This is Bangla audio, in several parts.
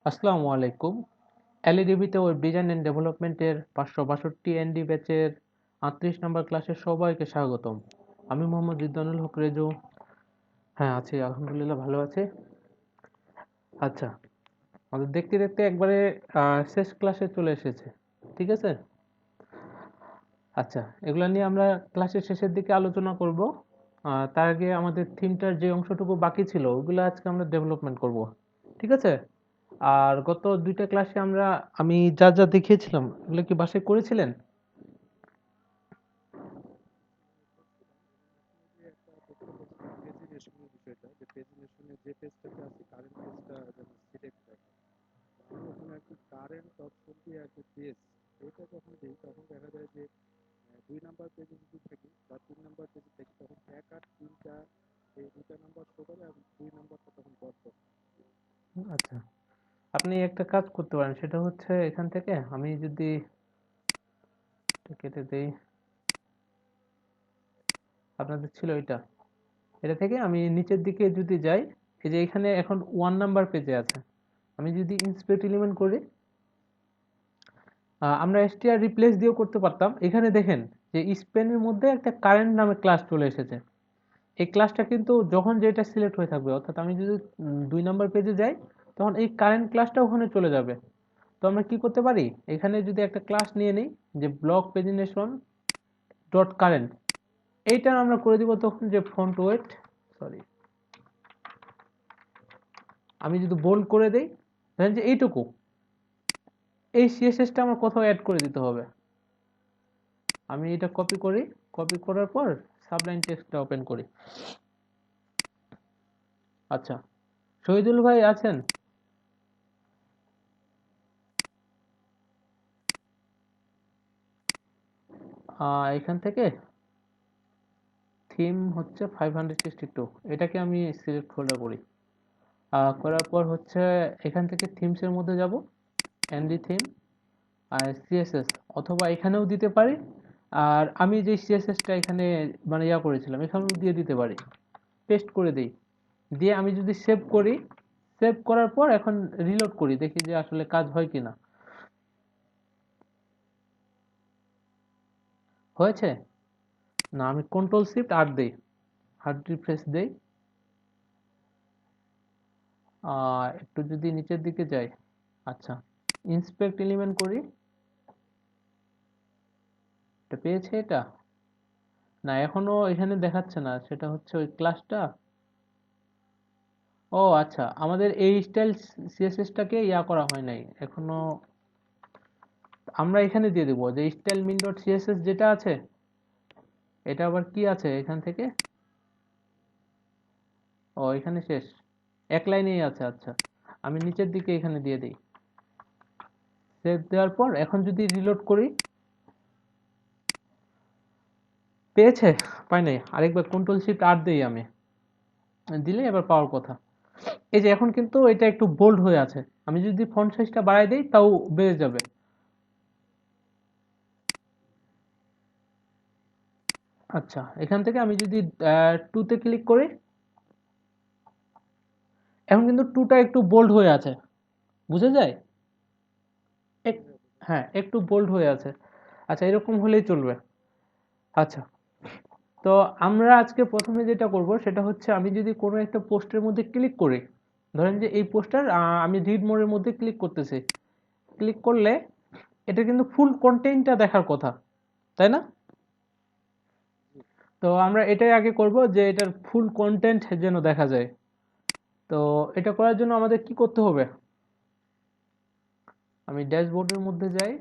আসসালামু আলাইকুম। এলইডিবিতে ওয়েব ডিজাইন অ্যান্ড ডেভেলপমেন্টের 562 এনডি ব্যাচের 38 নম্বর ক্লাসে সবাইকে স্বাগতম। আমি মোহাম্মদ রিদওয়ানুল হক রেজু। হ্যাঁ, আছি, আলহামদুলিল্লাহ ভালো আছি। আচ্ছা, আমাদের দেখতে দেখতে একবারে শেষ ক্লাসে চলে এসেছে। ঠিক আছে? আচ্ছা, এগুলা নিয়ে আমরা ক্লাসের শেষের দিকে আলোচনা করব। তার আগে আমাদের থিমটার যে অংশটুকু বাকি ছিল ওগুলো আজকে আমরা ডেভেলপমেন্ট করব। ঠিক আছে? আর গত দুইটা ক্লাসে আমি যা যা দেখিয়েছিলাম এগুলো কি বাসায় করেছিলেন? যে একটা তথ্য বলছিলাম পেজিনেশনের বিষয়টা, যে পেজিনেশনে যে পেজটাতে আছে কারেন্ট পেজটা যেন সিলেক্ট থাকে। তো আমি ওখানে আর কি কারেন্ট অপশন দিয়ে আর কি পেজ এটা যখন দিই তখন দেখা যায় যে 2 নাম্বার পেজে যদি থাকি বা 3 নাম্বার পেজে থাকি তখন এক আর তিনটা এই দুটা নাম্বার শো করে এবং 2 নাম্বারটা তখন ডট ডট। আচ্ছা, আপনি একটা কাজ করতে পারেন, সেটা হচ্ছে এখান থেকে আমি যদি এটা কেটে দেই, আপনাদের ছিল এটা থেকে আমি নিচের দিকে যদি যাই, এই যে এখানে এখন 1 নাম্বার পেজে আছে, আমি যদি ইন্সপেক্ট এলিমেন্ট করি, আমরা এসটিআর রিপ্লেস দিয়েও করতে পারতাম। এখানে দেখেন যে স্পেনের মধ্যে একটা কারেন্ট নামে ক্লাস চলে এসেছে। এই ক্লাসটা কিন্তু যখন যেটা সিলেক্ট হয়ে থাকবে, অর্থাৎ আমি যদি 2 নাম্বার পেজে যাই, তখন এই কারেন্ট ক্লাসটা ওখানে চলে যাবে। তো আমরা কি করতে পারি, এখানে যদি একটা ক্লাস নিয়ে নিই, যে ব্লক পেজিনেশন ডট কারেন্ট, এইটা আমরা করে দিব তখন যে ফন্ট ওয়েট, সরি, আমি যদি বোল্ড করে দেই, ধরেন যে এইটুকু, এই সিএসএসটা আমার কোথাও অ্যাড করে দিতে হবে। আমি এটা কপি করি, কপি করার পর সাবলাইন টেক্সটটা ওপেন করি। আচ্ছা, শহীদুল ভাই আছেন? এখান থেকে থিম হচ্ছে 562, এটাকে আমি সিলেক্ট ফোল্ডার করি। করার পর হচ্ছে এখান থেকে থিমসের মধ্যে যাব, এনডি থিম আর সিএসএস, অথবা এখানেও দিতে পারি। আর আমি যে সিএসএসটা এখানে মানে করেছিলাম এখানেও দিয়ে দিতে পারি। পেস্ট করে দিই, দিয়ে আমি যদি সেভ করি, সেভ করার পর এখন রিলোড করি, দেখি যে আসলে কাজ হয় কিনা। হয়েছে? না, আমি কন্ট্রোল শিফট আর দিই, হার্ড রিফ্রেশ দেই। একটু যদি নিচের দিকে যাই, আচ্ছা, ইন্সপেক্ট এলিমেন্ট করি, এটা পেয়েছে এটা? না, এখনো এখানে দেখাচ্ছে না, সেটা হচ্ছে ওই ক্লাসটা। ও আচ্ছা, আমাদের এই স্টাইল সিএসএসটাকে করা হয় নাই এখনো। আমরা এখানে দিয়ে দেবো যে স্টাইল মিন ডট সিএসএস যেটা আছে, এটা আবার কি আছে এখান থেকে, ও এখানে শেষ, এক লাইনেই আছে। আচ্ছা, আমি নিচের দিকে এখানে দিয়ে দিই। সেভ দেওয়ার পর এখন যদি রিলোড করি, পেয়েছে? পাই নাই, আরেকবার কন্ট্রোল শিফট আর দেই আমি, দিলে এবার পাওয়ার কথা। এই যে এখন কিন্তু এটা একটু বোল্ড হয়ে আছে, আমি যদি ফন্ট সাইজটা বাড়াই দেই তাও বেড়ে যাবে। আচ্ছা, এখান থেকে আমি যদি টুতে ক্লিক করি, এখন কিন্তু টুটা একটু বোল্ড হয়ে আছে, বুঝা যায়? এক- হ্যাঁ, বুঝতে হ্যাঁ, পারছি। একটু বোল্ড হয়ে আছে। আচ্ছা, এরকম হলেই চলবে। আচ্ছা, তো আমরা আজকে প্রথমে যেটা করব সেটা হচ্ছে, আমি যদি কোনো একটা পোস্টের মধ্যে ক্লিক করি, ধরেন যে এই পোস্টার, আমি রিড মোডের মধ্যে ক্লিক করতেছি, ক্লিক করলে এটা কিন্তু ফুল কন্টেন্টটা দেখার কথা, তাই না? জি। তো আমরা এটাই আগে করব, যে এটার ফুল কন্টেন্ট যেন দেখা যায়। তো এটা করার জন্য আমাদের কি করতে হবে, আমি ড্যাশবোর্ডের মধ্যে যাই,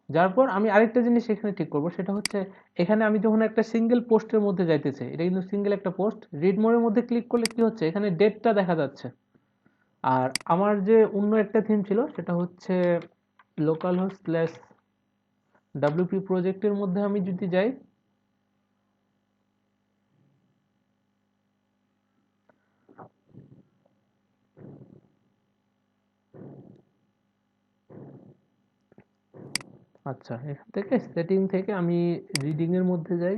যার পর আমি আরেকটা জিনিস এখানে ঠিক করব, সেটা হচ্ছে এখানে আমি যখন একটা সিঙ্গেল পোস্টের মধ্যে যাইতেছে, এটা কিন্তু সিঙ্গেল একটা পোস্ট, রিড মোডের মধ্যে ক্লিক করলে কি হচ্ছে, এখানে ডেটটা দেখা যাচ্ছে। আর আমার যে অন্য একটা থিম ছিল সেটা হচ্ছে লোকাল হোস্ট স্ল্যাশ ডাব্লিউপি প্রজেক্টের মধ্যে আমি যদি যাই, আচ্ছা, এখান থেকে সেটিং থেকে আমি রিডিং এর মধ্যে যাই,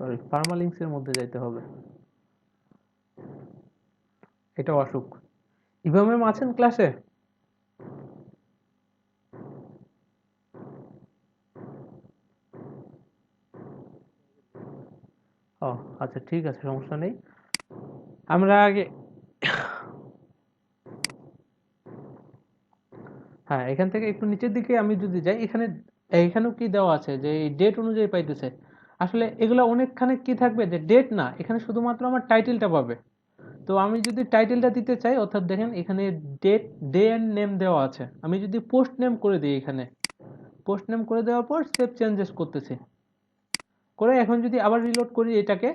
সরি, পারমালিঙ্কস এর মধ্যে যাইতে হবে। এটা অসুখ। ইভা ম্যাম আছেন ক্লাসে? ও আচ্ছা, ঠিক আছে, সমস্যা নেই। আমরা আগে হ্যাঁ, এখান থেকে একটু নিচের দিকে আমি যদি যাই, এখানেও কি দেওয়া আছে যে এই ডেট অনুযায়ী পাইতেছে। আসলে এগুলো অনেকখানে কি থাকবে যে ডেট না, এখানে শুধুমাত্র আমার টাইটেলটা পাবে। তো আমি যদি টাইটেলটা দিতে চাই, অর্থাৎ দেখেন এখানে ডেট, ডে এন্ড নেম দেওয়া আছে। আমি যদি পোস্ট নেম করে দিই, এখানে পোস্ট নেম করে দেওয়ার পর সেভ চেঞ্জেস করতেছি, করে এখন যদি আবার রিলোড করি এটাকে,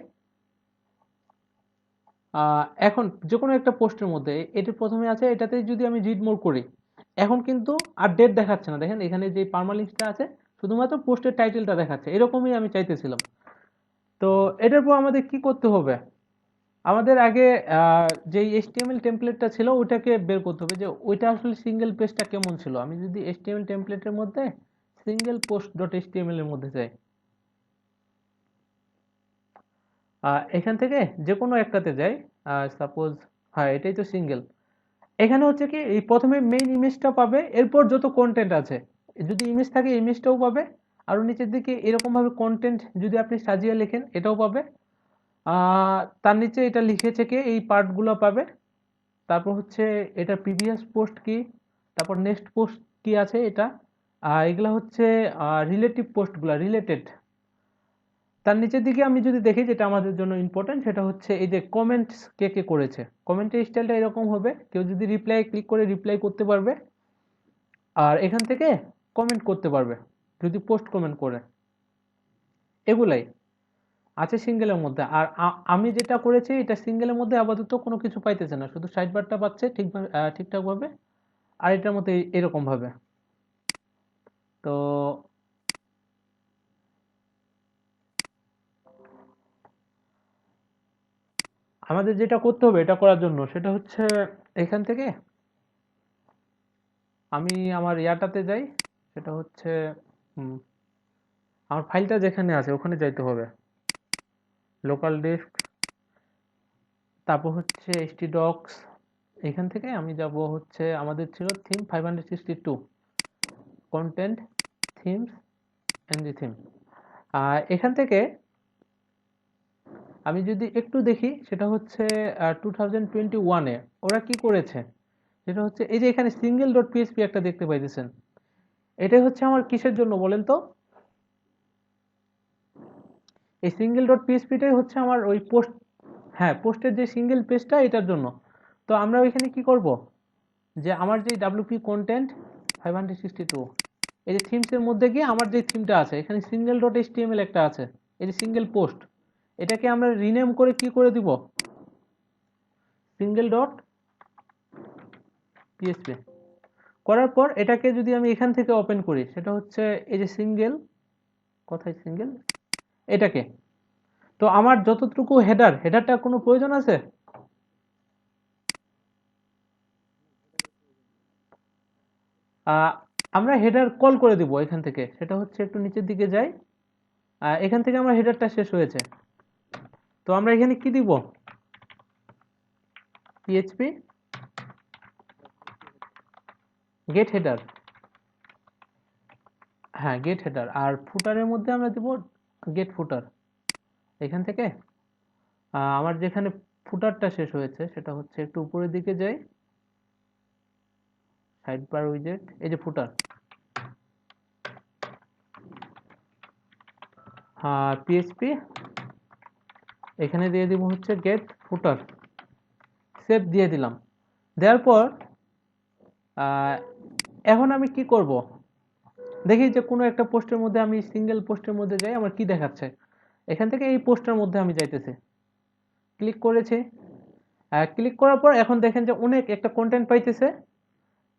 এখন যে কোনো একটা পোস্টের মধ্যে এটি প্রথমে আছে, এটাতে যদি আমি রিড মোর করি, এখন কিন্তু আর ডেট দেখাচ্ছে না। দেখেন এখানে যে পারমালিঙ্কসটা আছে, শুধুমাত্র পোস্টের টাইটেলটা দেখাচ্ছে। এরকমই আমি চাইতেছিলাম। তো এটার পর আমাদের কি করতে হবে, আমাদের আগে যে এইচটিএমএল টেমপ্লেটটা ছিল ওইটাকে বের করতে হবে, যে ওইটা আসলে সিঙ্গেল পেজটা কেমন ছিল। আমি যদি এইচটিএমএল টেমপ্লেটের মধ্যে সিঙ্গেল পোস্ট ডট এইচটিএমএল এর মধ্যে যাই, এখান থেকে যে কোনো একটাতে যাই, সাপোজ, হ্যাঁ এটাই তো সিঙ্গেল। এখানে হচ্ছে কি, এই প্রথমে মেইন ইমেজটা পাবে, এরপর যত কন্টেন্ট আছে, যদি ইমেজ থাকে ইমেজটাও পাবে, আর নিচের দিকে এরকম ভাবে কন্টেন্ট যদি আপনি সাজিয়ে লেখেন এটাও পাবে। তার নিচে এটা লিখেছে কি, এই পার্টগুলো পাবে। তারপর হচ্ছে এটা প্রিভিয়াস পোস্ট কি, তারপর নেক্সট পোস্ট কি আছে এটা, এগুলা হচ্ছে রিলেটিভ পোস্টগুলা, রিলেটেড। তার নিচের দিকে আমি যদি দেখি, যেটা আমাদের জন্য ইম্পর্টেন্ট, সেটা হচ্ছে এই যে কমেন্টস কে কে করেছে। কমেন্টের স্টাইলটা এরকম হবে, কেউ যদি রিপ্লাই ক্লিক করে রিপ্লাই করতে পারবে, আর এখান থেকে কমেন্ট করতে পারবে যদি পোস্ট কমেন্ট করে। এগুলাই আছে সিঙ্গেলের মধ্যে। আর আমি যেটা করেছি, এটা সিঙ্গেলের মধ্যে আপাতত কোনো কিছু পাইতেছে না, শুধু সাইড বারটা পাচ্ছে ঠিকঠাক ভাবে, আর এটার মধ্যে এরকম ভাবে। তো আমাদের যেটা করতে হবে এটা করার জন্য, সেটা হচ্ছে এখান থেকে আমি আমার ইয়াটাতে যাই, সেটা হচ্ছে হুম, আমার ফাইলটা যেখানে আছে ওখানে যাইতে হবে, লোকাল ডিস্ক, তারপর হচ্ছে htdocs। এখান থেকে আমি যাব হচ্ছে, আমাদের ছিল theme 562, content, themes and the theme. এখান থেকে আমি যদি একটু দেখি, সেটা হচ্ছে 2021-এ ওরা কি করেছে, সেটা হচ্ছে এই যে এখানে সিঙ্গেল ডট পিএসপি একটা দেখতে পাইতেছেন। এটাই হচ্ছে আমার কিসের জন্য বলেন তো, এই সিঙ্গেল ডট পিএসপিটাই হচ্ছে আমার ওই পোস্ট, হ্যাঁ পোস্টের যে সিঙ্গেল পেজটা, এটার জন্য। তো আমরা ওইখানে কি করব, যে আমার যে ডাব্লিউপি কন্টেন্ট 562, এই যে থিমসের মধ্যে গিয়ে আমার যে থিমটা আছে, এখানে সিঙ্গেল ডট এইচটিএমএল একটা আছে, এই যে সিঙ্গেল পোস্ট, এটাকে আমরা রিনেম করে কি করে দিব, সিঙ্গেল ডট পিএসপি। করার পর এটাকে যদি আমি এখান থেকে ওপেন করি, সেটা হচ্ছে এই যে সিঙ্গেল, কোথায় সিঙ্গেল, এটাকে। তো আমার যতটুকু হেডারটা কোনো প্রয়োজন আছে, আহ, আমরা হেডার কল করে দিব এখান থেকে। সেটা হচ্ছে একটু নিচের দিকে যাই, এখান থেকে আমার হেডারটা শেষ হয়েছে। তো আমরা এখানে কি দিব, পিএইচপি গেট হেডার, হ্যাঁ গেট হেডার। আর ফুটারের মধ্যে আমরা দিব গেট ফুটার। এখান থেকে আমার যেখানে ফুটারটা শেষ হয়েছে, সেটা হচ্ছে একটু উপরের দিকে যাই, সাইড বার উইজেট, এই যে ফুটার, পিএইচপি এখানে দিয়ে দিব হচ্ছে গেট ফুটার, সেভ দিয়ে দিলাম। দেওয়ার পর এখন আমি কি করব, দেখি যে কোনো একটা পোস্টের মধ্যে, আমি সিঙ্গেল পোস্টের মধ্যে যাই, আমার কি দেখাচ্ছে। এখান থেকে এই পোস্টের মধ্যে আমি যাইতেছি, ক্লিক করেছি। ক্লিক করার পর এখন দেখেন যে অনেক একটা কন্টেন্ট পাইতেছে,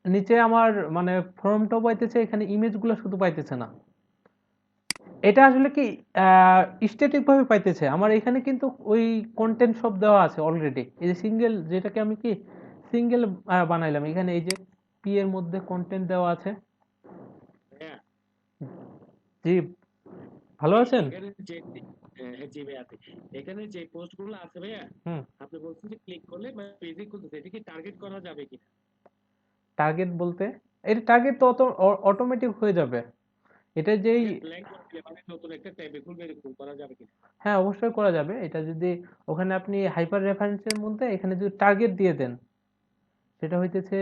নিচে আমার মানে ফর্মটাও পাইতেছে, এখানে ইমেজগুলো শুধু পাইতেছে না। এটা আসলে কি স্ট্যাটিক ভাবে পাইতেছে, আমার এখানে কিন্তু ওই কন্টেন্ট সব দেওয়া আছে অলরেডি। এই যে সিঙ্গেল, যেটাকে আমি কি সিঙ্গেল বানাইলাম, এখানে এই যে পি এর মধ্যে কন্টেন্ট দেওয়া আছে। হ্যাঁ, জি, ভালো এই আছেন? এখানে চেক দিই। হ্যাঁ হ্যাঁ, জি ভাই আছে। এখানে যে পোস্ট গুলো আছে ভাইয়া, হুম। আপনি বলছেন যে ক্লিক করলে পেজে খুলতেছে, এটা কি টার্গেট করা যাবে কিনা? টার্গেট বলতে এটা টার্গেট তো অটোমেটিক হয়ে যাবে। এটা যেই আগে ব্ল্যাঙ্ক করে দিলে মানে নতুন একটা ট্যাবে খুলবে, এরকম করা যাবে কিনা? হ্যাঁ, অবশ্যই করা যাবে। এটা যদি ওখানে আপনি হাইপার রেফারেন্সের মধ্যে এখানে যদি টার্গেট দিয়ে দেন, সেটা হইতেছে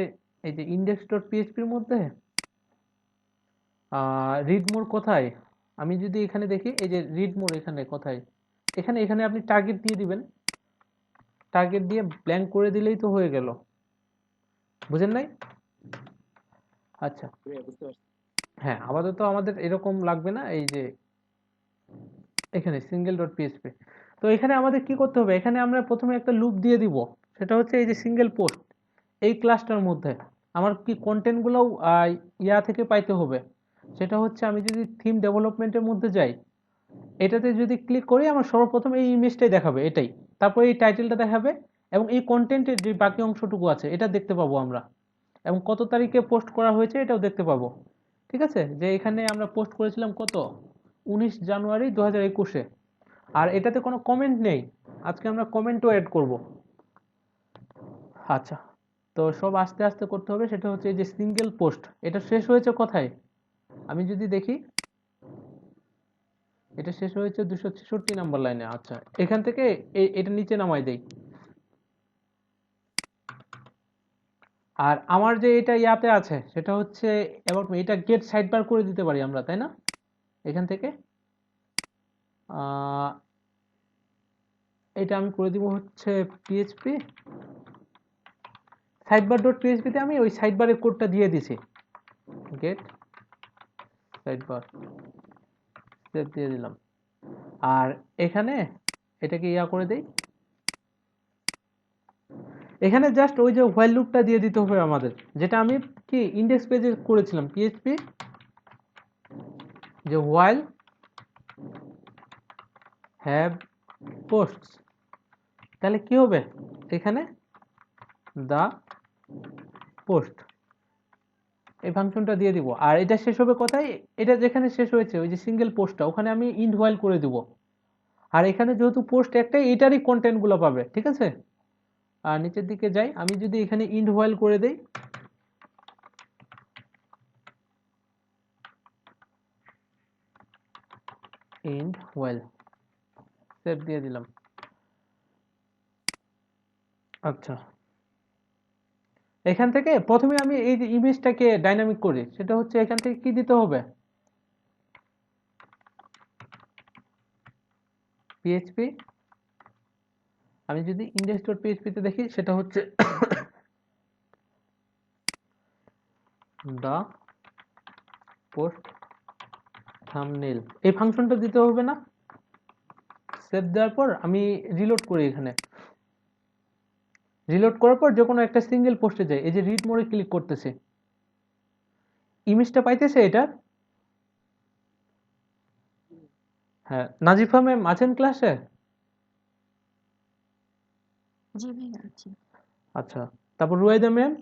এই যে ইন্ডেক্স ডট পিএইচপির মধ্যে রিড মোর কোথায়, আমি যদি এখানে দেখি এই যে রিড মোর এখানে কোথায়, এখানে এখানে আপনি টার্গেট দিয়ে দিবেন, টার্গেট দিয়ে ব্ল্যাঙ্ক করে দিলেই তো হয়ে গেল। বুঝেন নাই? আচ্ছা। ভাইয়া বুঝতে পারছি। হ্যাঁ, আপাতত আমাদের এরকম লাগবে না। এই যে এখানে সিঙ্গেল ডট পিএইচপি, তো এখানে আমাদের কি করতে হবে, এখানে আমরা প্রথমে একটা লুপ দিয়ে দিব। সেটা হচ্ছে এই যে সিঙ্গেল পোস্ট, এই ক্লাসটার মধ্যে আমার কি কন্টেন্টগুলোও ইয়া থেকে পাইতে হবে। সেটা হচ্ছে আমি যদি থিম ডেভেলপমেন্টের মধ্যে যাই, এটাতে যদি ক্লিক করি আমার সর্বপ্রথম এই ইমেজটাই দেখাবে, এটাই। তারপর এই টাইটেলটা দেখাবে এবং এই কন্টেন্টের যে বাকি অংশটুকু আছে এটা দেখতে পাবো আমরা, এবং কত তারিখে পোস্ট করা হয়েছে এটাও দেখতে পাবো। ঠিক আছে, যে এখানে আমরা পোস্ট করেছিলাম কত, 19 জানুয়ারি 2021-এ। আর এটাতে কোনো কমেন্ট নেই, আজকে আমরা কমেন্টও অ্যাড করব। আচ্ছা, তো সব আস্তে আস্তে করতে হবে। সেটা হচ্ছে এই যে সিঙ্গেল পোস্ট, এটা শেষ হয়েছে কোথায়, আমি যদি দেখি এটা শেষ হয়েছে 266 নাম্বার লাইনে। আচ্ছা, এখান থেকে এটা নিচে নামাই দেই। আর আমার যে এটা ইয়াতে আছে সেটা হচ্ছে অ্যাবাউট মি, এটা গেট সাইড বার করে দিতে পারি আমরা, তাই না? এখান থেকে আহ, এটা আমি করে দিব হচ্ছে পিএইচপি সাইডবার ডট পিএইচপিতে আমি ওই সাইডবারের কোডটা দিয়ে দিছি, গেট সাইডবার, সেভ দিয়ে দিলাম। আর এখানে এটাকে ইয়া করে দেই, এখানে জাস্ট ওই যে হোয়াইল লুপটা দিয়ে দিতে হবে আমাদের, যেটা আমি কি ইন্ডেক্স পেজে করেছিলাম, পিএইচপি যে হোয়াইল হ্যাভ পোস্টস, তাহলে কি হবে এখানে দা পোস্ট, এই ফাংশনটা দিয়ে দিব। আর এটা শেষ হবে কোথায়, এটা যেখানে শেষ হয়েছে ওই যে সিঙ্গেল পোস্টটা, ওখানে আমি ইন্ড হোয়াইল করে দিব। আর এখানে যেহেতু পোস্ট একটাই, এটারই কন্টেন্ট গুলো পাবে। ঠিক আছে, আর নিচের দিকে যাই, আমি যদি এখানে ইন্ড হোয়াইল করে দেই, ইন্ড হোয়াইল, সেভ দিয়ে দিলাম। আচ্ছা, এখান থেকে প্রথমে আমি এই যে ইমেজটাকে ডাইনামিক করি, সেটা হচ্ছে এখান থেকে কি দিতে হবে, পিএইচপি, আমি যদি ইন্ডেক্স ডট পিএইচপিতে দেখি সেটা হচ্ছে দা পোস্ট থাম্বনেইল, এই ফাংশনটা দিতে হবে না? সেভ দেওয়ার পর আমি রিলোড করি, এখানে রিলোড করার পর যে কোনো একটা সিঙ্গেল পোস্টে যাই, এই যে রিড মোড়ে ক্লিক করতেছি, ইমেজটা পাইতেছে এটা। হ্যাঁ, নাজিফা ম্যাম আছেন ক্লাসে? জি ভাইয়া আছি। আচ্ছা, তারপর রুয়াইদা ম্যাম।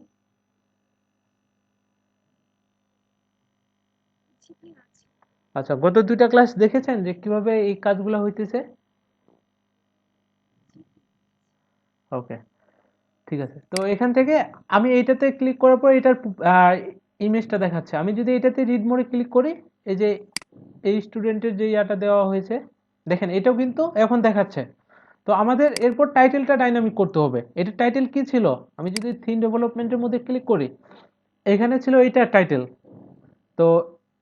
জি ভাইয়া আছি। আচ্ছা, গত দুইটা ক্লাস দেখেছেন যে কিভাবে এই কাজগুলো হইতেছে? ওকে, ঠিক আছে। তো এখান থেকে আমি এইটাতে ক্লিক করার পর এটার ইমেজটা দেখাচ্ছে। আমি যদি এটাতে রিড মোডে ক্লিক করি, এই যে এই স্টুডেন্টের যে ইয়াটা দেওয়া হয়েছে, দেখেন এটাও কিন্তু এখন দেখাচ্ছে। তো আমাদের এরপর টাইটেলটা ডাইনামিক করতে হবে। এটার টাইটেল কি ছিল, আমি যদি থিম ডেভেলপমেন্টের মধ্যে ক্লিক করি, এখানে ছিল এইটার টাইটেল। তো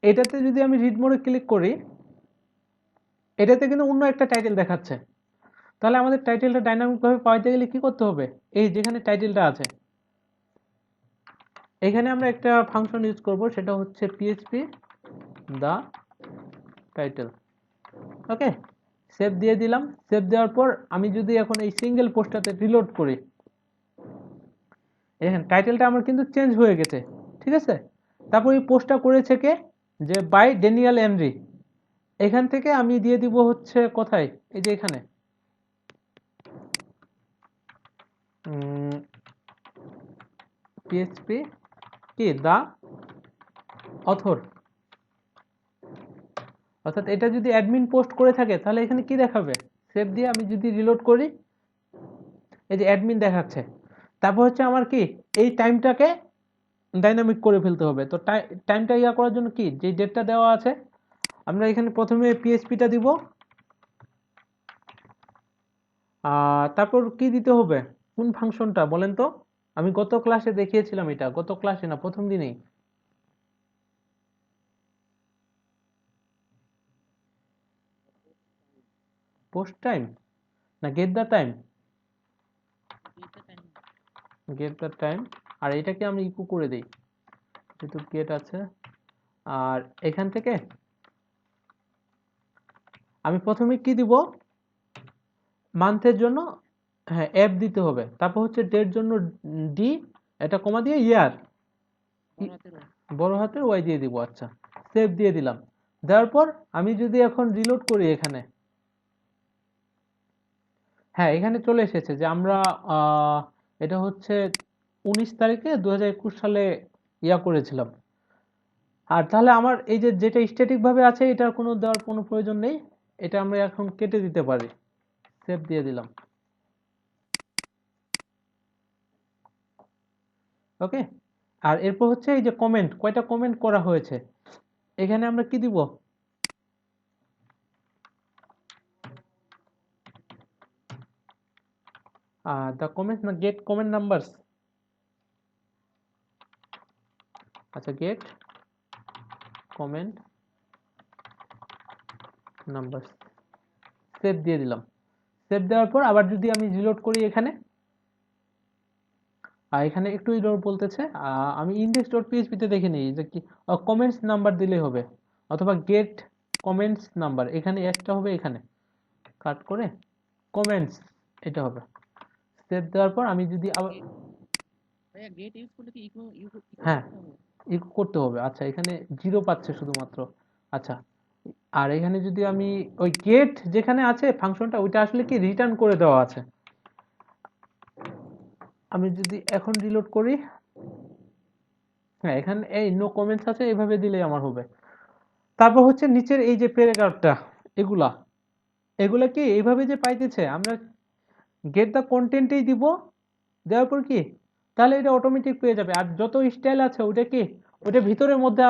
এটাতে যদি আমি রিড মোডে ক্লিক করি, এটাতে কিন্তু অন্য একটা টাইটেল দেখাচ্ছে। তাহলে আমাদের টাইটেলটা ডাইনামিক ভাবে পাওয়াতে গেলে কি করতে হবে, এই যেখানে টাইটেলটা আছে এখানে আমরা একটা ফাংশন ইউজ করব, সেটা হচ্ছে পিএইচপি দা টাইটেল। ওকে, সেভ দিয়ে দিলাম। সেভ দেওয়ার পর আমি যদি এখন এই সিঙ্গেল পোস্টটাতে রিলোড করি, দেখেন টাইটেলটা আমার কিন্তু চেঞ্জ হয়ে গেছে। ঠিক আছে, তারপর এই পোস্টটা করেছে কে, যে বাই ড্যানিয়েল এনরি। এখান থেকে আমি দিয়ে দিব হচ্ছে কোথায়, এই যে এখানে পিএইচপি কি দা অথর, অর্থাৎ এটা যদি অ্যাডমিন পোস্ট করে থাকে তাহলে এখানে কি দেখাবে, সেভ দিয়ে আমি যদি রিলোড করি এই যে অ্যাডমিন দেখাচ্ছে। তারপর হচ্ছে আমার কি এই টাইমটাকে ডাইনামিক করে ফেলতে হবে। তো টাইমটা ইয়া করার জন্য কি, যে ডেটটা দেওয়া আছে আমরা এখানে প্রথমে পিএইচপিটা দিব, তারপর কি দিতে হবে, কোন ফাংশনটা বলেন তো? আমি গত ক্লাসে দেখিয়েছিলাম, এটা গত ক্লাসে না প্রথম দিনেই। পোস্ট টাইম না get the time? Get the time. আর এটাকে আমি ইকো করে দিই যেহেতু গেট আছে। আর এখান থেকে আমি প্রথমে কি দিব, মান্থের জন্য হ্যাঁ অ্যাপ দিতে হবে, তারপর হচ্ছে ডের জন্য ডি, এটা কমা দিয়ে ইয়ার বড় হাতের ওয়াই দিয়ে দিব। আচ্ছা, সেভ দিয়ে দিলাম। দেওয়ার পর আমি যদি এখন রিলোড করি এখানে, হ্যাঁ এখানে চলে এসেছে যে আমরা এটা হচ্ছে 19 তারিখে 2021 সালে ইয়া করেছিলাম। আর তাহলে আমার এই যে যেটা স্ট্যাটিক ভাবে আছে এটার কোনো দেওয়ার কোনো প্রয়োজন নেই, এটা আমরা এখন কেটে দিতে পারি। সেভ দিয়ে দিলাম। ওকে। আর এরপর হচ্ছে এই যে কমেন্ট, কয়টা কমেন্ট করা হয়েছে এখানে আমরা কি দিব, দ্য কমেন্ট না গেট কমেন্ট নাম্বারস। আচ্ছা, গেট কমেন্ট নাম্বারস, সেভ দিয়ে দিলাম। সেভ দেওয়ার পর আবার যদি আমি রিলোড করি এখানে, এখানে একটু এরর বলতেছে, আমি ইন্ডেক্স ডট পিএইচপিতে দেখে নিই যে কি কমেন্টস নাম্বার দিলেই হবে, অথবা গেট কমেন্টস নাম্বার, এখানে এসটা হবে এখানে কাট করে কমেন্টস এটা হবে। সেভ দেওয়ার পর আমি যদি আবার গেট ইউজ করলে কি ইকো হ্যাঁ ইকো করতে হবে। আচ্ছা, এখানে 0 পাচ্ছে শুধুমাত্র। আচ্ছা, আর এখানে যদি আমি ওই গেট যেখানে আছে ফাংশনটা ওইটা আসলে কি রিটার্ন করে দেওয়া আছে। আমি যদি এখন রিলোড করি, হ্যাঁ এখানে এই নো কমেন্টস আছে, এভাবে দিলেই আমার হবে। তারপর হচ্ছে নিচের এই যে প্যারাগ্রাফটা, এগুলা এগুলা কি এইভাবে যে পাইতেছে, আমরা গেট দ্য কন্টেন্টেই দিব, দেওয়ার পর কি তাহলে এটা অটোমেটিক পেয়ে যাবে। আর যত স্টাইল আছে ওটা কি ওটা ভিতরের মধ্যে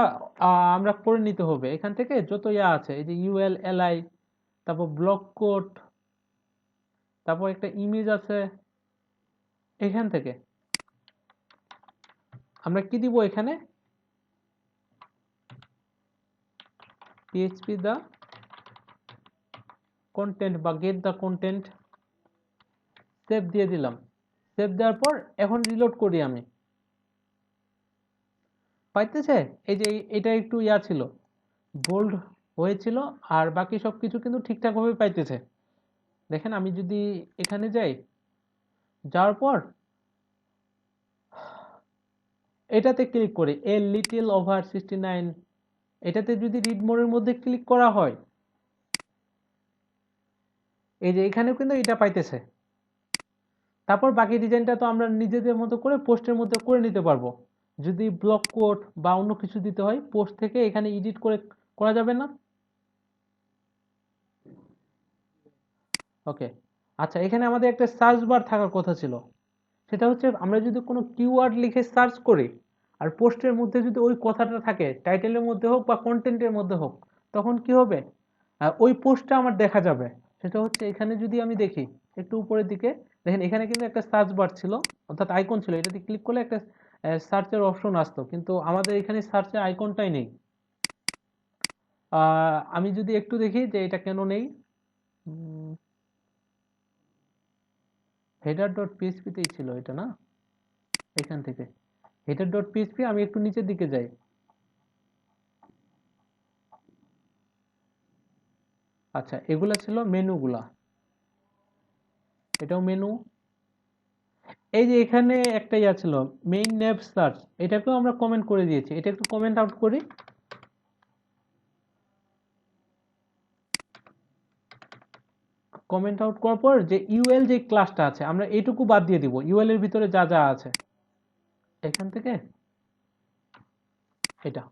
আমরা করে নিতে হবে। এখান থেকে যত ইয়া আছে এই যে ইউএল এলআই, তারপর ব্লক কোড, তারপর একটা ইমেজ আছে, এখান থেকে আমরা কি দিব এখানে পিএইচপি দা কন্টেন্ট বা গেট দা কন্টেন্ট, সেভ দিয়ে দিলাম। সেভ দেওয়ার পর এখন রিলোড করি আমি, পাইতেছে এই যে এটা একটু ইয়া ছিল, বোল্ড হয়েছিল, আর বাকি সব কিছু কিন্তু ঠিকঠাক ভাবে পাইতেছে। দেখেন আমি যদি এখানে যাই, যাওয়ার পর এটাতে ক্লিক করি এ লিটল ওভার 69, এটাতে যদি রিড মোডের মধ্যে ক্লিক করা হয় এই যে এখানেও কিন্তু এটা পাইতেছে। তারপর বাকি ডিজাইনটা তো আমরা নিজেদের মতো করে পোস্টের মধ্যে করে নিতে পারবো। যদি ব্লক কোড বা অন্য কিছু দিতে হয় পোস্ট থেকে এখানে এডিট করে করা যাবে না? ওকে। আচ্ছা, এখানে আমাদের একটা সার্চ বার থাকার কথা ছিল, সেটা হচ্ছে আমরা যদি কোনো কিওয়ার্ড লিখে সার্চ করি আর পোস্টের মধ্যে যদি ওই কথাটা থাকে, টাইটেলের মধ্যে হোক বা কন্টেন্টের মধ্যে হোক, তখন কি হবে, ওই পোস্টটা আমার দেখা যাবে। সেটা হচ্ছে এখানে যদি আমি দেখি একটু উপরের দিকে দেখেন, এখানে কিন্তু একটা সার্চ বার ছিল, অর্থাৎ আইকন ছিল, এটাতে ক্লিক করলে একটা সার্চের অপশন আসতো, কিন্তু আমাদের এখানে সার্চের আইকনটাই নেই। আমি যদি একটু দেখি যে এটা কেন নেই, হেডার ডট পিএইচপিতেই ছিল এটা না, এখান থেকে হেডার ডট পিএইচপি, আমি একটু নিচের দিকে যাই, আচ্ছা এগুলা ছিল মেনুগুলা, এটাও মেনু। এই যে এখানে একটা ইয়া ছিল মেইন নেভ সার্চ, এটাকেও আমরা কমেন্ট করে দিয়েছি, এটা একটু কমেন্ট আউট করি। কমেন্ট আউট করার পর যে ইউএল যে ক্লাসটা আছে আমরা এইটুকু বাদ দিয়ে দিব, ইউএল এর ভিতরে যা যা আছে এখান থেকে এটা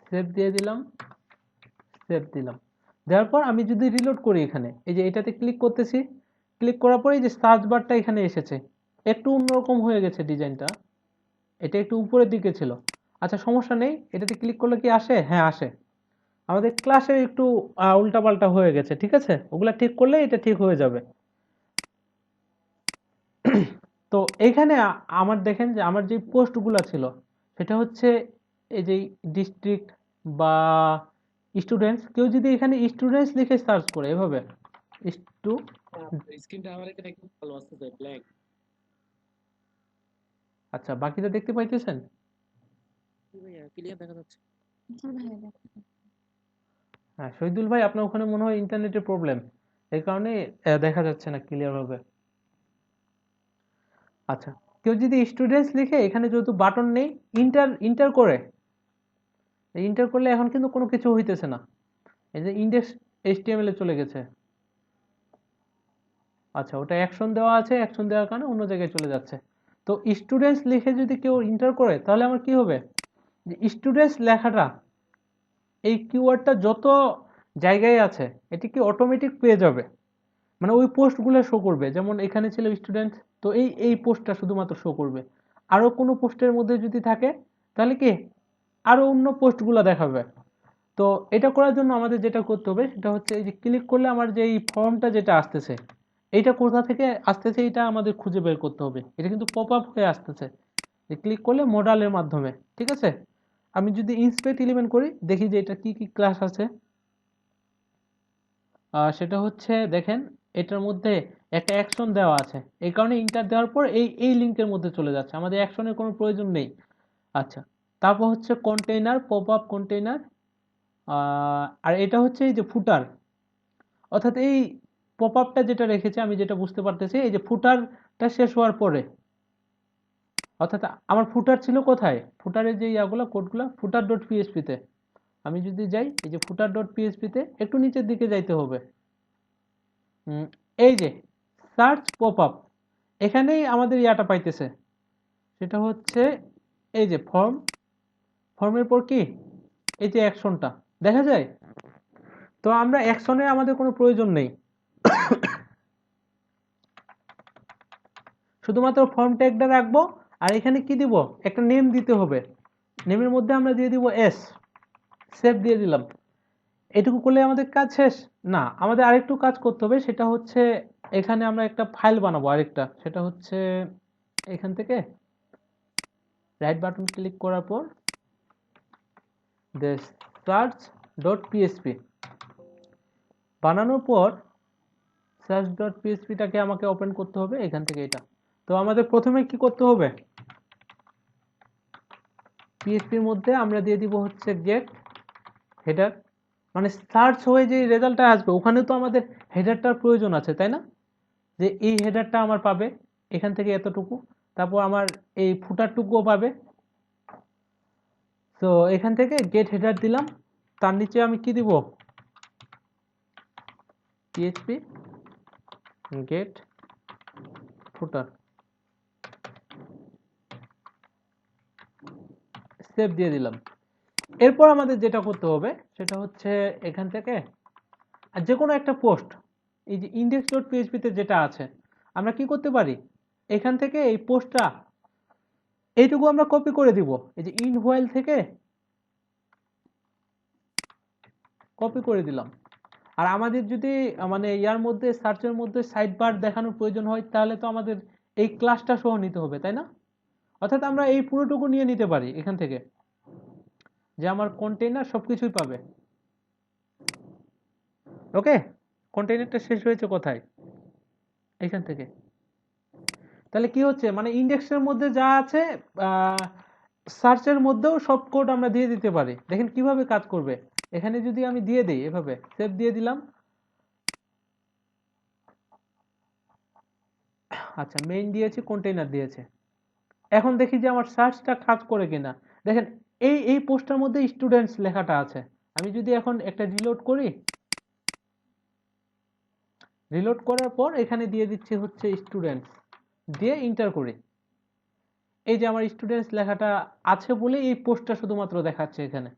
সেভ দিয়ে দিলাম। সেভ দিলাম। দেওয়ার পর আমি যদি রিলোড করি এখানে, এই যে এটাতে ক্লিক করতেছি, ক্লিক করার পরে এই যে সার্চ বারটা এখানে এসেছে, একটু অন্যরকম হয়ে গেছে ডিজাইনটা, এটা একটু উপরের দিকে ছিল। আচ্ছা সমস্যা নেই, এটাতে ক্লিক করলে কি আসে? হ্যাঁ আসে। আমাদের ক্লাসে একটু উল্টাপাল্টা হয়ে গেছে, ঠিক আছে, ওগুলা ঠিক করলে এটা ঠিক হয়ে যাবে। তো এইখানে আমার দেখেন যে আমার যে পোস্টগুলো ছিল সেটা হচ্ছে এই যে ডিস্ট্রিক্ট বা স্টুডেন্টস, কেউ যদি এখানে স্টুডেন্টস লিখে সার্চ করে এভাবে স্টু, স্ক্রিনটা আমার এখানে একটু ভালো আসতেছে ব্ল্যাক। আচ্ছা বাকিটা দেখতে পাইতেছেন? জি ভাইয়া ক্লিয়ার দেখা যাচ্ছে। জি ভাইয়া দেখো। হ্যাঁ শহীদুল ভাই, আপনার ওখানে মনে হয় ইন্টারনেটের প্রবলেম, এই কারণে দেখা যাচ্ছে না ক্লিয়ার ভাবে। আচ্ছা, কেউ যদি স্টুডেন্টস লিখে এখানে যেহেতু বাটন নেই, ইন্টার ইন্টার করে, ইন্টার করলে এখন কিন্তু কোনো কিছু হইতেছে না, এই যে ইন্ডেক্স এইচটিএমএল এ চলে গেছে। আচ্ছা ওটা অ্যাকশন দেওয়া আছে, অ্যাকশন দেওয়ার কারণে অন্য জায়গায় চলে যাচ্ছে। তো স্টুডেন্টস লিখে যদি কেউ ইন্টার করে তাহলে আমার কি হবে, যে স্টুডেন্টস লেখাটা এই কিওয়ার্ডটা যত জায়গায় আছে এটি কি অটোমেটিক পেয়ে যাবে, মানে ওই পোস্টগুলো শো করবে। যেমন এখানে ছিল স্টুডেন্টস, তো এই পোস্টটা শুধুমাত্র শো করবে। আরও কোনো পোস্টের মধ্যে যদি থাকে তাহলে কি আরও অন্য পোস্টগুলো দেখাবে। তো এটা করার জন্য আমাদের যেটা করতে হবে সেটা হচ্ছে এই যে ক্লিক করলে আমার যে এই ফর্মটা যেটা আসতেছে, এইটা কোথা থেকে আসতেছে এটা আমাদের খুঁজে বের করতে হবে। এটা কিন্তু পপ আপ হয়ে আসতেছে, যে ক্লিক করলে মডালের মাধ্যমে, ঠিক আছে। আমি যদি ইন্সপেক্ট 11 করি দেখি যে এটা কি কি ক্লাস আছে। সেটা হচ্ছে দেখেন এটার মধ্যে একটা অ্যাকশন দেওয়া আছে, এই কারণে ইন্টার দেওয়ার পর এই লিঙ্কের মধ্যে চলে যাচ্ছে, আমাদের অ্যাকশনের কোনো প্রয়োজন নেই। আচ্ছা, তারপর হচ্ছে কন্টেইনার, পপ আপ কন্টেইনার, আর এটা হচ্ছে এই যে ফুটার, অর্থাৎ এই পপ আপটা যেটা রেখেছে আমি যেটা বুঝতে পারতেছি এই যে ফুটারটা শেষ হওয়ার পরে, অর্থাৎ আমার ফুটার ছিল কোথায়, ফুটারের যে ইয়াগুলো কোডগুলো ফুটার ডট পিএইচপিতে, আমি যদি যাই এই যে ফুটার ডট পিএইচপিতে একটু নিচের দিকে যাইতে হবে, এই যে সার্চ পপ আপ, এখানেই আমাদের ইয়াটা পাইতেছে, সেটা হচ্ছে এই যে ফর্ম, ফর্মের পর কি এই যে অ্যাকশনটা দেখা যায়। তো আমরা অ্যাকশনে আমাদের কোনো প্রয়োজন নেই, শুধুমাত্র ফর্ম ট্যাগটা রাখবো, আর এখানে কি দিব, একটা নেম দিতে হবে, নেমের মধ্যে আমরা দিয়ে দিব এস, সেভ দিয়ে দিলাম। এটুকু করলে আমাদের কাজ শেষ? না, আমাদের আরেকটু কাজ করতে হবে, সেটা হচ্ছে এখানে আমরা একটা ফাইল বানাবো আরেকটা, সেটা হচ্ছে এখান থেকে রাইট বাটন ক্লিক করার পর the search.php বানানোর পর search.php-টাকে আমাকে ওপেন করতে হবে এখান থেকে এটা। তো আমাদের প্রথমে কি করতে হবে, পিএইচপির মধ্যে আমরা দিয়ে দিব হচ্ছে গেট হেডার, মানে সার্চ হয়ে যে রেজাল্টটা আসবে ওখানে তো আমাদের হেডারটার প্রয়োজন আছে তাই না, যে এই হেডারটা আমার পাবে এখান থেকে এতটুকু, তারপর আমার এই ফুটারটুকুও পাবে। তো এখান থেকে গেট হেডার দিলাম, তার নিচে আমি কি দিব, পিএইচপি গেট ফুটার, সেভ দিয়ে দিলাম। এরপর আমাদের যেটা করতে হবে সেটা হচ্ছে এখান থেকে আর যে কোনো একটা পোস্ট, এই যে ইন্ডেক্স ডট পিএইচপিতে যেটা আছে আমরা কি করতে পারি, এখান থেকে এই পোস্টটা এইটুকু আমরা কপি করে দিব, এই যে ইন হোয়াইল থেকে কপি করে দিলাম। আর আমাদের যদি মানে ইয়ার মধ্যে সার্চের মধ্যে সাইড বার দেখানোর প্রয়োজন হয় তাহলে তো আমাদের এই ক্লাসটা সহ নিতে হবে তাই না, অর্থাৎ আমরা এই পুরোটুকু নিয়ে নিতে পারি এখান থেকে, যে আমার কন্টেইনার সবকিছুই পাবে। ওকে, কন্টেইনারটা শেষ হয়েছে কোথায়, এখান থেকে। তাহলে কি হচ্ছে, মানে ইন্ডেক্সের মধ্যে যা আছে সার্চের মধ্যেও সব কোড আমরা দিয়ে দিতে পারি। দেখেন কিভাবে কাজ করবে, এখানে যদি আমি দিয়ে দিই এভাবে সেভ দিয়ে দিলাম। আচ্ছা মেইন দিয়েছি, কন্টেইনার দিয়েছে, এখন দেখি যে আমার সার্চটা কাজ করে কিনা। দেখেন এই পোস্টের মধ্যে স্টুডেন্টস লেখাটা আছে, আমি যদি এখন একটা রিলোড করি, রিলোড করার পর এখানে দিয়ে দিচ্ছি হচ্ছে স্টুডেন্টস, দিয়ে ইন্টার করি, এই যে আমার স্টুডেন্টস লেখাটা আছে বলে এই পোস্টটা শুধুমাত্র দেখাচ্ছে, এখানে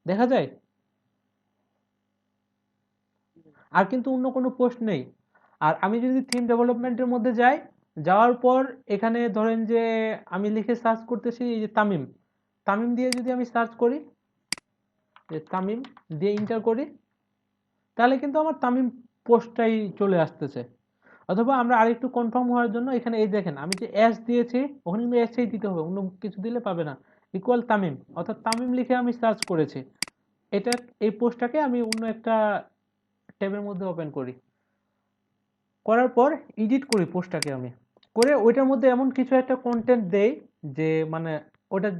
দেখা যায়। আর কিন্তু অন্য কোনো পোস্ট নেই। আর আমি যদি থিম ডেভেলপমেন্টের মধ্যে যাই, যাওয়ার পর এখানে ধরেন যে আমি লিখে সার্চ করতেছি এই যে তামিম, তামিম দিয়ে যদি আমি সার্চ করি, যে তামিম দিয়ে ইন্টার করি, তাহলে কিন্তু আমার তামিম পোস্টটাই চলে আসতেছে। অথবা আমরা আরেকটু কনফার্ম হওয়ার জন্য এখানে এই দেখেন আমি যে এস দিয়েছি ওখানে কিন্তু এসই দিতে হবে, অন্য কিছু দিলে পাবে না। ইকুয়াল তামিম, অর্থাৎ তামিম লিখে আমি সার্চ করেছি। এটা এই পোস্টটাকে আমি অন্য একটা ট্যাবের মধ্যে ওপেন করি, করার পর এডিট করি পোস্টটাকে আমি, করে ওইটার মধ্যে এমন কিছু একটা কন্টেন্ট দেই যে মানে ওটা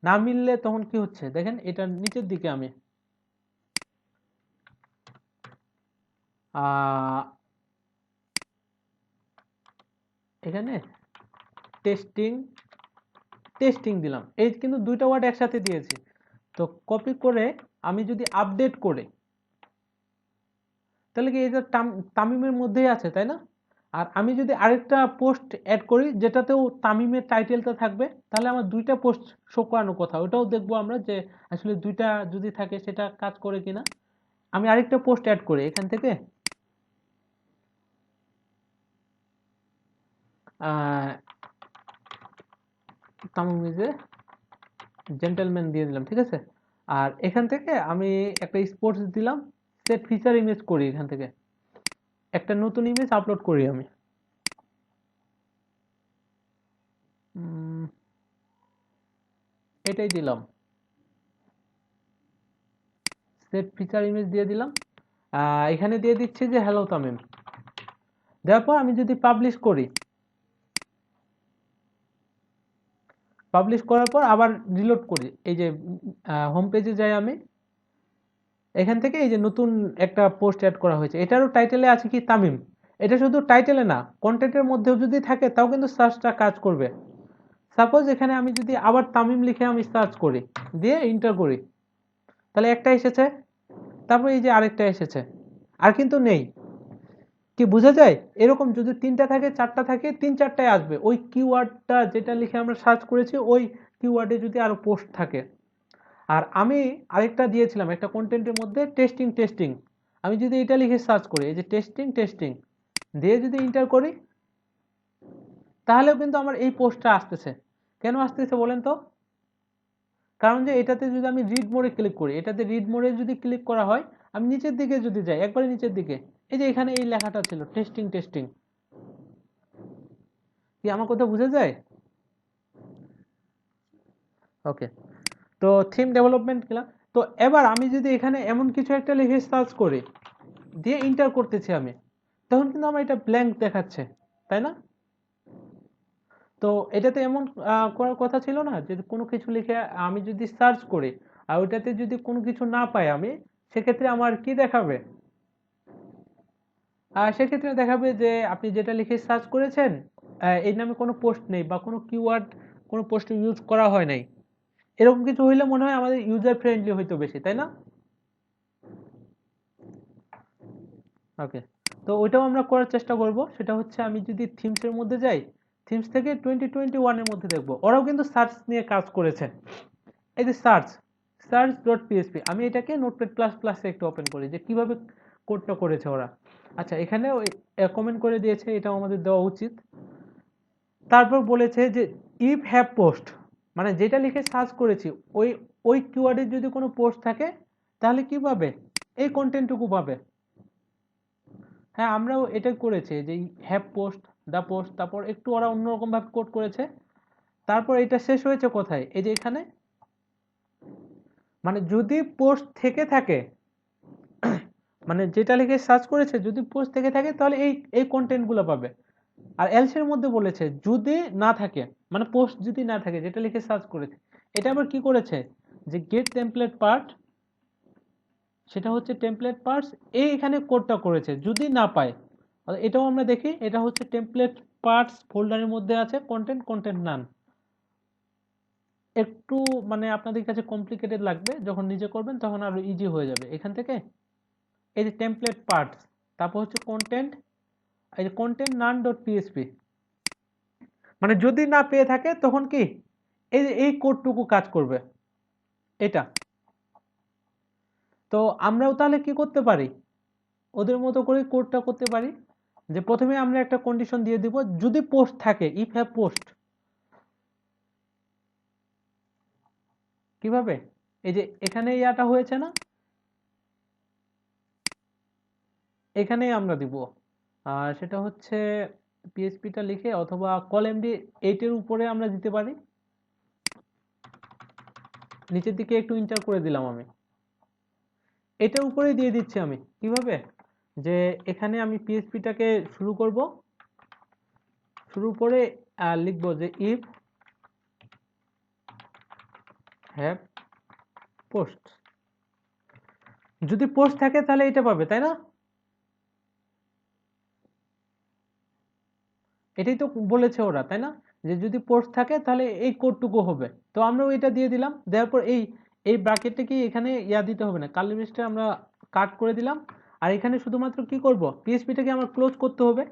না মিললে তখন কি হচ্ছে দেখেন, এটা নিচের দিকে আমি এখানে টেস্টিং টেস্টিং দিলাম, এই কিন্তু দুইটা ওয়ার্ড একসাথে দিয়েছি। তো কপি করে আমি যদি আপডেট করে, তাহলে কি এই যে তামিমের মধ্যেই আছে তাই না? আর আমি যদি আরেকটা পোস্ট অ্যাড করি যেটাতেও তামিমের টাইটেলটা থাকবে, তাহলে আমার দুইটা পোস্ট শো করানোর কথা, ওটাও দেখবো আমরা যে আসলে দুইটা যদি থাকে সেটা কাজ করে কিনা। আমি আরেকটা পোস্ট অ্যাড করি এখান থেকে, তামিম ইজ এ জেন্টলম্যান দিয়ে দিলাম, ঠিক আছে। আর এখান থেকে আমি একটা স্পোর্টস দিলাম, সেট ফিচার ইমেজ করি, এখান থেকে একটা নতুন ইমেজ আপলোড করি আমি। এটাই দিলাম, সেট ফিচার ইমেজ দিয়ে দিলাম। এখানে দিয়ে দিচ্ছি যে হ্যালো তামিম, দেওয়ার পর আমি যদি পাবলিশ করি, পাবলিশ করার পর আবার রিলোড করি, এই যে হোম পেজে যাই আমি, এখান থেকে এই যে নতুন একটা পোস্ট অ্যাড করা হয়েছে, এটারও টাইটেলে আছে কি তামিম। এটা শুধু টাইটেলে না, কন্টেন্টের মধ্যেও যদি থাকে তাও কিন্তু সার্চটা কাজ করবে। সাপোজ এখানে আমি যদি আবার তামিম লিখে আমি সার্চ করি, দিয়ে ইন্টার করি, তাহলে একটা এসেছে, তারপর এই যে আরেকটা এসেছে, আর কিন্তু নেই। কি বোঝা যায়? এরকম যদি তিনটা থাকে, চারটা থাকে, তিন চারটায় আসবে ওই কিওয়ার্ডটা যেটা লিখে আমরা সার্চ করেছি, ওই কিওয়ার্ডে যদি আরো পোস্ট থাকে। আর আমি আরেকটা দিয়েছিলাম একটা কন্টেন্টের মধ্যে টেস্টিং টেস্টিং, আমি যদি এটা লিখে সার্চ করি, এই যে টেস্টিং টেস্টিং দিয়ে যদি ইন্টার করি, তাহলেও কিন্তু আমার এই পোস্টটা আসতেছে। কেন আসতেছে বলেন তো? কারণ যে এটাতে যদি আমি রিড মোডে ক্লিক করি, এটাতে রিড মোডে যদি ক্লিক করা হয়, আমি নিচের দিকে যদি যাই, একবারে নিচের দিকে, এই যে এখানে এই লেখাটা ছিল টেস্টিং টেস্টিং। কি আমার কথা বুঝা যায়? ওকে, তো থিম ডেভেলপমেন্ট গেলাম। তো এবার আমি যদি এখানে এমন কিছু একটা লিখে সার্চ করি, দিয়ে ইন্টার করতেছি আমি, তখন কিন্তু আমার এটা ব্ল্যাঙ্ক দেখাচ্ছে, তাই না? তো এটাতে এমন করার কথা ছিল না যে কোনো কিছু লিখে আমি যদি সার্চ করি আর ওইটাতে যদি কোনো কিছু না পাই আমি, সেক্ষেত্রে আমার কি দেখাবে? সেক্ষেত্রে দেখাবে যে আপনি যেটা লিখে সার্চ করেছেন এই নামে কোনো পোস্ট নেই বা কোনো কিওয়ার্ড কোনো পোস্টে ইউজ করা হয় নাই। এরকম কিছু হইলে মনে হয় আমাদের ইউজার ফ্রেন্ডলি হইতো বেশি, তাই না? ওকে, তো ওইটাও আমরা করার চেষ্টা করব। সেটা হচ্ছে আমি যদি থিমসের মধ্যে যাই, থিমস থেকে 2021 এর মধ্যে দেখব, ওরাও কিন্তু সার্চ নিয়ে কাজ করেছে। এই যে সার্চ সার্চ ডট পিএসপি, আমি এটাকে নোটপ্যাড প্লাস প্লাসে একটু ওপেন করি যে কিভাবে কোডটা করেছে ওরা। আচ্ছা, এখানে কমেন্ট করে দিয়েছে, এটাও আমাদের দেওয়া উচিত। তারপর বলেছে যে ইফ হ্যাভ পোস্ট, মানে যেটা লিখে সার্চ করেছি ওই ওই কিওয়ার্ডের যদি কোনো পোস্ট থাকে, তাহলে কি পাবে? এই কন্টেন্টটুকু পাবে। হ্যাঁ, আমরাও এটাই করেছি যে হ্যাভ পোস্ট, দা পোস্ট, তারপর একটু ওরা অন্যরকম ভাবে কোড করেছে। তারপর এটা শেষ হয়েছে কোথায়? এই যে এখানে, মানে যদি পোস্ট থেকে থাকে, মানে যেটা লিখে সার্চ করেছে যদি পোস্ট থেকে থাকে, তাহলে এই এই কন্টেন্টগুলো পাবে। আর এলস এর মধ্যে বলেছে যদি না থাকে, মানে পোস্ট যদি না থাকে যেটা লিখে সার্চ করেছে, এটা আবার কি করেছে যে গেট টেমপ্লেট পার্ট, সেটা হচ্ছে টেমপ্লেট পার্টস, এই এখানে কোডটা করেছে যদি না পায়। এটাও আমরা দেখি, এটা হচ্ছে টেমপ্লেট পার্টস ফোল্ডারের মধ্যে আছে কন্টেন্ট কন্টেন্ট নান। একটু মানে আপনাদের কাছে কমপ্লিকেটেড লাগবে, যখন নিজে করবেন তখন আরো ইজি হয়ে যাবে। এখান থেকে এই যে টেমপ্লেট পার্টস, তারপর হচ্ছে কন্টেন্ট, এই যে কন্টেন্ট নান ডট পিএসপি, মানে যদি না পেয়ে থাকে তখন কি এই যে এই কোডটুকু কাজ করবে এটা। তো আমরাও তাহলে কি করতে পারি? ওদের মতো করে কোডটা করতে পারি যে প্রথমে আমরা একটা কন্ডিশন দিয়ে দিব যদি পোস্ট থাকে, ইফ হ্যাভ পোস্ট। কিভাবে? এই যে এখানে ইয়াটা হয়েছে না, এখানেই আমরা দিব। আর সেটা হচ্ছে পিএইচপিটা লিখে অথবা কলএমডি 8 এর উপরে আমরা দিতে পারি। নিচের দিকে একটু ইন্টার করে দিলাম আমি, এটার উপরেই দিয়ে দিচ্ছি আমি। কিভাবে? যে এখানে আমি পিএইচপিটাকে শুরু করব, শুরু করে লিখব যে ইফ হ্যাভ পোস্ট। যদি পোস্ট থাকে তাহলে এটা পাবে, তাই না? এটাই তো বলেছে ওরা, তাই না? যে যদি পোস্ট থাকে তাহলে এই কোডটুকু হবে। তো আমরাও এটা দিয়ে দিলাম, দেওয়ার পর এই এই ব্র্যাকেটটা কি এখানে ইয়া দিতে হবে না, কার্লি ব্রেসটা আমরা কাট করে দিলাম। আর এখানে শুধুমাত্র কি করব, পিএইচপিটাকে আমার ক্লোজ করতে হবে।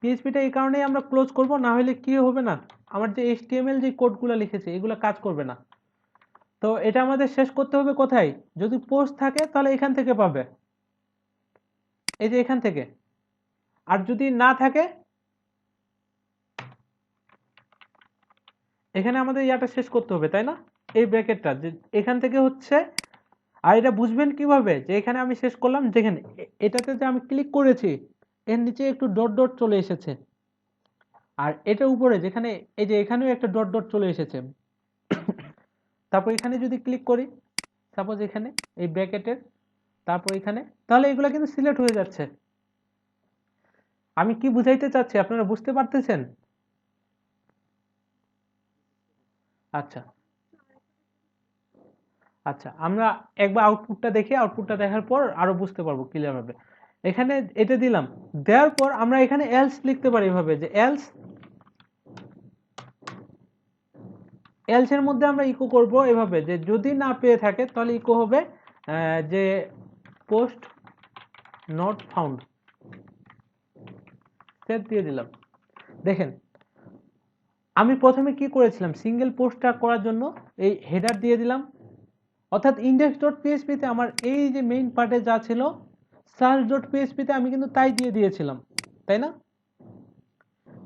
পিএইচপিটা এই কারণেই আমরা ক্লোজ করব, না হলে কি হবে না, আমার যে এইচটিএমএল যে কোডগুলো লিখেছে এগুলো কাজ করবে না। তো এটা আমাদের শেষ করতে হবে কোথায়? যদি পোস্ট থাকে তাহলে এখান থেকে পাবে, এই যে এখান থেকে। আর যদি না থাকে, এখানে আমাদের ইয়াটা শেষ করতে হবে, তাই না? এই ব্র্যাকেটটা যে এখান থেকে হচ্ছে। আর এটা বুঝবেন কিভাবে যে এখানে আমি শেষ করলাম, যেখানে এটাতে যে আমি ক্লিক করেছি এর নিচে একটু ডট ডট চলে এসেছে। আর এটার উপরে যেখানে এই যে এখানেও একটা ডট ডট চলে এসেছে। তারপর এখানে যদি ক্লিক করি, সাপোজ এখানে এই ব্র্যাকেটের, তারপর এখানে, তাহলে এগুলো কিন্তু সিলেক্ট হয়ে যাচ্ছে। আমি কি বুঝাইতে চাচ্ছি আপনারা বুঝতে পারতেছেন? আচ্ছা আচ্ছা, আমরা একবার আউটপুটটা দেখি, আউটপুটটা দেখার পর আরো বুঝতে পারবো ক্লিয়ার ভাবে। এখানে এটা দিলাম, দেওয়ার পর আমরা এখানে এলস লিখতে পারি এভাবে যে এলস, এলস এর মধ্যে আমরা ইকো করব এভাবে যে যদি না পেয়ে থাকে তাহলে ইকো হবে যে পোস্ট নট ফাউন্ড। সেভ দিয়ে দিলাম। দেখেন আমি প্রথমে কি করেছিলাম, সিঙ্গেল পোস্টটা করার জন্য এই হেডার দিয়ে দিলাম, অর্থাৎ ইন্ডেক্স ডট পিএইচপিতে আমার এই যে মেইন পার্টে যা ছিল সার্চ ডট পিএইচপিতে আমি কিন্তু তাই দিয়ে দিয়েছিলাম, তাই না?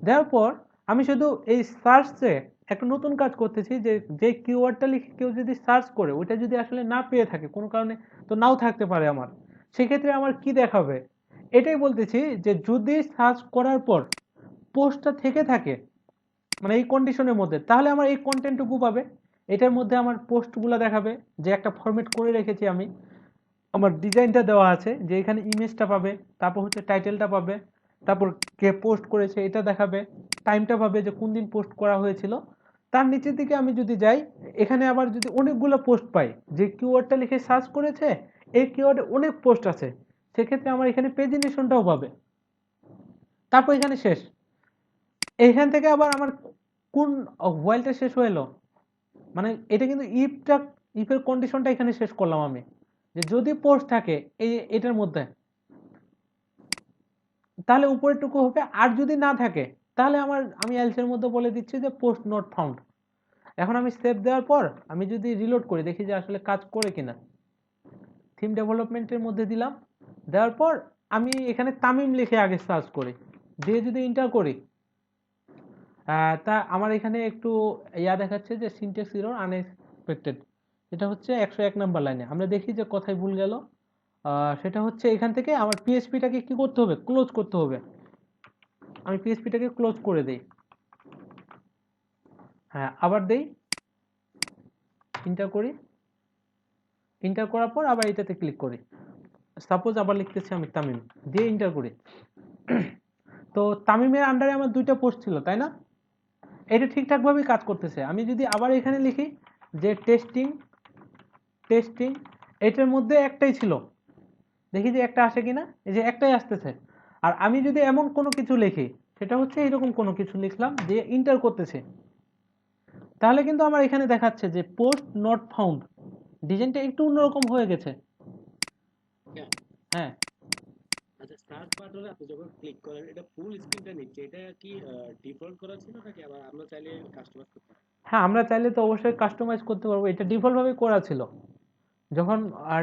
দেওয়ার পর আমি শুধু এই সার্চে একটা নতুন কাজ করতেছি যে যে কিওয়ার্ডটা লিখে কেউ যদি সার্চ করে ওইটা যদি আসলে না পেয়ে থাকে কোনো কারণে, তো নাও থাকতে পারে আমার, সেক্ষেত্রে আমার কি দেখাবে এটাই বলতেছি যে যদি সার্চ করার পর পোস্টটা থেকে থাকে মানে এই কন্ডিশনের মধ্যে, তাহলে আমার এই কন্টেন্টটুকু পাবে। এটার মধ্যে আমার পোস্টগুলো দেখাবে যে একটা ফরম্যাট করে রেখেছি আমি, আমার ডিজাইনটা দেওয়া আছে যে এখানে ইমেজটা পাবে, তারপর হচ্ছে টাইটেলটা পাবে, তারপর কে পোস্ট করেছে এটা দেখাবে, টাইমটা পাবে যে কোন দিন পোস্ট করা হয়েছিল। তার নিচের দিকে আমি যদি যাই, এখানে আবার যদি অনেকগুলো পোস্ট পাই, যে কিওয়ার্ডটা লিখে সার্চ করেছে এই কিওয়ার্ডে অনেক পোস্ট আছে, সেক্ষেত্রে আমার এখানে পেজিনেশনটাও পাবে। তারপর এখানে শেষ। এখান থেকে আবার আমার কোন হোয়াইলটা শেষ হয়ে এলো, মানে এটা কিন্তু ইফের কন্ডিশনটা এখানে শেষ করলাম আমি, যে যদি পোস্ট থাকে এই এটার মধ্যে তাহলে উপরেরটুকু হবে, আর যদি না থাকে তাহলে আমি এলস এর মধ্যে বলে দিচ্ছি যে পোস্ট নট ফাউন্ড। এখন আমি সেভ দেওয়ার পর আমি যদি রিলোড করি দেখি যে আসলে কাজ করে কিনা। থিম ডেভেলপমেন্টের মধ্যে দিলাম, দেওয়ার পর আমি এখানে তামিম লিখে আগে সার্চ করি, দিয়ে যদি এন্টার করি তা আমার এখানে একটু ইয়া দেখাচ্ছে যে সিনট্যাক্স এরর আনএক্সপেক্টেড। এটা হচ্ছে 101 নাম্বার লাইনে। আমরা দেখি যে কোথায় ভুল গেল। সেটা হচ্ছে এখান থেকে আমার পিএইচপিটাকে কি করতে হবে, ক্লোজ করতে হবে। আমি পিএইচপিটাকে ক্লোজ করে দেই, হ্যাঁ আবার দেই, এন্টার করি, এন্টার করার পর আবার এটাতে ক্লিক করি, সাপোজ আবার লিখতেছি আমি তামিম, দিয়ে এন্টার করি। তো তামিমের আন্ডারে আমার দুইটা পোস্ট ছিল, তাই না? এটা ঠিকঠাকভাবেই কাজ করতেছে। আমি যদি আবার এখানে লিখি যে টেস্টিং টেস্টিং, এটার মধ্যে একটাই ছিল, দেখি যে একটা আসে কিনা, এই যে একটাই আসতেছে। আর আমি যদি এমন কোনো কিছু লিখি, সেটা হচ্ছে এরকম কোনো কিছু লিখলাম যে ইন্টার করতেছে, তাহলে কিন্তু আমার এখানে দেখাচ্ছে যে পোস্ট নট ফাউন্ড। ডিজাইনটা একটু অন্যরকম হয়ে গেছে। হ্যাঁ। হ্যাঁ আচ্ছা, সার্চ বাটনে আপনি যখন ক্লিক করেন এটা ফুল স্ক্রিনটা নিচ্ছে, এটা কি ডিফল্ট করা ছিল নাকি আবার আমরা চাইলে কাস্টমাইজ করতে পারি? হ্যাঁ, আমরা চাইলে তো অবশ্যই কাস্টমাইজ করতে পারবো, এটা ডিফল্ট ভাবে করা ছিল। যখন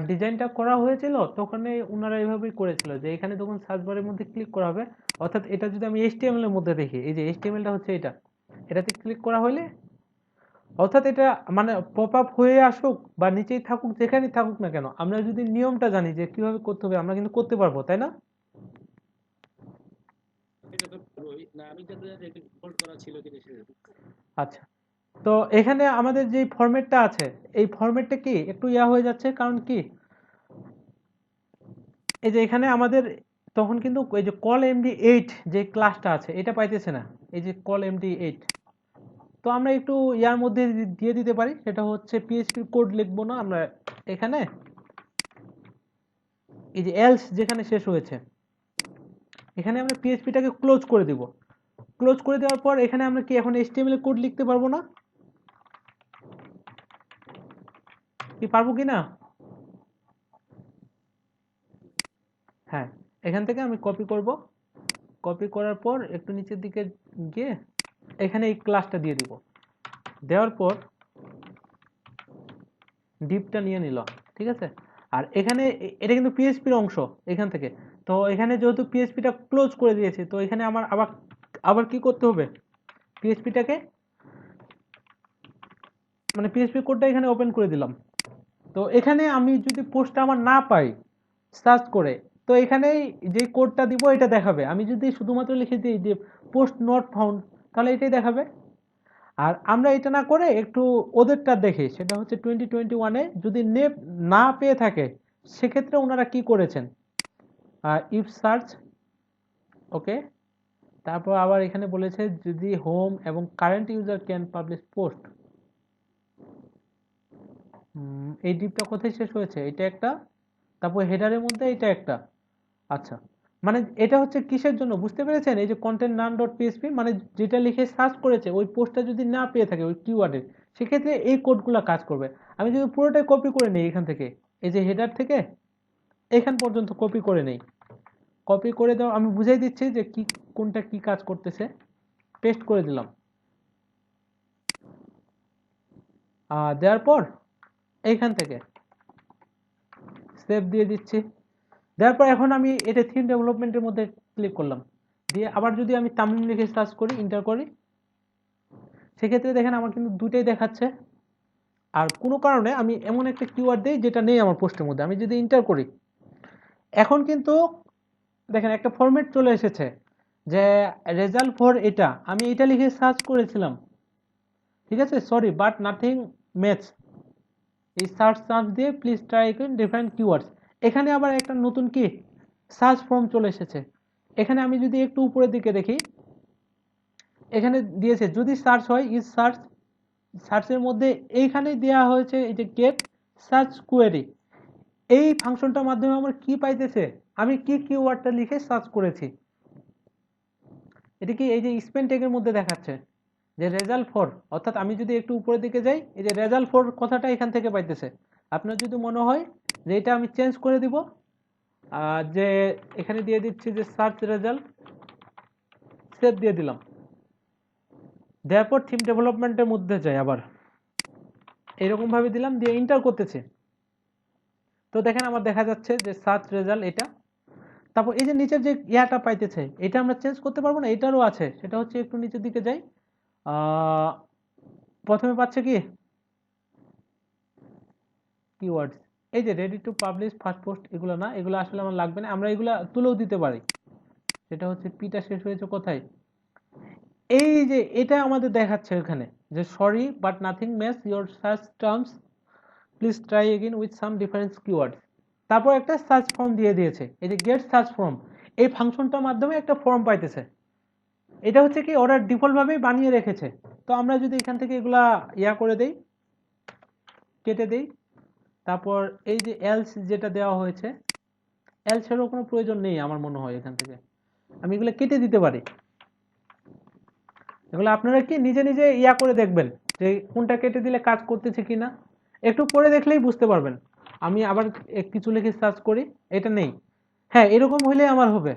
ডিজাইনটা করা হয়েছিল তখন ওনারা এইভাবেই করেছিল যে এখানে যখন সার্চ বারের মধ্যে ক্লিক করা হবে, অর্থাৎ এটা যদি আমি HTML এর মধ্যে দেখি, এই যে HTML টা হচ্ছে এটাতে ক্লিক করা হলে অর্থাৎ এটা মানে পপ আপ হয়ে আসুক বা নিচেই থাকুক, যেখানেই থাকুক না কেন, আমরা যদি নিয়মটা জানি যে কিভাবে করতে হবে আমরা কিন্তু করতে পারবো, তাই না? এটা তো পুরোই না, আমি জানতে চাই এটা ডিফল্ট করা ছিল কিনা সেটা। আচ্ছা, তো এখানে আমাদের যে ফরম্যাটটা আছে এই ফরম্যাটটা কি একটু হয়ে যাচ্ছে, কারণ কি এই যে এখানে আমাদের তখন কিন্তু এই যে কল MD8 যে ক্লাসটা আছে এটা পাইতেছে না, এই যে কল MD8। তো আমরা একটু মধ্যে দিয়ে দিতে পারি, সেটা হচ্ছে PHP কোড লিখবো না আমরা এখানে, এই যে এলস যেখানে শেষ হয়েছে এখানে আমরা PHP-টাকে ক্লোজ করে দিব। ক্লোজ করে দেওয়ার পর এখানে আমরা কি এখন HTML কোড লিখতে পারবো না? কি পারবো কি না? হ্যাঁ, এখান থেকে আমি কপি করব, কপি করার পর একটু নিচের দিকে গিয়ে এখানে এই ক্লাসটা দিয়ে দিব, দেওয়ার পর ডিপটা নিয়ে নিলাম, ঠিক আছে। আর এখানে এটা কিন্তু PHP-র অংশ এখান থেকে, তো এখানে যেহেতু PHP-টা ক্লোজ করে দিয়েছি তো এখানে আমার আবার আবার কি করতে হবে, PHP-টাকে মানে PHP কোডটা এখানে ওপেন করে দিলাম। তো এখানে আমি যদি পোস্টটা আমার না পাই সার্চ করে, তো এখানেই যে কোডটা দিব এটা দেখাবে। আমি যদি শুধুমাত্র লিখে দিই যে পোস্ট নট ফাউন্ড, তাহলে এটাই দেখাবে। আর আমরা এটা না করে একটু ওদেরটা দেখি, সেটা হচ্ছে 2021-এ যদি নেট না পেয়ে থাকে সেক্ষেত্রে ওনারা কি করেছেন, ইফ সার্চ, ওকে, তারপর আবার এখানে বলেছে যদি হোম এবং current user can publish post, এই ডিপটা কোথায় শেষ হয়েছে, এটা একটা, তারপর হেডারের মধ্যে এটা একটা। আচ্ছা, মানে এটা হচ্ছে কিসের জন্য বুঝতে পেরেছেন, এই যে কন্টেন্ট নান ডট পিএসপি মানে যেটা লিখে সার্চ করেছে ওই পোস্টটা যদি না পেয়ে থাকে ওই কিওয়ার্ডের, সেক্ষেত্রে এই কোডগুলো কাজ করবে। আমি যদি পুরোটাই কপি করে নিই এখান থেকে, এই যে হেডার থেকে এখান পর্যন্ত কপি করে নেই, কপি করে দাও, আমি বুঝাই দিচ্ছি যে কি কোনটা কি কাজ করতেছে, পেস্ট করে দিলাম, দেওয়ার পর এইখান থেকে সেভ দিয়ে দিচ্ছি, দেওয়ার পর এখন আমি এটা থিম ডেভেলপমেন্টের মধ্যে ক্লিক করলাম, দিয়ে আবার যদি আমি তামিল লিখে সার্চ করি, ইন্টার করি, সেক্ষেত্রে দেখেন আমার কিন্তু দুটোই দেখাচ্ছে। আর কোনো কারণে আমি এমন একটা কিওয়ার্ড দিই যেটা নেই আমার পোস্টের মধ্যে, আমি যদি ইন্টার করি এখন কিন্তু দেখেন একটা ফরম্যাট চলে এসেছে যে রেজাল্ট ফর এটা, আমি এটা লিখে সার্চ করেছিলাম, ঠিক আছে, সরি বাট নাথিং ম্যাচ, এই সার্চ দিয়ে প্লিজ ট্রাই ডিফারেন্ট কিওয়ার্ডস, এখানে আবার একটা নতুন কি সার্চ ফর্ম চলে এসেছে। এখানে আমি যদি একটু উপরের দিকে দেখি এখানে দিয়েছে যদি সার্চ হয় ইজ সার্চ, সার্চের মধ্যে এইখানে দেওয়া হয়েছে এই যে গেট সার্চ কোয়েরি, এই ফাংশনটার মাধ্যমে আমার কি পাইতেছে, আমি কি কিওয়ার্ডটা লিখে সার্চ করেছি, এটা কি এই যে স্পেন ট্যাগের মধ্যে দেখাচ্ছে যে রেজাল্ট ফর, অর্থাৎ আমি যদি একটু উপরের দিকে যাই এই যে রেজাল্ট ফর কথাটা এখান থেকে পাইতেছে। আপনার যদি মনে হয় যে এটা আমি চেঞ্জ করে দিব, যে এখানে দিয়ে দিচ্ছি যে সার্চ রেজাল্ট, সেভ দিয়ে দিলাম, দেওয়ার পর থিম ডেভেলপমেন্টের মধ্যে যাই আবার এরকম ভাবে দিলাম, দিয়ে ইন্টার করতেছে, তো দেখেন আমার দেখা যাচ্ছে যে সার্চ রেজাল্ট এটা, তারপর এই যে নিচের যে ইয়াটা পাইতেছে এটা আমরা চেঞ্জ করতে পারবো না, এটারও আছে, সেটা হচ্ছে একটু নিচের দিকে যাই, প্রথমে পাচ্ছে কি কিওয়ার্ডস, এই যে ready to publish first post, এগুলো না, এগুলো আসলে আমার লাগবে না, আমরা এগুলা তুলেও দিতে পারি, সেটা হচ্ছে পিটা শেষ হয়েছে কোথায়, এই যে এটা আমাদের দেখাচ্ছে এখানে যে sorry but nothing match your search terms, please try again with some difference keywords, তারপর একটা সার্চ ফর্ম দিয়ে দিয়েছে, এই যে গেট সার্চ ফর্ম, এই ফাংশনটার মাধ্যমে একটা ফর্ম পাইতেছে, এটা হচ্ছে কি ওরা ডিফল্ট ভাবেই বানিয়ে রেখেছে। তো আমরা যদি এখান থেকে এগুলা করে দেই, কেটে দেই, তারপর এই যে এলস যেটা দেওয়া হয়েছে, এলস এরও কোনো প্রয়োজন নেই আমার মনে হয়, এখান থেকে আমি এগুলো কেটে দিতে পারি, এগুলো আপনারা কি নিজে নিজে করে দেখবেন যে কোনটা কেটে দিলে কাজ করতেছে কিনা, একটু পরে দেখলেই বুঝতে পারবেন। আমি আবার কিছু লিখে সার্চ করি, এটা নেই, হ্যাঁ এরকম হইলে আমার হবে,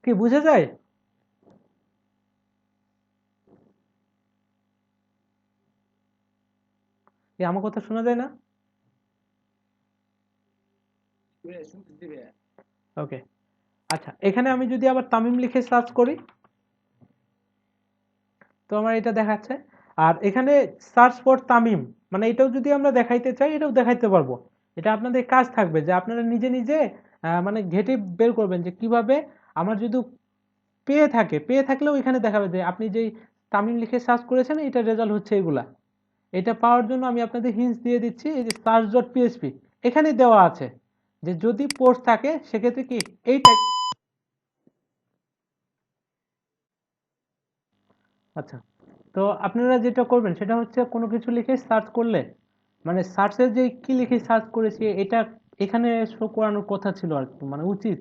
কি বুঝা যায়? আমার কথা শোনা যায় না? শুনতেছি ভাইয়া। ওকে, আচ্ছা এখানে আমি যদি আবার তামিম লিখে সার্চ করি তো আমার এটা দেখাচ্ছে। আর এখানে সার্চ ফর তামিম মানে এটাও যদি আমরা দেখাইতে চাই এটাও দেখাইতে পারবো। এটা আপনাদের কাজ থাকবে যে আপনারা নিজে নিজে মানে ঘেটে বের করবেন যে কিভাবে আমার যদি পেয়ে থাকলেও এখানে দেখাবে যে আপনি যেই তামিম লিখে সার্চ করেছেন এটার রেজাল্ট হচ্ছে এগুলা। এটা পাওয়ার জন্য আমি আপনাদের হিন্টস দিয়ে দিচ্ছি, এই যে সার্চ ডট পিএইচপি এখানে দেওয়া আছে যে যদি পোস্ট থাকে সেক্ষেত্রে কি এইটা। আচ্ছা, তো আপনারা যেটা করবেন সেটা হচ্ছে কোনো কিছু লিখে সার্চ করলে মানে সার্চের যে কি লিখে সার্চ করেছি এটা এখানে শো করানোর কথা ছিল আর কি, মানে উচিত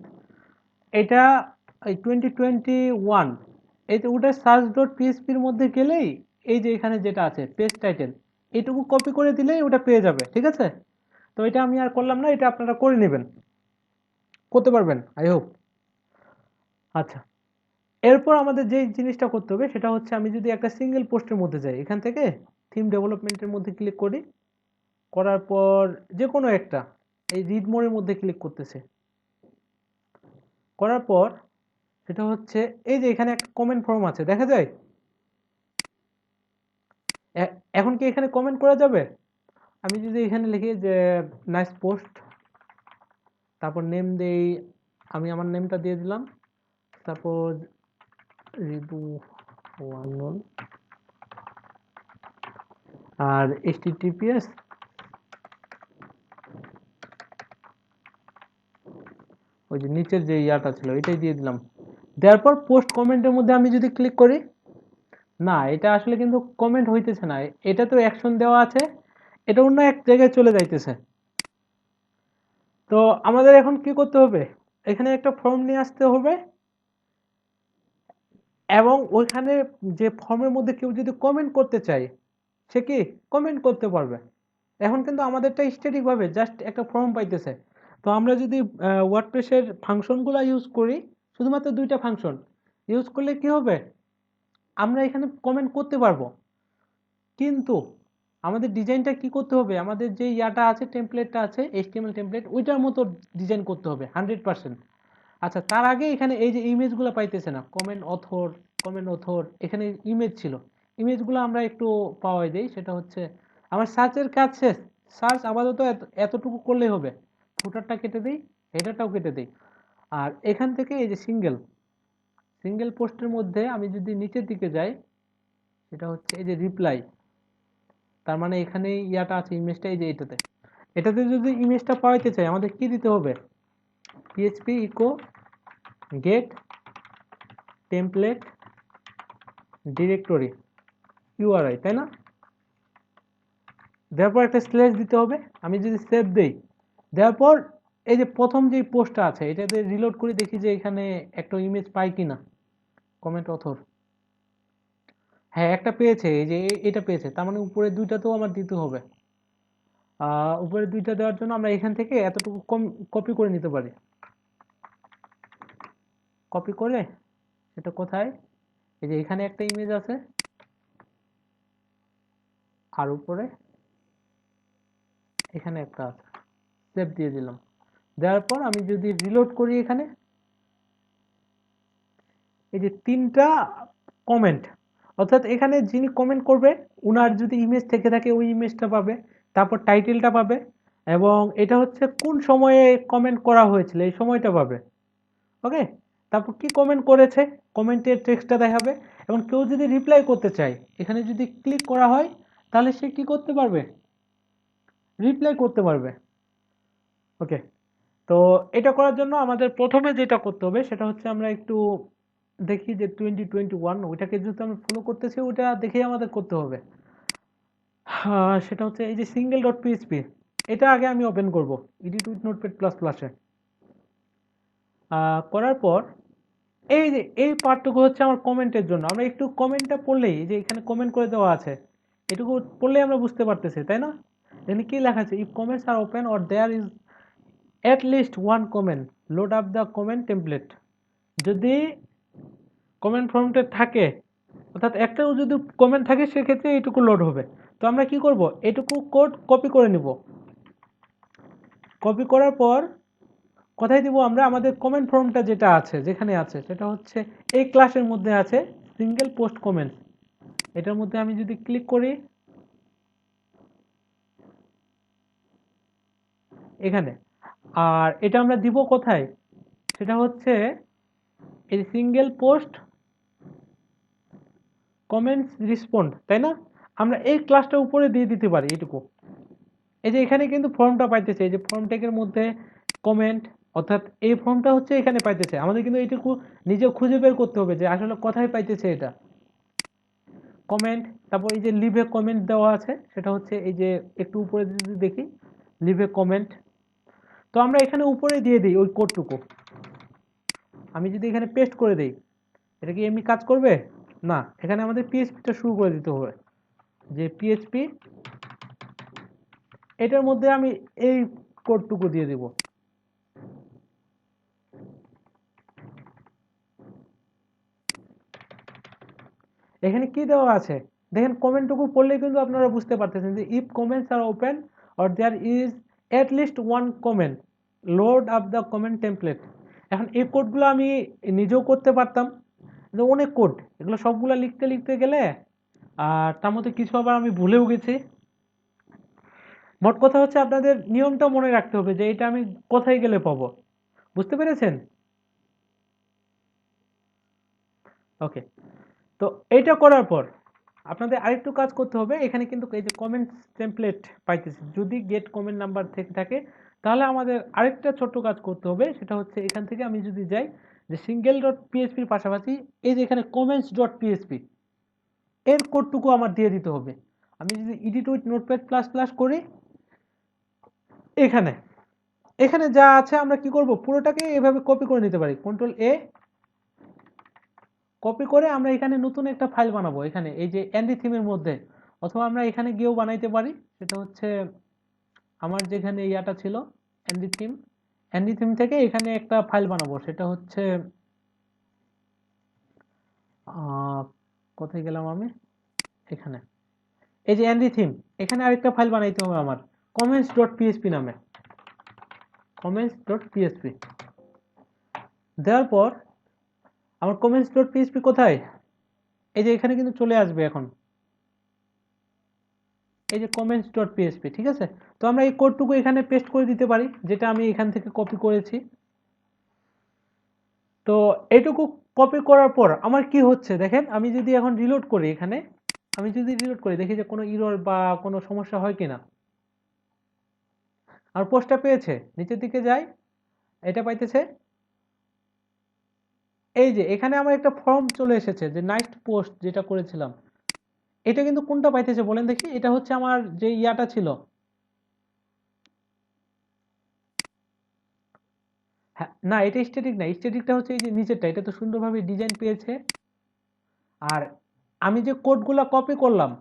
এটা এই 2021 এই যে ওটা সার্চ ডট পিএইচপির মধ্যে গেলেই এই যে এখানে যেটা আছে পেজ টাইটেল এটুকু কপি করে দিলেই ওটা পেয়ে যাবে, ঠিক আছে? তো এটা আমি আর করলাম না, এটা আপনারা করে নেবেন, করতে পারবেন আই হোপ। আচ্ছা, এরপর আমাদের যে জিনিসটা করতে হবে সেটা হচ্ছে আমি যদি একটা সিঙ্গেল পোস্টের মধ্যে যাই এখান থেকে থিম ডেভেলপমেন্টের মধ্যে ক্লিক করি, করার পর যে কোনো একটা এই রিড মোরের মধ্যে ক্লিক করতেছে, করার পর সেটা হচ্ছে এই যে এখানে একটা কমেন্ট ফর্ম আছে দেখা যায়। এখন কি এখানে কমেন্ট করা যাবে? আমি যদি এখানে লিখি যে নাইস পোস্ট, তারপর নেম দেই, আমি আমার নেমটা দিয়ে দিলাম, সাপোজ রিদু ওয়ানল, আর https ওই যে নিচের যে ইয়াটা ছিল এটাই দিয়ে দিলাম। দেওয়ার পর পোস্ট কমেন্টের মধ্যে আমি যদি ক্লিক করি, না এটা আসলে কিন্তু কমেন্ট হইতেছে না, এটা তো অ্যাকশন দেওয়া আছে, এটা অন্য এক জায়গায় চলে যাইতেছে। তো আমাদের এখন কি করতে হবে, এখানে একটা ফর্ম নিয়ে আসতে হবে এবং ওইখানে যে ফর্মের মধ্যে কেউ যদি কমেন্ট করতে চায় সে কি কমেন্ট করতে পারবে। এখন কিন্তু আমাদেরটা স্ট্যাটিক ভাবে জাস্ট একটা ফর্ম পাইতেছে। তো আমরা যদি ওয়ার্ডপ্রেসের ফাংশনগুলো ইউজ করি, শুধুমাত্র দুইটা ফাংশন ইউজ করলে কি হবে, আমরা এখানে কমেন্ট করতে পারবো, কিন্তু আমাদের ডিজাইনটা কি করতে হবে, আমাদের যে ইয়াটা আছে টেমপ্লেটটা আছে HTML টেমপ্লেট ওইটার মতো ডিজাইন করতে হবে 100%। আচ্ছা, তার আগে এখানে এই যে ইমেজগুলো পাইতেছে না, কমেন্ট অথর এখানে ইমেজ ছিল, ইমেজগুলো আমরা একটু পাওয়াই দেই, সেটা হচ্ছে আমার সার্চের কাজ শেষ, সার্চ আপাতত এতটুকু করলেই হবে, ফুটারটা কেটে দিই, হেডারটাও কেটে দিই। আর এখান থেকে এই যে সিঙ্গেল পোস্টের মধ্যে আমি যদি নিচের দিকে যাই সেটা হচ্ছে এই যে রিপ্লাই, তার মানে এখানে ইয়াটা আছে ইমেজটা এই যে এটাতে যদি ইমেজটা পাইতে চাই আমাদের কি দিতে হবে, php echo get template directory URI, তাই না? দেওয়ার পর একটা স্ল্যাশ দিতে হবে, আমি যদি সেভ দেই, দেওয়ার পর এই যে প্রথম যে পোস্টটা আছে এটাতে রিলোড করে দেখি যে এখানে একটা ইমেজ পাই কিনা, কমেন্ট অথর, হ্যাঁ একটা পেয়েছে, এই যে এটা পেয়েছে, তার মানে উপরে দুইটাতেও আমার দিতে হবে। উপরে দুইটা দেওয়ার জন্য আমরা এখান থেকে এতটুকু কপি করে নিতে পারি, কপি করে এটা কোথায়, এই যে এখানে একটা ইমেজ আছে আর উপরে এখানে একটা আছে, সেভ দিয়ে দিলাম। দেওয়ার পর আমি যদি রিলোড করি এখানে এই যে তিনটা কমেন্ট, অর্থাৎ এখানে যিনি কমেন্ট করবে উনার যদি ইমেজ থেকে থাকে ওই ইমেজটা পাবে, তারপর টাইটেলটা পাবে এবং এটা হচ্ছে কোন সময়ে কমেন্ট করা হয়েছিল এই সময়টা পাবে। ওকে, তারপর কি কমেন্ট করেছে কমেন্টের টেক্সটটা দেখাবে এবং কেউ যদি রিপ্লাই করতে চায় এখানে যদি ক্লিক করা হয় তাহলে সে কি করতে পারবে, রিপ্লাই করতে পারবে। ওকে, তো এটা করার জন্য আমাদের প্রথমে যেটা করতে হবে সেটা হচ্ছে আমরা একটু দেখি যে 2021 ওইটাকে যেহেতু আমি ফলো করতেছি ওটা দেখেই আমাদের করতে হবে। সেটা হচ্ছে এই যে সিঙ্গেল ডট পিএইচপি, এটা আগে আমি ওপেন করব এডিট উইথ নোটপ্যাড প্লাস প্লাসে। করার পর এই যে এই পার্টটুকু হচ্ছে আমার কমেন্টের জন্য, আমরা একটু কমেন্টটা পড়লেই যে এখানে কমেন্ট করে দেওয়া আছে এটুকু পড়লেই আমরা বুঝতে পারতেছি, তাই না? এখানে কি লেখা আছে, if comments are open or there is at least one comment load up the comment template, যদি কমেন্ট ফর্মটা থাকে অর্থাৎ একটাও যদি কমেন্ট থাকে সেক্ষেত্রে এইটুকু লোড হবে। তো তো আমরা কি করব, এটুকু কোড কপি করে নিব। কপি করার পর কোথায় দিব আমরা, আমাদের কমেন্ট ফর্মটা যেটা আছে, যেখানে আছে সেটা হচ্ছে এই ক্লাসের মধ্যে আছে সিঙ্গেল পোস্ট কমেন্টস। এটার মধ্যে আমি যদি ক্লিক করি এখানে, আর এটা আমরা দিব কোথায়, সেটা হচ্ছে এই সিঙ্গেল পোস্ট কমেন্টস রিসপন্ড, তাই না? আমরা এই ক্লাসটা উপরে দিয়ে দিতে পারি এইটুকু। এই যে এখানে কিন্তু ফর্মটা পাইতেছে, এই যে ফর্ম ট্যাগের মধ্যে কমেন্ট, অর্থাৎ এই ফর্মটা হচ্ছে এখানে পাইতেছে। আমাদের কিন্তু এইটুকু নিজে খুঁজে বের করতে হবে যে আসলে কোথায় পাইতেছে এটা কমেন্ট। তারপর এই যে লিভে কমেন্ট দেওয়া আছে, সেটা হচ্ছে এই যে একটু উপরে যদি দেখি লিভে কমেন্ট, তো আমরা এখানে উপরে দিয়ে দিই ওই কোডটুকু। আমি যদি এখানে পেস্ট করে দিই, এটা কি এমনি কাজ করবে? না, এখানে আমাদের পিএইচপিটা শুরু করে দিতে হবে, যে পিএইচপি, এটার মধ্যে আমি এই কোডটুকু দিয়ে দিব। এখানে কি দেওয়া আছে দেখেন, কমেন্টটুকু পড়লে কিন্তু আপনারা বুঝতে পারতেছেন যে if comments are open or there is at least one comment load up the comment template. এখন এই কোডগুলো আমি নিজেও করতে পারতাম, যে অনেক কোড, এগুলো সবগুলো লিখতে লিখতে গেলে আর তার মধ্যে কিছু আবার আমি ভুলেও গেছি। মোট কথা হচ্ছে আপনাদের নিয়মটা মনে রাখতে হবে যে এটা আমি কোথায় গেলে পাবো, বুঝতে পেরেছেন? ওকে, তো এইটা করার পর আপনাদের আরেকটু কাজ করতে হবে। এখানে কিন্তু এই যে কমেন্ট টেমপ্লেট পাইতেছি, যদি গেট কমেন্ট নাম্বার থেকে থাকে তাহলে আমাদের আরেকটা ছোট্ট কাজ করতে হবে, সেটা হচ্ছে এখান থেকে আমি যদি যাই যে সিঙ্গেল ডট পিএইচপির পাশাপাশি এই যে এখানে কমেন্টস ডট পিএইচপি এর কোডটুকু আমার দিয়ে দিতে হবে। আমি যদি edit with notepad plus plus করি, এখানে এখানে যা আছে আমরা কি করব, পুরোটাকে এভাবে কপি করে নিতে পারি, কন্ট্রোল এ, কপি করে আমরা এখানে নতুন একটা ফাইল বানাবো এখানে এই যে এনডি থিমের মধ্যে, অথবা আমরা এখানে গিয়েও বানাইতে পারি। সেটা হচ্ছে আমার যেখানে ইয়াটা ছিল এনডি থিম থেকে এখানে একটা ফাইল বানাবো, সেটা হচ্ছে কোথায় গেলাম আমি, এখানে এই যে এনডি থিম, এখানে আরেকটা ফাইল বানাইতে হবে আমার কমেন্টস ডট পিএইচপি নামে, কমেন্টস ডট পিএইচপি। দেওয়ার পর আমার কমেন্টস ডট পিএইচপি কোথায়, এই যে এখানে কিন্তু চলে আসবে এখন, এই যে কমেন্টস ডট পিএইচপি, ঠিক আছে? তো আমরা এই কোডটুকু এখানে পেস্ট করে দিতে পারি, যেটা আমি এখান থেকে কপি করেছি। তো এইটুকু কপি করার পর আমার কি হচ্ছে দেখেন, আমি যদি এখন রিলোড করি, এখানে আমি যদি রিলোড করি দেখি যে কোনো ইরর বা কোনো সমস্যা হয় কিনা। আর পোস্টটা পেয়েছে, নিচের দিকে যাই, এটা পাইতেছে। এই যে এখানে আমার একটা ফর্ম চলে এসেছে যে নাইস্ট পোস্ট যেটা করেছিলাম, এটা কিন্তু কোনটা পাইতেছে বলেন দেখি, এটা হচ্ছে আমার যে ইয়াটা ছিল, হ্যাঁ না এটা স্ট্যাটিক না, স্ট্যাটিকটা হচ্ছে এই যে নিচেরটা, এটা তো সুন্দরভাবে ডিজাইন পেয়েছে। আর আমি যে কোডগুলো কপি করলাম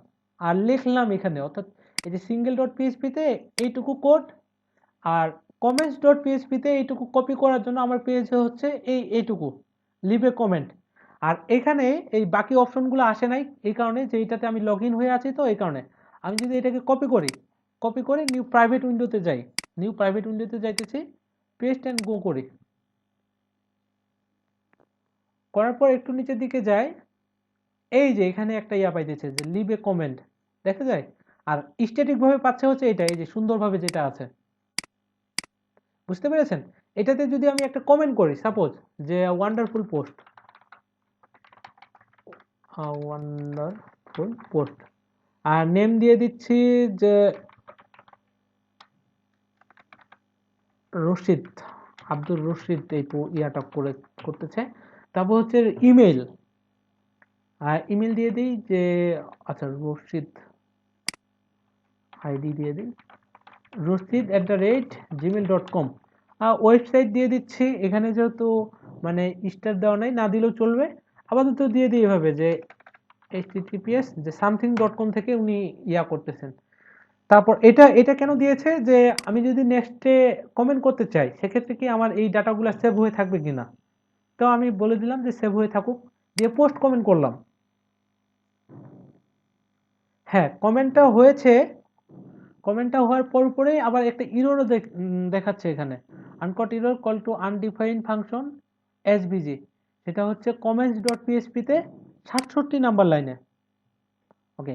আর লিখলাম এখানে, অর্থাৎ এই যে সিঙ্গেল ডট পিএইচপিতে এইটুকু কোড, আর কমেন্টস ডট পিএইচপিতে এইটুকু কপি করার জন্য আমার পেয়েছে হচ্ছে এইটুকু লিভ এ কমেন্ট। আর এখানে এই বাকি অপশনগুলো আসে নাই, এই কারণে যে এটাতে আমি লগ ইন হয়ে আছি, তো এই কারণে আমি যদি এটাকে কপি করি, কপি করে নিউ প্রাইভেট উইন্ডোতে যাই, নিউ প্রাইভেট উইন্ডোতে যাইতেছি, পেস্ট অ্যান্ড গো করি, করার পর একটু নিচের দিকে যাই, এই যে এখানে একটা ইয়া পাইতেছে যে লিভ এ কমেন্ট, দেখা যায়। আর স্ট্যাটিক ভাবে পাচ্ছে হচ্ছে এটা, এই যে সুন্দরভাবে যেটা আছে, বুঝতে পেরেছেন? এটাতে যদি আমি একটা কমেন্ট করি, সাপোজ যে ওয়ান্ডারফুল পোস্ট, ওয়ান্ডারফুল পোস্ট, আর নেম দিয়ে দিচ্ছি যে রশিদ, আব্দুর রশিদ এই ইয়াটা করতেছে। তারপর হচ্ছে ইমেল, আর ইমেল দিয়ে দিই যে আচ্ছা রশিদ, আইডি দিয়ে দিই রশিদ@gmail.com। ওয়েবসাইট দিয়ে দিচ্ছি, এখানে যেহেতু মানে স্টার দেওয়া নাই, না দিলেও চলবে, আপাতত দিয়ে দিই এভাবে যে https যে something.com থেকে উনি ইয়া করতেছেন। তারপর এটা এটা কেন দিয়েছে যে আমি যদি নেক্সটে কমেন্ট করতে চাই, সেক্ষেত্রে কি আমার এই ডাটাগুলো সেভ হয়ে থাকবে কিনা, তো আমি বলে দিলাম যে সেভ হয়ে থাকুক, দিয়ে পোস্ট কমেন্ট করলাম। হ্যাঁ, কমেন্টটা হওয়ার পরেই আবার একটা ইররও দেখাচ্ছে এখানে, uncaught error call to undefined function SVG, সেটা হচ্ছে কমেন্টস ডট পিএইচপিতে 67 নাম্বার লাইনে। ওকে,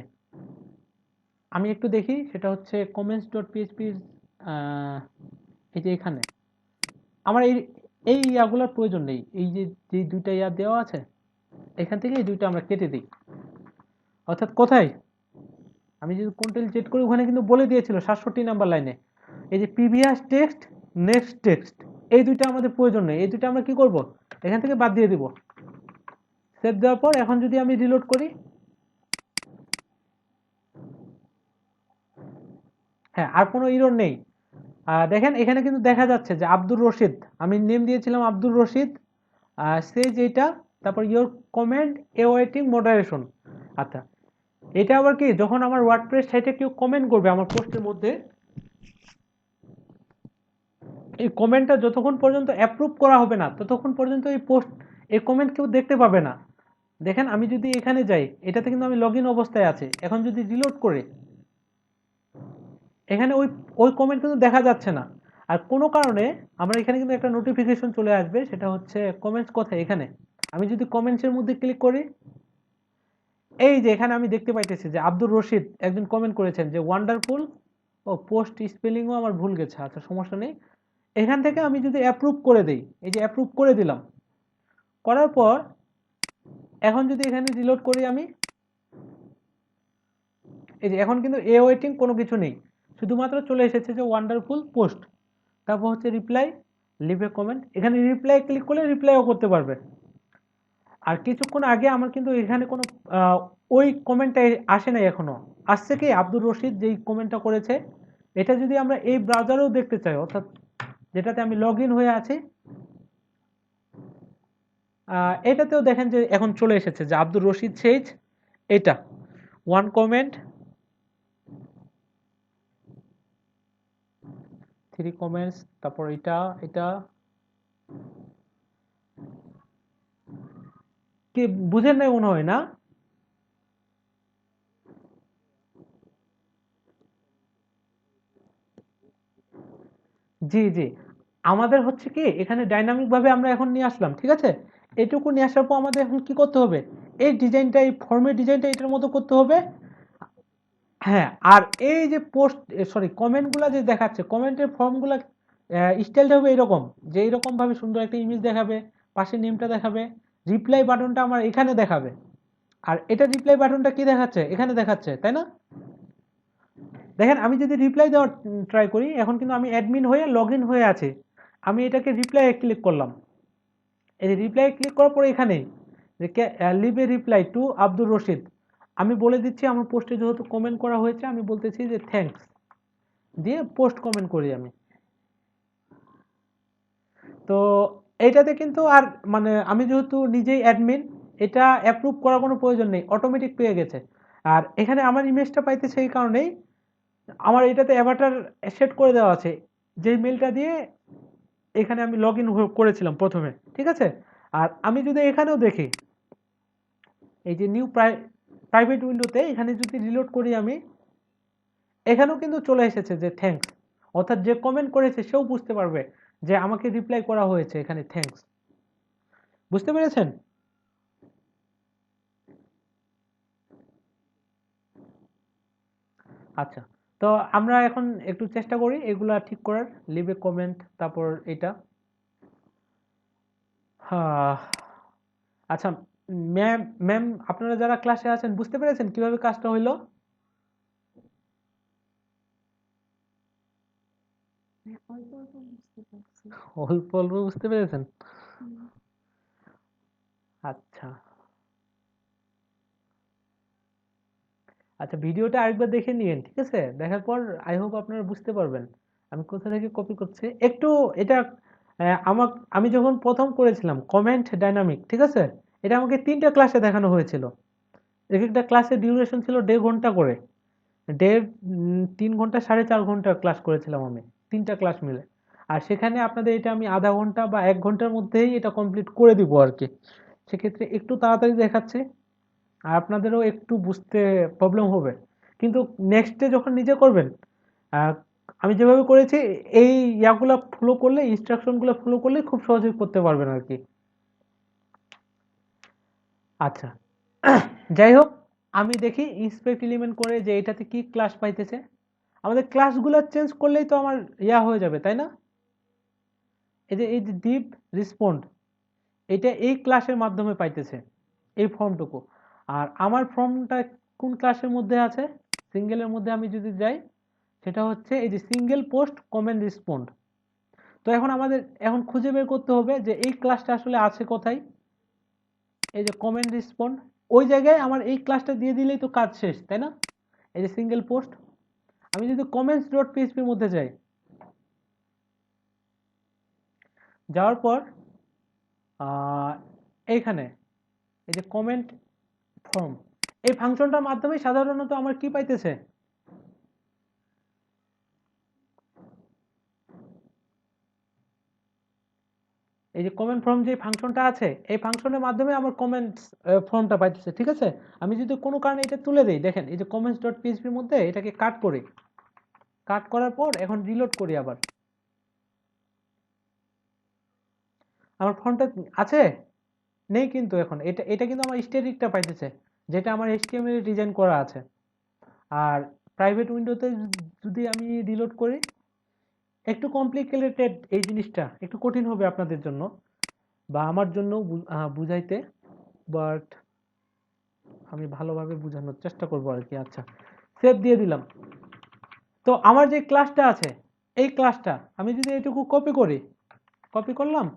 আমি একটু দেখি, সেটা হচ্ছে কমেন্টস ডট পিএইচপির এই যে এখানে আমার এই ইয়াগুলোর প্রয়োজন নেই, এই যে দুইটা ইয়া দেওয়া আছে এখান থেকে এই দুইটা আমরা কেটে দিই। অর্থাৎ কোথায় আমি যদি কন্ট্রোল জেড করি ওখানে কিন্তু বলে দিয়েছিল 67 নাম্বার লাইনে এই যে প্রিভিয়াস টেক্সট নেক্সট টেক্সট, এই দুইটা আমাদের প্রয়োজন নেই, এই দুইটা আমরা কি করব এখান থেকে বাদ দিয়ে দিব। সেভ দেওয়ার পর এখন যদি আমি রিলোড করি, হ্যাঁ আর কোনো ইরর নেই। দেখেন এখানে কিন্তু দেখা যাচ্ছে যে আব্দুর রশিদ, আমি নেম দিয়েছিলাম আব্দুর রশিদ, সেজ এইটা, তারপর ইয়োর কমেন্ট এওয়েটিং মডারেশন। আচ্ছা, এটা আবার কি, যখন আমার ওয়ার্ডপ্রেস সাইটে কেউ কমেন্ট করবে আমার পোস্টের মধ্যে, এই কমেন্টটা যতক্ষণ পর্যন্ত অ্যাপ্রুভ করা হবে না ততক্ষণ পর্যন্ত এই কমেন্ট কেউ দেখতে পাবে না। দেখেন আমি যদি এখানে যাই, এটাতে কিন্তু আমি লগ ইন অবস্থায় আছি, এখন যদি রিলোড করে এখানে ওই কমেন্ট কিন্তু দেখা যাচ্ছে না। আর কোনো কারণে আমার এখানে কিন্তু একটা নোটিফিকেশন চলে আসবে, সেটা হচ্ছে কমেন্টস কোথায়, এখানে আমি যদি কমেন্টসের মধ্যে ক্লিক করি, এই যে এখানে আমি দেখতে পাইতেছি যে আব্দুর রশিদ একজন কমেন্ট করেছেন যে ওয়ান্ডারফুল, ও পোস্ট স্পেলিংও আমার ভুল গেছে, আচ্ছা সমস্যা নেই। এখান থেকে আমি যদি অ্যাপ্রুভ করে দেই, এই যে অ্যাপ্রুভ করে দিলাম, করার পর এখন যদি এখানে রিলোড করি আমি, এই যে এখন কিন্তু ওয়েটিং কোনো কিছু নেই, শুধুমাত্র চলে এসেছে যে ওয়ান্ডারফুল পোস্ট, তারপর হচ্ছে রিপ্লাই, লিভ এ কমেন্ট, এখানে রিপ্লাই ক্লিক করলে রিপ্লাইও করতে পারবে। আর কিছুক্ষণ আগে আমার কিন্তু এখানে কোনো ওই কমেন্টটা আসে নাই, এখনো আসছে কি আব্দুর রশিদ যেই কমেন্টটা করেছে, এটা যদি আমরা এই ব্রাউজারেও দেখতে চাই, অর্থাৎ যেটাতে আমি লগ ইন হয়ে আছি, এটাতেও দেখেন যে এখন চলে এসেছে যে আব্দুর রশিদ সেজ, এটা ওয়ান কমেন্ট, 3 কমেন্টস, তারপর এটা কি বুঝেন নাই মনে হয় না? জি জি, আমাদের হচ্ছে কি এখানে ডাইনামিক ভাবে আমরা এখন নিয়ে আসলাম, ঠিক আছে, এটুকু নিয়ে আসার পর আমাদের এখন কি করতে হবে, এই ডিজাইনটা, এই ফর্মের ডিজাইনটা এটার মতো করতে হবে। হ্যাঁ, আর এই যে কমেন্টগুলা যে দেখাচ্ছে, কমেন্টের ফর্মগুলা স্টাইলটা হবে এরকম, যে এরকম ভাবে সুন্দর একটা ইমেজ দেখাবে, পাশে নেমটা দেখাবে, রিপ্লাই বাটনটা আমার এখানে দেখাবে, আর এটা রিপ্লাই বাটনটা কি দেখাচ্ছে, এখানে দেখাচ্ছে, তাই না? দেখেন আমি যদি রিপ্লাই দেওয়ার ট্রাই করি, এখন কিন্তু আমি অ্যাডমিন হয়ে লগ ইন হয়ে আছি, আমি এটাকে রিপ্লাই ক্লিক করলাম, এই যে রিপ্লাই ক্লিক করার পরে এখানে যে leave a reply to Abdur Rashid, আমি বলে দিচ্ছি আমার পোস্টে যেহেতু কমেন্ট করা হয়েছে, আমি বলতেছি যে থ্যাঙ্কস দিয়ে পোস্ট কমেন্ট করি আমি। তো এইটাতে কিন্তু আর মানে আমি যেহেতু নিজেই অ্যাডমিন, এটা অ্যাপ্রুভ করার কোনো প্রয়োজন নেই, অটোমেটিক পেয়ে গেছে। আর এখানে আমার ইমেজটা পাইতেছে এই কারণেই, আমার এটাতে অ্যাভাটার সেট করে দেওয়া আছে, যেই মেলটা দিয়ে এখানে আমি লগ ইন করেছিলাম প্রথমে, ঠিক আছে। আর আমি যদি এখানেও দেখি, এই যে নিউ প্রাইভেট উইন্ডোতে এখানে যদি রিলোড করি আমি, এখানেও কিন্তু চলে এসেছে যে থ্যাঙ্কস, অর্থাৎ যে কমেন্ট করেছে সেও বুঝতে পারবে যে আমাকে রিপ্লাই করা হয়েছে এখানে থ্যাঙ্কস। বুঝতে পেরেছেন? আচ্ছা, তো আমরা এখন একটু চেষ্টা করি এগুলা ঠিক করার, লিভ এ কমেন্ট, তারপর এটা আচ্ছা ম্যাম, আপনারা যারা ক্লাসে আছেন বুঝতে পেরেছেন কিভাবে কাজটা হইলো? অল্প অল্প বুঝতে পারছি। অল্প অল্প বুঝতে পেরেছেন? হুম, আচ্ছা আচ্ছা, ভিডিওটা আরেকবার দেখে নিয়েন, ঠিক আছে, দেখার পর আই হোপ আপনারা বুঝতে পারবেন আমি কোথা থেকে কপি করছি। একটু এটা আমি যখন প্রথম করেছিলাম কমেন্ট ডাইনামিক, ঠিক আছে, এটা আমাকে 3টা ক্লাসে দেখানো হয়েছিল, এক একটা ক্লাসের ডিউরেশন ছিল 1.5 ঘন্টা করে, 3 ঘন্টা 4.5 ঘন্টা ক্লাস করেছিলাম আমি, 3টা ক্লাস মিলে। আর সেখানে আপনাদের এটা আমি আধা ঘন্টা বা 1 ঘন্টার মধ্যেই এটা কমপ্লিট করে দিব আর কি, সেক্ষেত্রে একটু তাড়াতাড়ি দেখাচ্ছি আর আপনাদেরও একটু বুঝতে প্রবলেম হবে, কিন্তু নেক্সটে যখন নিজে করবেন, আমি যেভাবে করেছি এই ইয়াগুলো ফলো করলে, ইনস্ট্রাকশনগুলো ফলো করলে খুব সহজেই করতে পারবেন আর কি। আচ্ছা, যাই হোক, আমি দেখি ইন্সপেক্ট এলিমেন্ট করে যে এটাতে কি ক্লাস পাইতেছে। আমাদের ক্লাসগুলো চেঞ্জ করলেই তো আমার ইয়া হয়ে যাবে, তাই না? এই যে ডিপ রেসপন্ড, এটা এই ক্লাসের মাধ্যমে পাইতেছে এই ফর্মটুকু। আর আমার ফর্মটা কোন ক্লাসের মধ্যে আছে? সিঙ্গেলের মধ্যে আমি যদি যাই, সেটা হচ্ছে এই যে সিঙ্গেল পোস্ট কমেন্ট রেসপন্ড। তো এখন আমাদের খুঁজে বের করতে হবে যে এই ক্লাসটা আসলে আছে কোথায়। এই যে কমেন্ট রেসপন্ড, ওই জায়গায় আমার এই ক্লাসটা দিয়ে দিলেই তো কাজ শেষ, তাই না? এই যে সিঙ্গেল পোস্ট, আমি যদি কমেন্টস ডট পিএইচপির মধ্যে যাই, যাওয়ার পর এইখানে এই যে কমেন্ট ফর্ম, এই ফাংশনটার মাধ্যমে সাধারণত আমার কি পাইতেছে? এই যে কমেন্ট ফর্ম যে ফাংশনটা আছে, এই ফাংশনের মাধ্যমে আমার কমেন্টস ফর্মটা পাইতেছে, ঠিক আছে? আমি যদি কোনো কারণে এটা তুলে দিই, দেখেন এই যে কমেন্টস ডট পিএইচপির মধ্যে এটাকে কাট করি, কাট করার পর এখন রিলোড করি আবার, আমার ফর্মটা আছে? নেই কিন্তু এখন এটা কিন্তু আমার স্ট্যাটিকটা পাইতেছে, যেটা আমার HTML ডিজাইন করা আছে। আর প্রাইভেট উইন্ডোতে যদি আমি রিলোড করি, একটু কমপ্লিকেটেড, এই জিনিসটা একটু কঠিন হবে আপনাদের জন্য বা আমার জন্য বুঝাইতে, বাট আমি ভালোভাবে বোঝানোর চেষ্টা করবো আর কি। আচ্ছা, সেভ দিয়ে দিলাম। তো আমার যে ক্লাসটা আছে, এই ক্লাসটা আমি যদি এটুকু কপি করি, কপি করলাম,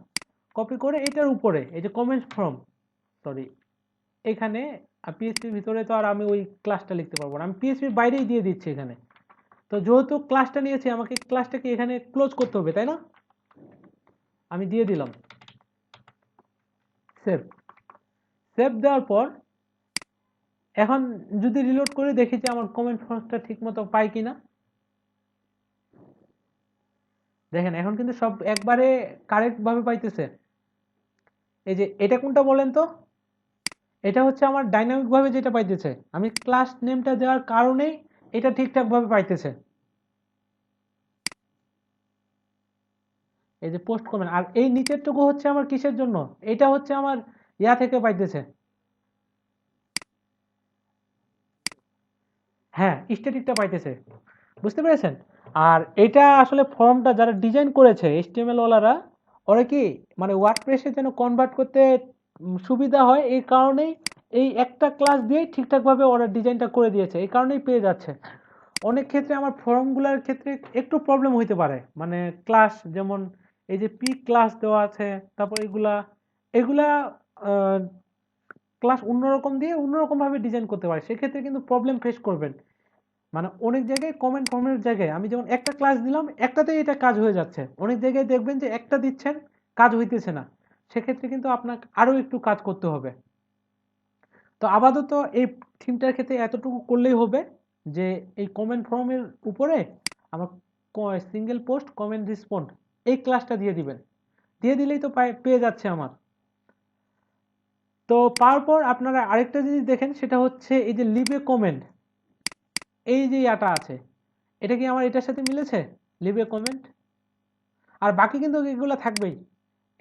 কপি করে এটার উপরে এই যে কমেন্ট ফর্ম, সরি, এখানে পিএইচপির ভিতরে তো আর আমি ওই ক্লাসটা লিখতে পারবো না, আমি পিএইচপির বাইরেই দিয়ে দিচ্ছি এখানে। তো যেহেতু ক্লাসটা নিয়েছি, আমাকে ক্লাসটাকে এখানে ক্লোজ করতে হবে, তাই না? আমি দিয়ে দিলাম সেভ। সেভ দেওয়ার পর এখন যদি রিলোড করে দেখি যে আমার কমেন্ট ফর্মটা ঠিক মতো পাই কিনা, দেখেন এখন কিন্তু সব একবারে কারেক্ট ভাবে পাইতেছে। এই যে এটা কোনটা বলেন তো? এটা হচ্ছে আমার ডাইনামিক ভাবে যেটা পাইতেছে, আমি ক্লাস নেমটা দেওয়ার কারণেই এটা ঠিকঠাক ভাবে পাইতেছে। এই যে পোস্ট কমেন্ট, আর এই নিচেরটুকু হচ্ছে আমার কিসের জন্য? এটা হচ্ছে আমার ইয়া থেকে পাইতেছে, হ্যাঁ, স্ট্যাটিকটা পাইতেছে, বুঝতে পেরেছেন? আর এটা আসলে ফর্মটা যারা ডিজাইন করেছে HTML ওয়ালারা, ওরা কি মানে ওয়ার্ডপ্রেসে যেন কনভার্ট করতে সুবিধা হয়, এই কারণেই এই একটা ক্লাস দিয়ে ঠিকঠাকভাবে ওরা ডিজাইনটা করে দিয়েছে, এই কারণেই পেয়ে যাচ্ছে। অনেক ক্ষেত্রে আমার ফর্মগুলোর ক্ষেত্রে একটু প্রবলেম হইতে পারে, মানে ক্লাস যেমন এই যে পি ক্লাস দেওয়া আছে, তারপর এগুলা এগুলা ক্লাস অন্যরকম দিয়ে অন্যরকম ভাবে ডিজাইন করতে পারে, সেক্ষেত্রে কিন্তু প্রবলেম ফেস করবেন। মানে অনেক জায়গায় কমেন্ট ফর্মের জায়গায় আমি যেমন একটা ক্লাস দিলাম, একটাতেই এটা কাজ হয়ে যাচ্ছে, অনেক জায়গায় দেখবেন যে একটা দিচ্ছেন কাজ হইতেছে না, সেক্ষেত্রে কিন্তু আপনাকে আরো একটু কাজ করতে হবে। তো আপাতত এই থিমটার ক্ষেত্রে এতটুকু করলেই হবে যে এই কমেন্ট ফর্মের উপরে আমার সিঙ্গেল পোস্ট কমেন্ট রেসপন্ড এই ক্লাসটা দিয়ে দিবেন, দিয়ে দিলেই তো পেয়ে যাচ্ছে আমার। তো পাওয়ার পর আপনারা আরেকটা জিনিস দেখেন, সেটা হচ্ছে এই যে লিভ এ কমেন্ট, এই যে ইয়াটা আছে, এটা কি আমার এটার সাথে মিলেছে? লিভ এ কমেন্ট, আর বাকি কিন্তু এগুলো থাকবেই,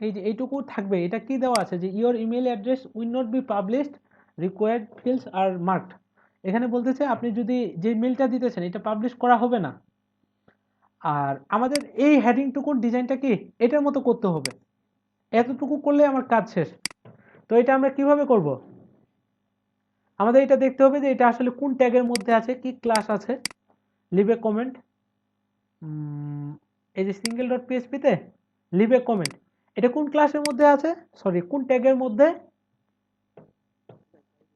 এই যে এইটুকু থাকবে। এটা কি দেওয়া আছে যে your email address will not be published, required fields are marked. এখানে বলতেছে আপনি যদি যে মেলটা দিতেছেন এটা পাবলিশ করা হবে না। আর আমাদের এই হেডিংটুকুর ডিজাইনটা কি এটার মতো করতে হবে, এতটুকু করলে আমার কাজ শেষ। তো এটা আমরা কিভাবে করব? আমাদের এটা দেখতে হবে যে এটা আসলে কোন ট্যাগের মধ্যে আছে, কি ক্লাস আছে। লিভ এ কমেন্ট, এই যে সিঙ্গেল ডট পিএইচপিতে লিভ এ কমেন্ট, এটা কোন ক্লাসের মধ্যে আছে, সরি কোন ট্যাগের মধ্যে?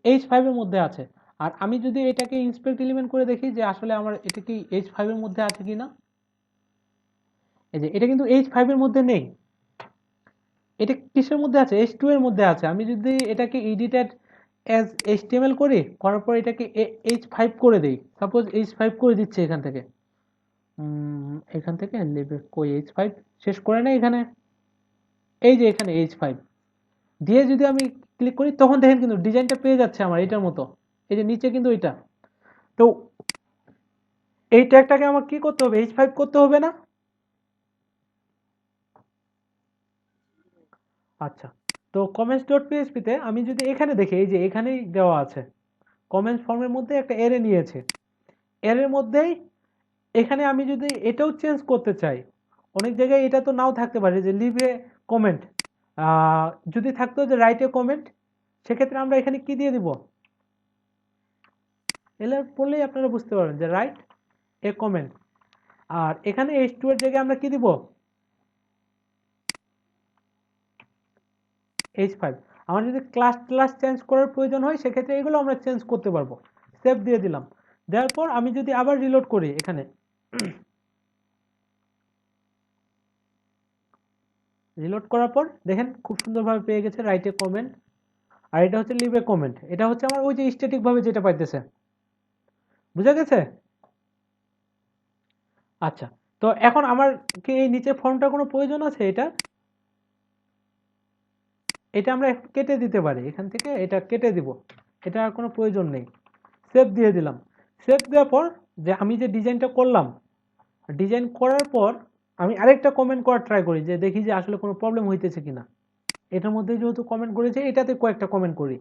H5 এর মধ্যে আছে। আর আমি যদি এটাকে ইন্সপেক্ট এলিমেন্ট করে দেখি যে আসলে আমার এটা কি H5 এর মধ্যে আছে কিনা, এই যে এটা কিন্তু H5 এর মধ্যে নেই, এটা কিসের মধ্যে আছে? H2 এর মধ্যে আছে। আমি যদি এটাকে এডিটেড অ্যাজ HTML করি, করার পর এটাকে H5 করে দেই, সাপোজ H5 করে দিচ্ছে এখান থেকে লিভে কই H5 শেষ করে না, এখানে এই যে এখানে H5 দিয়ে যদি আমি ক্লিক করি, তখন দেখেন কিন্তু ডিজাইনটা পেয়ে যাচ্ছে আমার এটার মতো, এই যে নিচে কিন্তু এটা। তো এই ট্যাগটাকে আমার কি করতে হবে, H5 করতে হবে না? আচ্ছা, তো comments.php তে আমি যদি এখানে দেখি, এই যে এখানেই দেওয়া আছে কমেন্টস ফর্মের মধ্যে একটা অ্যারে নিয়েছে, অ্যারের মধ্যেই এখানে আমি যদি এটাও চেঞ্জ করতে চাই, অনেক জায়গায় এটা তো নাও থাকতে পারে যে লিভ এ কমেন্ট, যদি থাকতো যে রাইট এ কমেন্ট, সেক্ষেত্রে আমরা এখানে কি দিয়ে দিব, এলে পড়লেই আপনারা বুঝতে পারবেন যে রাইট এ কমেন্ট। আর এখানে H2 এর জায়গায় আমরা কি দিব, H5। আমার যদি ক্লাস চেঞ্জ করার প্রয়োজন হয় সেক্ষেত্রে এগুলো আমরা চেঞ্জ করতে পারবো। সেভ দিয়ে দিলাম, দেওয়ার পর আমি যদি আবার রিলোড করি, এখানে রিলোড করার পর দেখেন খুব সুন্দরভাবে পেয়ে গেছে রাইট এ কমেন্ট, আর এটা হচ্ছে লিভ এ কমেন্ট, এটা হচ্ছে আমার ওই যে স্ট্যাটিক ভাবে যেটা পাইতেছে, বুঝা গেছে? আচ্ছা, তো এখন আমার কি এই নিচে ফর্মটা কোনো প্রয়োজন আছে? এটা আমরা কেটে দিতে পারি, এখান থেকে এটা কেটে দিব, এটা আর কোনো প্রয়োজন নেই। সেভ দিয়ে দিলাম, সেভ দেওয়ার পর যে আমি যে ডিজাইনটা করলাম, ডিজাইন করার পর আমি আরেকটা কমেন্ট করার ট্রাই করি, যে দেখি যে আসলে কোনো প্রবলেম হইতেছে কিনা। এটার মধ্যে যেহেতু কমেন্ট করেছে, এটাতে কয়েকটা কমেন্ট করি,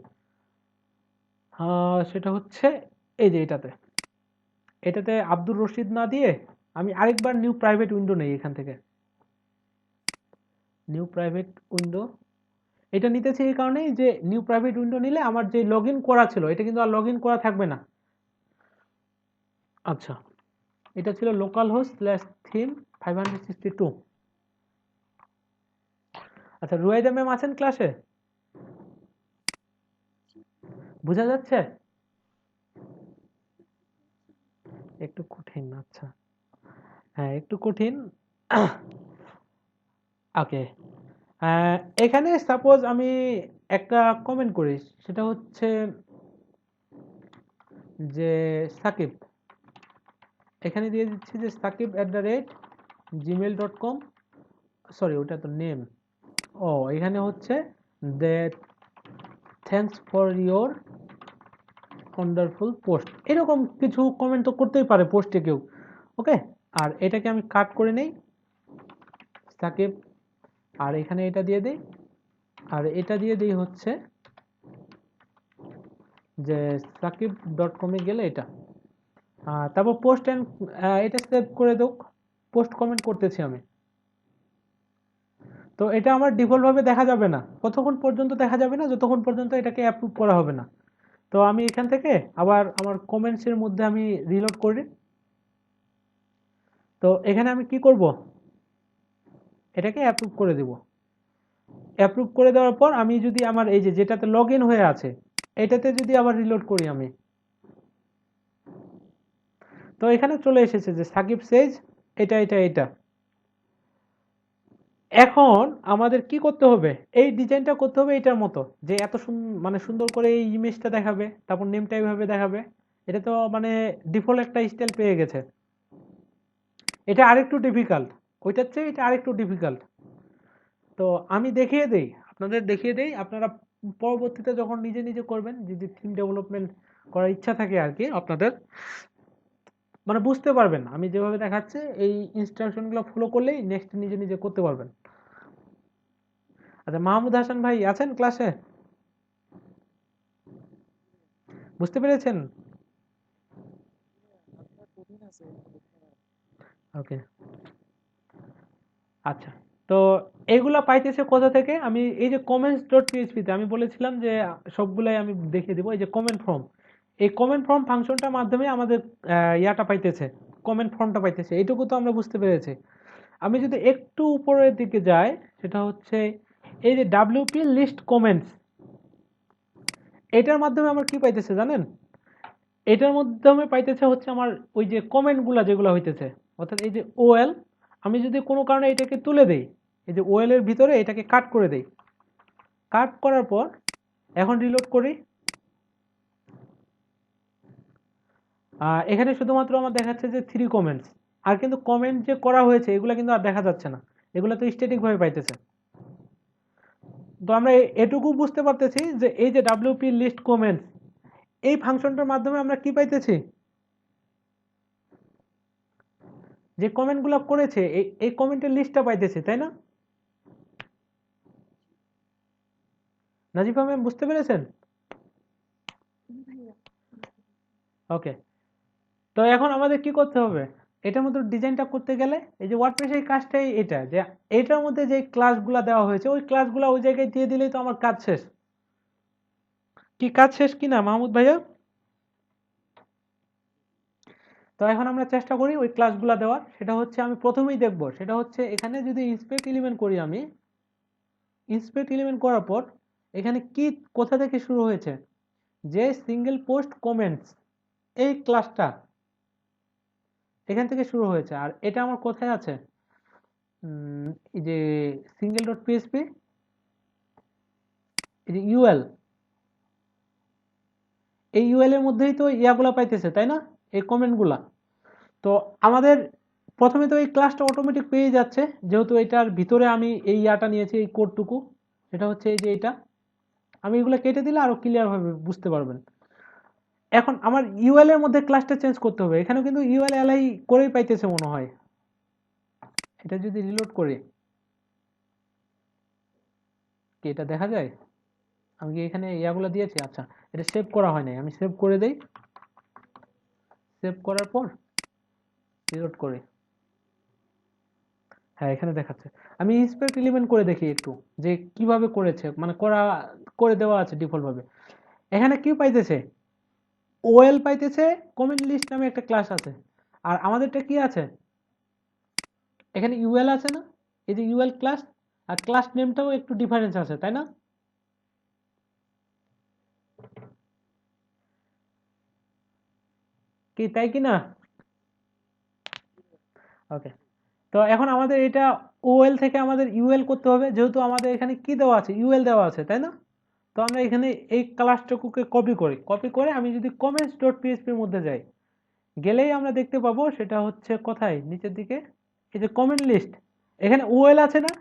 সেটা হচ্ছে এই যে এটাতে আব্দুর রশিদ না দিয়ে আমি আরেকবার নিউ প্রাইভেট উইন্ডো নেই, এখান থেকে নিউ প্রাইভেট উইন্ডো। এটা নিতেছি এই কারণেই যে নিউ প্রাইভেট উইন্ডো নিলে আমার যে লগ ইন করা ছিল, এটা কিন্তু আর লগ ইন করা থাকবে না। আচ্ছা, এটা ছিল লোকাল হোস্ট /থিম 562। আচ্ছা, রুয়াইদা ম্যাম আছেন ক্লাসে? বোঝা যাচ্ছে? একটু কঠিন, আচ্ছা হ্যাঁ একটু কঠিন। ওকে, এখানে সাপোজ আমি একটা কমেন্ট করি, সেটা হচ্ছে যে সাকিব, এখানে দিয়ে দিচ্ছি যে sakib@gmail.com, সরি ওটা তো নেম, এখানে হচ্ছে that thanks for your wonderful post, এরকম কিছু কমেন্ট তো করতেই পারে পোস্টে কেউ। ওকে, আর এটাকে আমি কাট করে নেই সাকিব, আর এখানে এটা দিয়ে দেই, আর এটা দিয়ে দিই হচ্ছে যে sakib.com-এ গেলে এটা, তারপর পোস্ট অ্যান্ড এটা সেভ করে দেব, পোস্ট কমেন্ট করতেছি আমি। তো এটা আমার ডিফল্ট ভাবে দেখা যাবে না, কতক্ষণ পর্যন্ত দেখা যাবে না, যতক্ষণ পর্যন্ত এটাকে অ্যাপ্রুভ করা হবে না। তো আমি এখান থেকে আবার আমার কমেন্টসের মধ্যে আমি রিলোড করি। তো এখানে আমি কি করব, এটাকে অ্যাপ্রুভ করে দেব। অ্যাপ্রুভ করে দেওয়ার পর আমি যদি আমার এই যে যেটাতে লগ ইন হয়ে আছে, এটাতে যদি আবার রিলোড করি আমি, তো এখানে চলে এসেছে যে সাকিব সেজ এটা এটা এটা। এখন আমাদের কি করতে হবে, এই ডিজাইনটা করতে হবে এটার মতো, যে এত মানে সুন্দর করে এই ইমেজটা দেখাবে, তারপর নেমটা এইভাবে দেখাবে। এটা তো মানে ডিফল্ট একটা স্টাইল পেয়ে গেছে। এটা আরেকটু ডিফিকাল্ট, ওইটার চেয়ে এটা আরেকটু ডিফিকাল্ট। তো আমি দেখিয়ে দেই, আপনাদের দেখিয়ে দেই, আপনারা পরবর্তীতে যখন নিজে নিজে করবেন, যদি থিম ডেভেলপমেন্ট করার ইচ্ছা থাকে আর কি আপনাদের, মানে বুঝতে পারবেন আমি যেভাবে দেখাচ্ছি, এই ইনস্ট্রাকশনগুলো ফলো করলেই নেক্সট নিজে নিজে করতে পারবেন। আচ্ছা, মাহমুদ হাসান ভাই আছেন ক্লাসে? বুঝতে পেরেছেন? ওকে, আচ্ছা, তো এগুলা পাইতেছে কোথা থেকে? আমি এই যে comments.php তে আমি বলেছিলাম যে সবগুলাই আমি দেখিয়ে দিব, এই যে কমেন্ট ফর্ম, এই কমেন্ট ফর্ম ফাংশনটার মাধ্যমে আমাদের ইয়াটা পাইতেছে, কমেন্ট ফর্মটা পাইতেছে, এইটুকু তো আমরা বুঝতে পেরেছি। আমি যদি একটু উপরের দিকে যাই, সেটা হচ্ছে এই যে WP লিস্ট কমেন্টস, এটার মাধ্যমে আমার কি পাইতেছে জানেন? এটার মাধ্যমে পাইতেছে হচ্ছে আমার ওই যে কমেন্টগুলা যেগুলো হইতেছে, অর্থাৎ এই যে OL, আমি যদি কোনো কারণে এটাকে তুলে দেই, এই যে OL এর ভিতরে এটাকে কাট করে দেই, কাট করার পর এখন রিলোড করি, এখানে শুধুমাত্র আমার দেখাচ্ছে যে 3 কমেন্টস, আর কিন্তু কমেন্ট যে করা হয়েছে এগুলো কিন্তু আর দেখা যাচ্ছে না, এগুলো তো স্ট্যাটিক ভাবে পাইতেছে। তো আমরা এটুকু বুঝতে পারতেছি যে এই যে WP লিস্ট কমেন্টস, এই ফাংশনটার মাধ্যমে আমরা কি পাইতেছি, যে কমেন্টগুলো করেছে এই কমেন্টের লিস্টটা পাইতেছে, তাই না? নাজিফা ম্যাম বুঝতে পেরেছেন? ভাইয়া ওকে, তো এখন আমাদের কি করতে হবে? এটার মধ্যে ডিজাইনটা করতে গেলে এই যে ওয়ার্ডপ্রেসের এই কাজটাই এটা, যে এটার মধ্যে যে ক্লাসগুলো দেওয়া হয়েছে ওই ক্লাসগুলো ওই জায়গায় দিয়ে দিলেই তো আমার কাজ শেষ। কি কাজ শেষ কিনা মাহমুদ ভাইয়া? তো এখন আমরা চেষ্টা করি ওই ক্লাসগুলো দেওয়ার। সেটা হচ্ছে আমি প্রথমেই দেখব, সেটা হচ্ছে এখানে যদি ইন্সপেক্ট এলিমেন্ট করি, আমি ইন্সপেক্ট এলিমেন্ট করার পর এখানে কি কোথা থেকে শুরু হয়েছে, যে সিঙ্গেল পোস্ট কমেন্টস এই ক্লাসটা এখান থেকে শুরু হয়েছে। আর এটা আমার কোথায় আছে, এই যে সিঙ্গেল ডট পিএসপি, এই যে ইউএল, এই ইউএল এর মধ্যেই তো ইয়াগুলা পাইতেছে, তাই না, এই কমেন্টগুলা। তো আমাদের প্রথমে তো এই ক্লাসটা অটোমেটিক পেয়ে যাচ্ছে, যেহেতু এটার ভিতরে আমি এই ইয়াটা নিয়েছি, এই কোডটুকু, সেটা হচ্ছে এই যে এটা। আমি এগুলো কেটে দিলে আরো ক্লিয়ার ভাবে বুঝতে পারবেন। এখন আমার ইউএল এর মধ্যে ক্লাসটা চেঞ্জ করতে হবে। এখানেও কিন্তু ইউএল এলআই করেই পাইতেছে মনে হয়। এটা যদি রিলোড করে, কি এটা দেখা যায়? আমি কি এখানে ইয়াগুলো দিয়েছি? আচ্ছা, এটা সেভ করা হয় নাই, আমি সেভ করে দেই। সেভ করার পর রিলোড করে, হ্যাঁ এখানে দেখাচ্ছে। আমি ইন্সপেক্ট এলিমেন্ট করে দেখি একটু, যে কিভাবে করেছে, মানে করে দেওয়া আছে ডিফল্ট ভাবে। এখানে কি পাইতেছে, ওএল পাইতেছে, কমেন্ট লিস্ট নামে একটা ক্লাস আছে। আর আমাদেরটা কি আছে, এখানে ইউএল আছে না, এই যে ইউএল ক্লাস, আর ক্লাস নেমটাও একটু ডিফারেন্স আছে, তাই না? কি তাই কি না? ওকে, তো এখন আমাদের এটা ওএল থেকে আমাদের ইউএল করতে হবে, যেহেতু আমাদের এখানে কি দেওয়া আছে, ইউএল দেওয়া আছে, তাই না? তো আমরা এখানে এই ক্লাসটুকুকে কপি করে আমি যদি কমেন্টস ডট পিএইচপির মধ্যে যাই, গেলেই আমরা দেখতে পাবো সেটা হচ্ছে কোথায়, নিচের দিকে এই যে কমেন্ট লিস্ট, এখানে ওএল আছে না,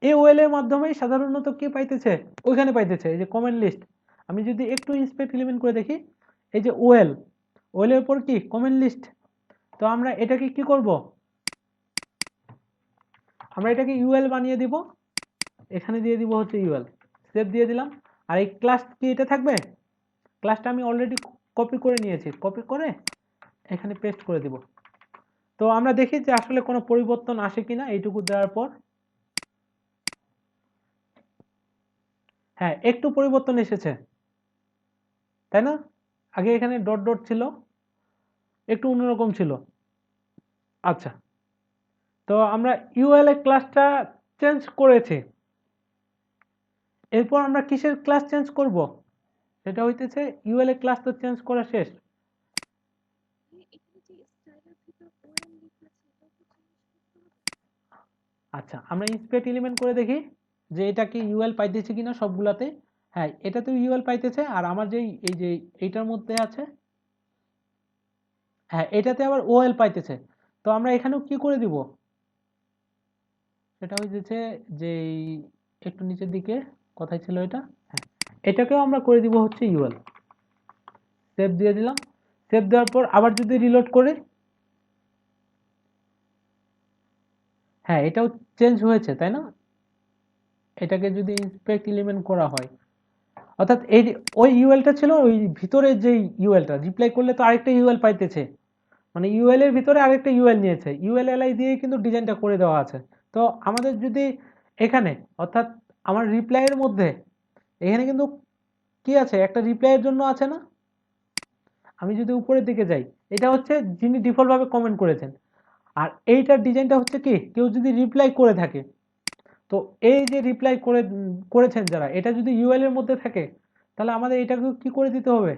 এই ওএল এর মাধ্যমেই সাধারণত কি পাইতেছে, ওইখানে পাইতেছে এই যে কমেন্ট লিস্ট। আমি যদি একটু ইন্সপেক্ট এলিমেন্ট করে দেখি, এই যে ওএল, ওএল এর উপর কি কমেন্ট লিস্ট। তো আমরা এটাকে কি করব, আমরা এটাকে ইউএল বানিয়ে দিব, এখানে দিয়ে দিব হচ্ছে ইউএল, সেভ দিয়ে দিলাম। আর এই ক্লাস কি এটা থাকবে, ক্লাসটা আমি অলরেডি কপি করে নিয়েছি, কপি করে এখানে পেস্ট করে দিব। তো আমরা দেখি যে আসলে কোনো পরিবর্তন আসে কিনা এইটুকু দেওয়ার পর। হ্যাঁ, একটু পরিবর্তন এসেছে, তাই না? আগে এখানে ডট ডট ছিল, একটু অন্যরকম ছিল। আচ্ছা, তো আমরা ইউএল এর ক্লাসটা চেঞ্জ করেছি, এরপর আমরা কিসের ক্লাস চেঞ্জ করব, সেটা হইতেছে ইউএল এর ক্লাস তো চেঞ্জ করা শেষ। এখানে যে স্টাইলের ভিতর ওএল লেখা আছে এটা তো চেঞ্জ করতে হবে। আচ্ছা, আমরা ইন্সপেক্ট এলিমেন্ট করে দেখি যে এটা কি ইউএল পাইতেছে কিনা সবগুলাতে। হ্যাঁ, এটাতেও ইউএল পাইতেছে, আর আমার যেই এই যে এইটার মধ্যে আছে, হ্যাঁ এটাতে আবার ওএল পাইতেছে। তো আমরা এখানেও কি করে দিব, সেটা হইতেছে যে একটু নিচের দিকে কোথায় ছিল এটা, হ্যাঁ এটাকেও আমরা করে দিব হচ্ছে ইউএল। সেভ দিয়ে দিলাম। সেভ দেওয়ার পর আবার যদি রিলোড করে, হ্যাঁ এটাও চেঞ্জ হয়েছে, তাই না? এটাকে যদি ইন্সপেক্ট এলিমেন্ট করা হয়, অর্থাৎ এই ওই ইউএলটা ছিল ওই ভিতরে যে ইউএলটা রিপ্লাই করলে তো আরেকটা ইউএল পাইতেছে, মানে ইউএল এর ভিতরে আরেকটা ইউএল নিয়েছে, ইউএল এলআই দিয়ে কিন্তু ডিজাইনটা করে দেওয়া আছে। তো আমাদের যদি এখানে, অর্থাৎ আমার রিপ্লাইয়ের মধ্যে এখানে কিন্তু কি আছে, একটা রিপ্লাইয়ের জন্য আছে না, আমি যদি উপরের দিকে যাই, এটা হচ্ছে যিনি ডিফল্ট ভাবে কমেন্ট করেছেন। আর এইটার ডিজাইনটা হচ্ছে কি, কেউ যদি রিপ্লাই করে থাকে, তো এই যে রিপ্লাই করেছেন যারা, এটা যদি ইউএল এর মধ্যে থাকে, তাহলে আমাদের এটাকে কি করে দিতে হবে,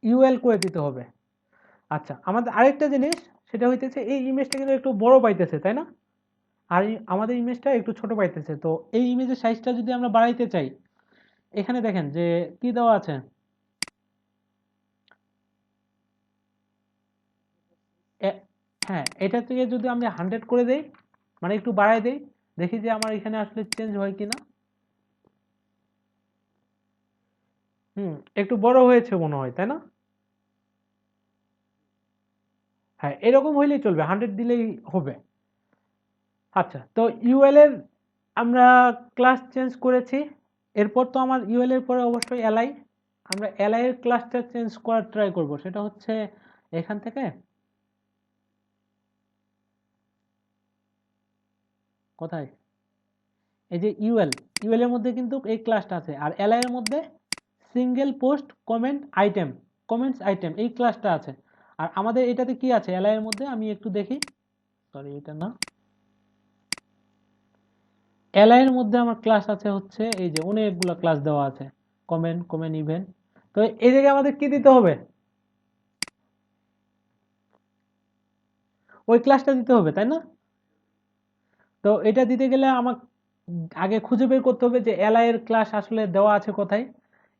ইউএল করে দিতে হবে। আচ্ছা, আমাদের আরেকটা জিনিস, সেটা হইতেছে এই ইমেজটা কিন্তু একটু বড় পাইতেছে, তাই না? আর আমাদের ইমেজটা একটু ছোট পাইতেছে। তো এই ইমেজের সাইজটা যদি আমরা বাড়াইতে চাই, এখানে দেখেন যে কি দেওয়া আছে, হ্যাঁ এটা থেকে যদি আমরা 100 করে দেই, মানে একটু বাড়াই দেই, দেখি যে আমার এখানে আসলে চেঞ্জ হয় কিনা। একটু বড় হয়েছে মনে হয়, তাই না? হ্যাঁ এরকম হইলেই চলবে, 100 দিলেই হবে। আচ্ছা, তো ইউএল এর আমরা ক্লাস চেঞ্জ করেছি। এরপর তো আমার ইউএল এর পরে অবশ্যই এলআই, আমরা এলআই এর ক্লাসটা চেঞ্জ করার ট্রাই করব। সেটা হচ্ছে এখান থেকে কোথায়, এই যে ইউএল এর মধ্যে কিন্তু এই ক্লাসটা আছে, আর এলআই এর মধ্যে সিঙ্গেল পোস্ট কমেন্টস আইটেম এই ক্লাসটা আছে। আর আমাদের এটাতে কি আছে এলআই এর মধ্যে, আমি একটু দেখি, সরি এটা না, এলআই এর মধ্যে আমার ক্লাস আছে হচ্ছে এই যে অনেকগুলো ক্লাস দেওয়া আছে, কমেন্ট ইভেন্ট। তো এই জায়গায় আমাদের কি দিতে হবে, ওই ক্লাসটা দিতে হবে তাই না? তো এটা দিতে গেলে আমার আগে খুঁজে বের করতে হবে যে এলআই এর ক্লাস আসলে দেওয়া আছে কোথায়।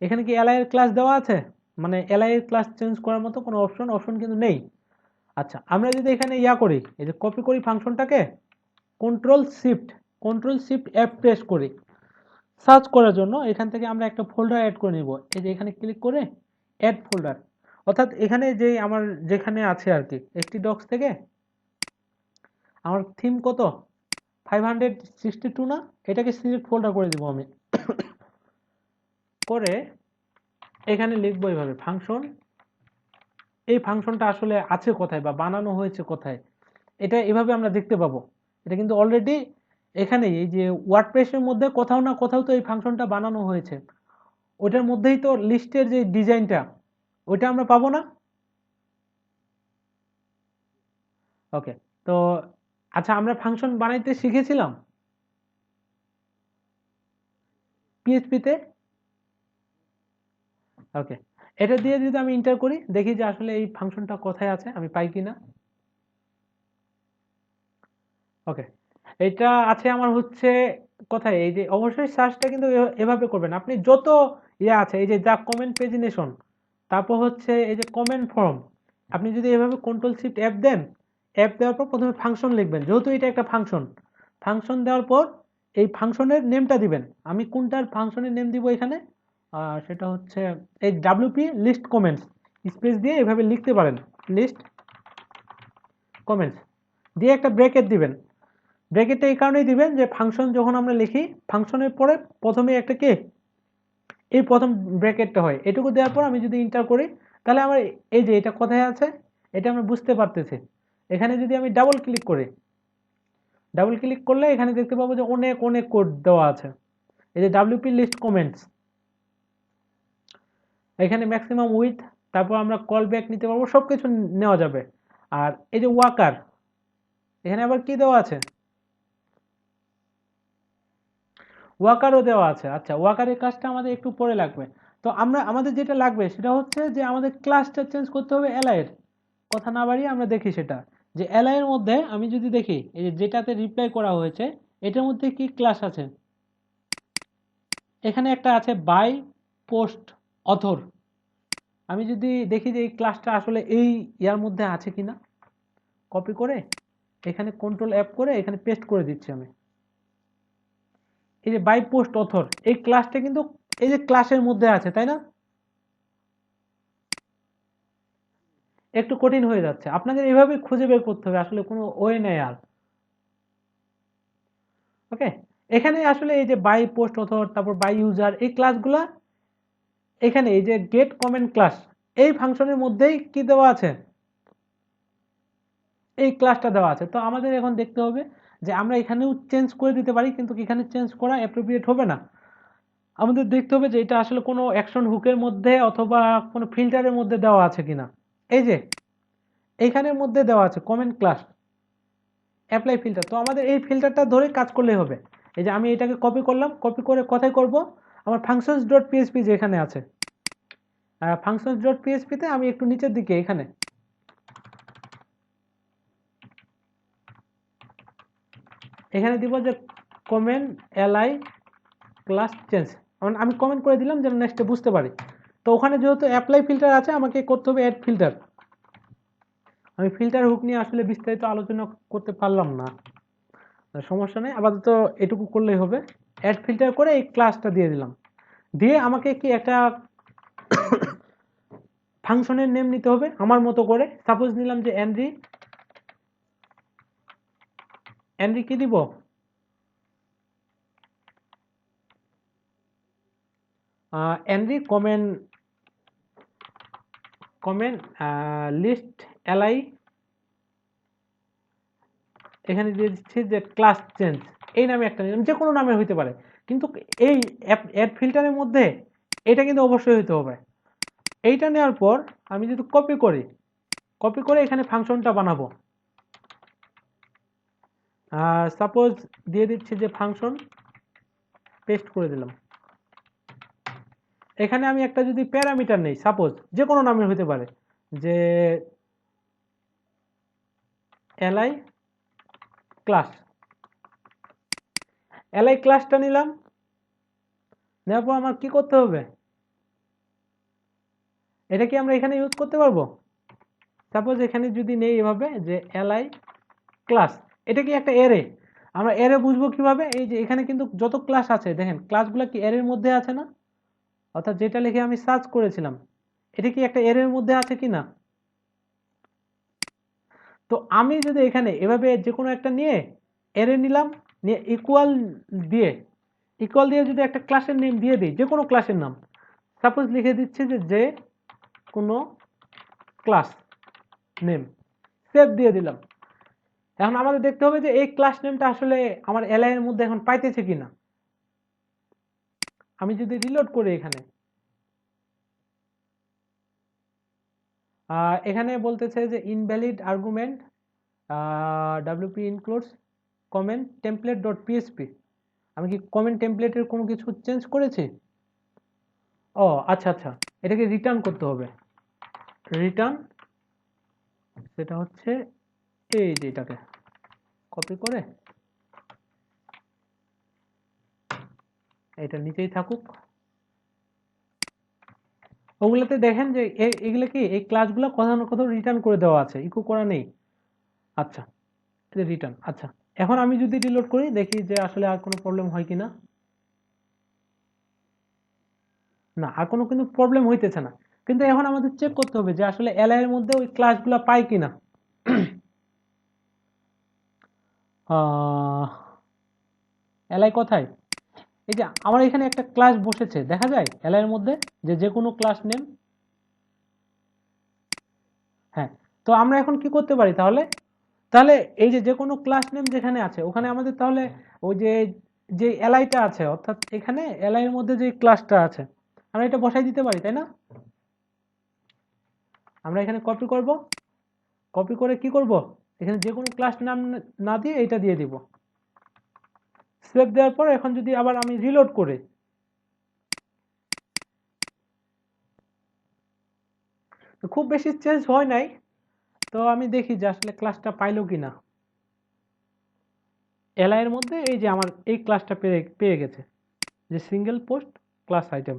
এখানে কি এলআই এর ক্লাস দেওয়া আছে, মানে এলআই এর ক্লাস চেঞ্জ করার মতো কোনো অপশন কিন্তু নেই। আচ্ছা, আমরা যদি এখানে করি, এই যে কপি করি ফাংশনটাকে, কন্ট্রোল শিফট এফ প্রেস করি সার্চ করার জন্য, এখান থেকে আমরা একটা ফোল্ডার অ্যাড করে নিব। এই যে এখানে ক্লিক করে অ্যাড ফোল্ডার, অর্থাৎ এখানে যে আমার যেখানে আছে আর কি htdocs থেকে আমার থিম কত 562 না, এটাকে সিলেক্ট ফোল্ডার করে দিব আমি। করে এখানে লিখবো এইভাবে ফাংশন, এই ফাংশনটা আসলে আছে কোথায় বা বানানো হয়েছে কোথায়, এটা এভাবে আমরা দেখতে পাবো। এটা কিন্তু অলরেডি এখানে এই যে ওয়ার্ডপ্রেসের মধ্যে কোথাও না কোথাও তো এই ফাংশনটা বানানো হয়েছে, ওটার মধ্যেই তো লিস্টের যে ডিজাইনটা ওইটা আমরা পাবো না। ওকে, তো আচ্ছা আমরা ফাংশন বানাইতে শিখেছিলাম পিএইচপিতে। ওকে, এটা দিয়ে যদি আমি এন্টার করি, দেখি যে আসলে এই ফাংশনটা কোথায় আছে, আমি পাই কিনা। ওকে, এটা আছে আমার হচ্ছে কোথায়, এই যে অবশ্যই সার্চটা কিন্তু এভাবে করবেন আপনি, যত আছে এই যে যা কমেন্ট পেজিনেশন, তারপর হচ্ছে এই যে কমেন্ট ফর্ম, আপনি যদি এভাবে কন্ট্রোল শিফট এফ দেন, এফ দেওয়ার পর প্রথমে ফাংশন লিখবেন, যেহেতু এটা একটা ফাংশন দেওয়ার পর এই ফাংশনের নেমটা দিবেন। আমি কোনটার ফাংশনের নেম দিব এখানে, সেটা হচ্ছে এই ডাব্লিউপি লিস্ট কমেন্টস, স্পেস দিয়ে এভাবে লিখতে পারেন, লিস্ট কমেন্টস দিয়ে একটা ব্রেকেট দিবেন। ব্র্যাকেটটা এই কারণেই দিবেন যে ফাংশন যখন আমরা লিখি, ফাংশনের পরে প্রথমে একটা কে এই প্রথম ব্র্যাকেটটা হয়, এটুকু দেওয়ার পর আমি যদি এন্টার করি, তাহলে আমার এই যে এটা কোথায় আছে এটা আমরা বুঝতে পারতেছি। এখানে যদি আমি ডাবল ক্লিক করলে এখানে দেখতে পাবো যে অনেক কোড দেওয়া আছে। এই যে ডাব্লিউপি লিস্ট কমেন্টস, এখানে ম্যাক্সিমাম উইথ, তারপর আমরা কল ব্যাক নিতে পারবো, সবকিছু নেওয়া যাবে। আর এই যে ওয়াকার, এখানে আবার কি দেওয়া আছে, ওয়াকারও দেওয়া আছে। আচ্ছা, ওয়াকারের কাজটা আমাদের একটু পরে লাগবে। তো আমাদের যেটা লাগবে সেটা হচ্ছে যে আমাদের ক্লাসটা চেঞ্জ করতে হবে এলআই এর। কথা না বাড়িয়ে আমরা দেখি সেটা, যে এলআই এর মধ্যে আমি যদি দেখি এই যে যেটাতে রিপ্লাই করা হয়েছে এটার মধ্যে কি ক্লাস আছে, এখানে একটা আছে বাই পোস্ট অথর। আমি যদি দেখি যে এই ক্লাসটা আসলে এই ইয়ার মধ্যে আছে কিনা, কপি করে এখানে কন্ট্রোল এফ করে এখানে পেস্ট করে দিচ্ছি আমি। এই যে বাই পোস্ট অথর, এই ক্লাসটা কিন্তু এই যে ক্লাসের মধ্যে আছে তাই না, একটু কঠিন হয়ে যাচ্ছে, আপনাদের এভাবে খুঁজে বের করতে হবে, আসলে কোনো ওয়ে নেই আর। ওকে, এখানে আসলে এই যে বাই পোস্ট অথর, তারপর বাই ইউজার, এই ক্লাসগুলা এখানে এই যে গেট কমেন্ট ক্লাস, এই ফাংশনের মধ্যেই কি দেওয়া আছে, এই ক্লাসটা দেওয়া আছে। তো আমাদের এখন দেখতে হবে যে আমরা এখানেও চেঞ্জ করে দিতে পারি, কিন্তু এখানে চেঞ্জ করা অ্যাপ্রোপ্রিয়েট হবে না। আমাদের দেখতে হবে যে এটা আসলে কোনো অ্যাকশন হুকের মধ্যে অথবা কোনো ফিল্টারের মধ্যে দেওয়া আছে কিনা। এই যে এইখানের মধ্যে দেওয়া আছে কমেন্ট ক্লাস অ্যাপ্লাই ফিল্টার, তো আমাদের এই ফিল্টারটা ধরে কাজ করলেই হবে। এই যে আমি এটাকে কপি করলাম, কপি করে কোথায় করব, আমার ফাংশনস ডট পিএইচপি যেখানে আছে, ফাংশনস ডট পিএইচপিতে আমি একটু নিচের দিকে এখানে দিব যে কমেন্ট এলআই ক্লাস চেঞ্জ, আমি কমেন্ট করে দিলাম যেন নেক্সটে বুঝতে পারি। তো ওখানে যেহেতু অ্যাপ্লাই ফিল্টার আছে, আমাকে করতে হবে অ্যাড ফিল্টার। আমি ফিল্টার হুক নিয়ে আসলে বিস্তারিত আলোচনা করতে পারলাম না, সমস্যা নেই, আপাতত এটুকু করলেই হবে। অ্যাড ফিল্টার করে এই ক্লাসটা দিয়ে দিলাম, দিয়ে আমাকে কি একটা ফাংশনের নেম নিতে হবে আমার মতো করে। সাপোজ নিলাম যে এনরি এনরি কি দিব? এনরি কমেন্ট লিস্ট এলআই, এখানে দিয়ে দিচ্ছি যে ক্লাস চেঞ্জ, এই নামে একটা যে কোনো নামে হইতে পারে, কিন্তু এই অ্যাড ফিল্টারের মধ্যে এটা কিন্তু অবশ্যই হইতে হবে। এইটা নেওয়ার পর আমি যদি কপি করে এখানে ফাংশনটা বানাবো, সাপোজ দিয়ে দিচ্ছি যে ফাংশন, পেস্ট করে দিলাম। এখানে আমি একটা যদি প্যারামিটার নেই, সাপোজ যে কোনো নামের হইতে পারে, যে এলআই ক্লাসটা নিলাম, নেওয়ার পর আমার কি করতে হবে, এটা কি আমরা এখানে ইউজ করতে পারবো? সাপোজ এখানে যদি নেই এভাবে যে এলআই ক্লাস, এটা কি একটা এরে, আমরা এরে বুঝবো কিভাবে? এই যে এখানে কিন্তু যত ক্লাস আছে দেখেন, ক্লাসগুলো কি এরের মধ্যে আছে না? অর্থাৎ যেটা লিখে আমি সার্চ করেছিলাম, এটা কি একটা এরের মধ্যে আছে কি না? তো আমি যদি এখানে এভাবে যে কোনো একটা নিয়ে এরে নিলাম, নিয়ে ইকুয়াল দিয়ে যদি একটা ক্লাসের নেম দিয়ে দিই, যে কোনো ক্লাসের নাম, সাপোজ লিখে দিচ্ছি যে কোনো ক্লাস নেম, সেভ দিয়ে দিলাম। এখন আমাদের দেখতে হবে যে এই ক্লাস নেমটা আসলে আমার এলআই এর মধ্যে এখন পাইতেছে কিনা। আমি যদি রিলোড করি এখানে বলতেছে যে invalid argument wp includes comment template.php, আমি কি কমেন্ট টেমপ্লেটের কোনো কিছু চেঞ্জ করেছি? ও আচ্ছা, এটাকে রিটার্ন করতে হবে। রিটার্ন, সেটা হচ্ছে এই যে এটাকে কপি করে এটা নিচেই থাকুক। ওগুলোতে দেখেন যে এগুলো কি, এই ক্লাসগুলো কোথাও না কোথাও রিটার্ন করে দেওয়া আছে, ইকো করা নেই। আচ্ছা, রিটার্ন। আচ্ছা, এখন আমি যদি রিলোড করি দেখি যে আসলে আর কোনো প্রবলেম হয় কিনা। না, আর কোনো কিন্তু প্রবলেম হইতেছে না, কিন্তু এখন আমাদের চেক করতে হবে যে আসলে এলআই এর মধ্যে ওই ক্লাসগুলো পাই কিনা। এলআই কোথায়? এই যে আমার এখানে একটা ক্লাস বসেছে, দেখা যায় এলআই এর মধ্যে যে কোনো ক্লাস নেম। হ্যাঁ, তো আমরা এখন কি করতে পারি তাহলে এই যে কোনো ক্লাস নেম যেখানে আছে ওখানে আমাদের তাহলে ওই যে এলআইটা আছে, অর্থাৎ এখানে এলআই এর মধ্যে যে ক্লাসটা আছে আমরা এটা বসাই দিতে পারি, তাই না? আমরা এখানে কপি করে কি করব, এখানে যে কোনো ক্লাস নাম না দিয়ে এটা দিয়ে দিব। সেভ দেওয়ার পর এখন যদি আবার আমি রিলোড করি, খুব বেশি চেঞ্জ হয় নাই, তো আমি দেখি যে আসলে ক্লাসটা পাইলো কিনা। এলআই এর মধ্যে এই যে আমার এই ক্লাসটা পেয়ে গেছে, যে সিঙ্গেল পোস্ট ক্লাস আইটেম।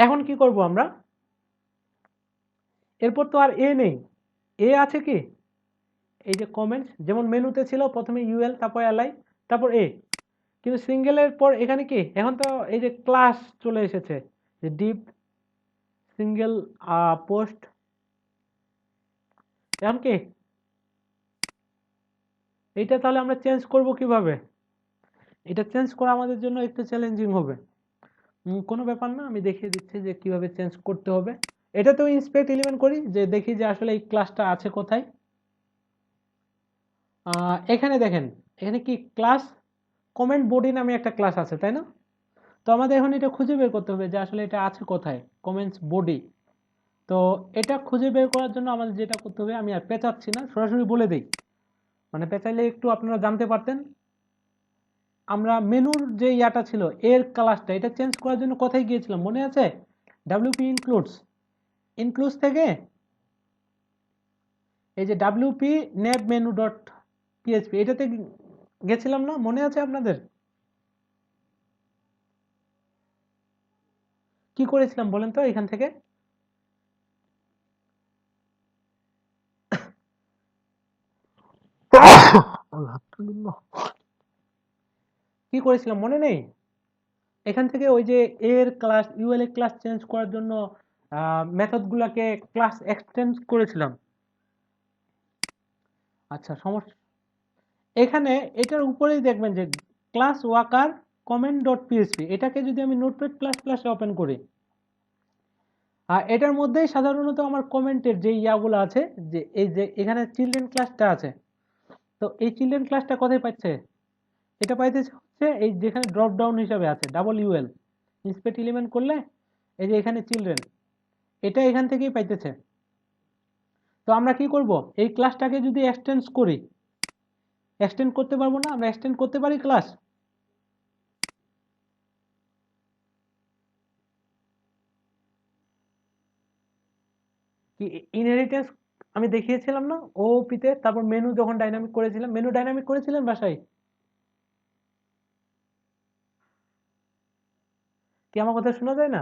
এখন কি করব আমরা, এরপর তো আর এ নেই, এ আছে কি, এই যে কমেন্টস যেমন মেনুতে ছিল প্রথমে ইউএল, তারপর এলআই, তারপর এ, কিন্তু সিঙ্গেলের পর এখানে কি, এখন তো এই যে ক্লাস চলে এসেছে, যে ডিপ সিঙ্গেল পোস্ট। এখন কি এইটা তাহলে আমরা চেঞ্জ করব কিভাবে? এটা চেঞ্জ করা আমাদের জন্য একটু চ্যালেঞ্জিং হবে। কোনো ব্যাপার না, আমি দেখিয়ে দিচ্ছি যে কিভাবে চেঞ্জ করতে হবে। এটাতেও ইন্সপেক্ট এলিমেন্ট করি, যে দেখি যে আসলে এই ক্লাসটা আছে কোথায়। এখানে দেখেন, এখানে কি ক্লাস কমেন্ট বডি নামে একটা ক্লাস আছে, তাই না? তো আমাদের এখন এটা খুঁজে বের করতে হবে যে আসলে এটা আছে কোথায়, কমেন্টস বডি। তো এটা খুঁজে বের করার জন্য আমাদের যেটা করতে হবে, আমি আর পেঁচাচ্ছি না, সরাসরি বলে দিই, মানে পেঁচাইলে একটু আপনারা জানতে পারতেন। আমরা মেনুর যে ইয়াটা ছিল এর ক্লাসটা, এটা চেঞ্জ করার জন্য কোথায় গিয়েছিলাম মনে আছে? wp includes থেকে এই যে wp nav menu dot php এটাতে গেছিলাম না, মনে আছে আপনাদের? কি করেছিলাম বলেন তো এখান থেকে? কি করেছিলাম মনে নেই? এখান থেকে ওই যে এর ক্লাস ইউএল এর ক্লাস চেঞ্জ করার জন্য মেথড গুলাকে ক্লাস এক্সটেন্ড করেছিলাম। আচ্ছা, সমস্যা এখানে এটার উপরেই দেখবেন যে class walker comment dot PSP, এটাকে যদি আমি নোটপ্যাড প্লাস প্লাসে ওপেন করি, আর এটার মধ্যেই সাধারণত আমার কমেন্টের যে ইয়াগুলো আছে, যে এই যে এখানে চিলড্রেন ক্লাসটা আছে, তো এই চিলড্রেন ক্লাসটা কোথায় পাচ্ছে? এটা পাইতেছে হচ্ছে এই যেখানে ড্রপ ডাউন হিসাবে আছে WL ইন্সপেক্ট এলিমেন্ট করলে এই যে এখানে চিলড্রেন, এটা এখান থেকেই পাইতেছে। তো আমরা কি করব, এই ক্লাসটাকে যদি এক্সটেন্ড করি, এক্সটেন্ড করতে পারবো না? আমরা এক্সটেন্ড করতে পারি ক্লাস। কি ইনহেরিটেন্স আমি দেখিয়েছিলাম না ওপিতে, তারপর মেনু যখন ডাইনামিক করেছিলাম, মেনু ডাইনামিক করেছিলেন বাসায়? কি আমার কথা শোনা যায় না?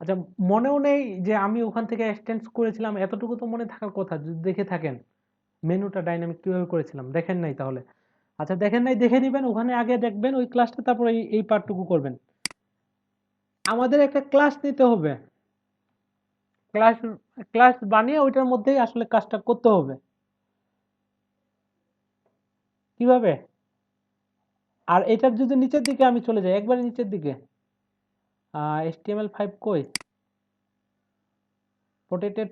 আচ্ছা, মনেও নেই যে আমি ওখান থেকে এক্সটেন্ড করেছিলাম, এতটুকু তো মনে থাকার কথা যদি দেখে থাকেন মেনুটা ডাইনামিক কিভাবে করেছিলাম। দেখেন নাই তাহলে? আচ্ছা, দেখেন নাই, দেখে নিবেন, ওখানে আগে দেখবেন ওই ক্লাসটা, তারপর এই পার্টটুকু করবেন। আমাদের একটা ক্লাস নিতে হবে, ক্লাস ক্লাস বানিয়ে ওইটার মধ্যেই আসলে কাজটা করতে হবে। কিভাবে? আর এটার যদি নিচের দিকে আমি চলে যাই, একবারে নিচের দিকে, HTML5 কই, প্রোটেক্টেড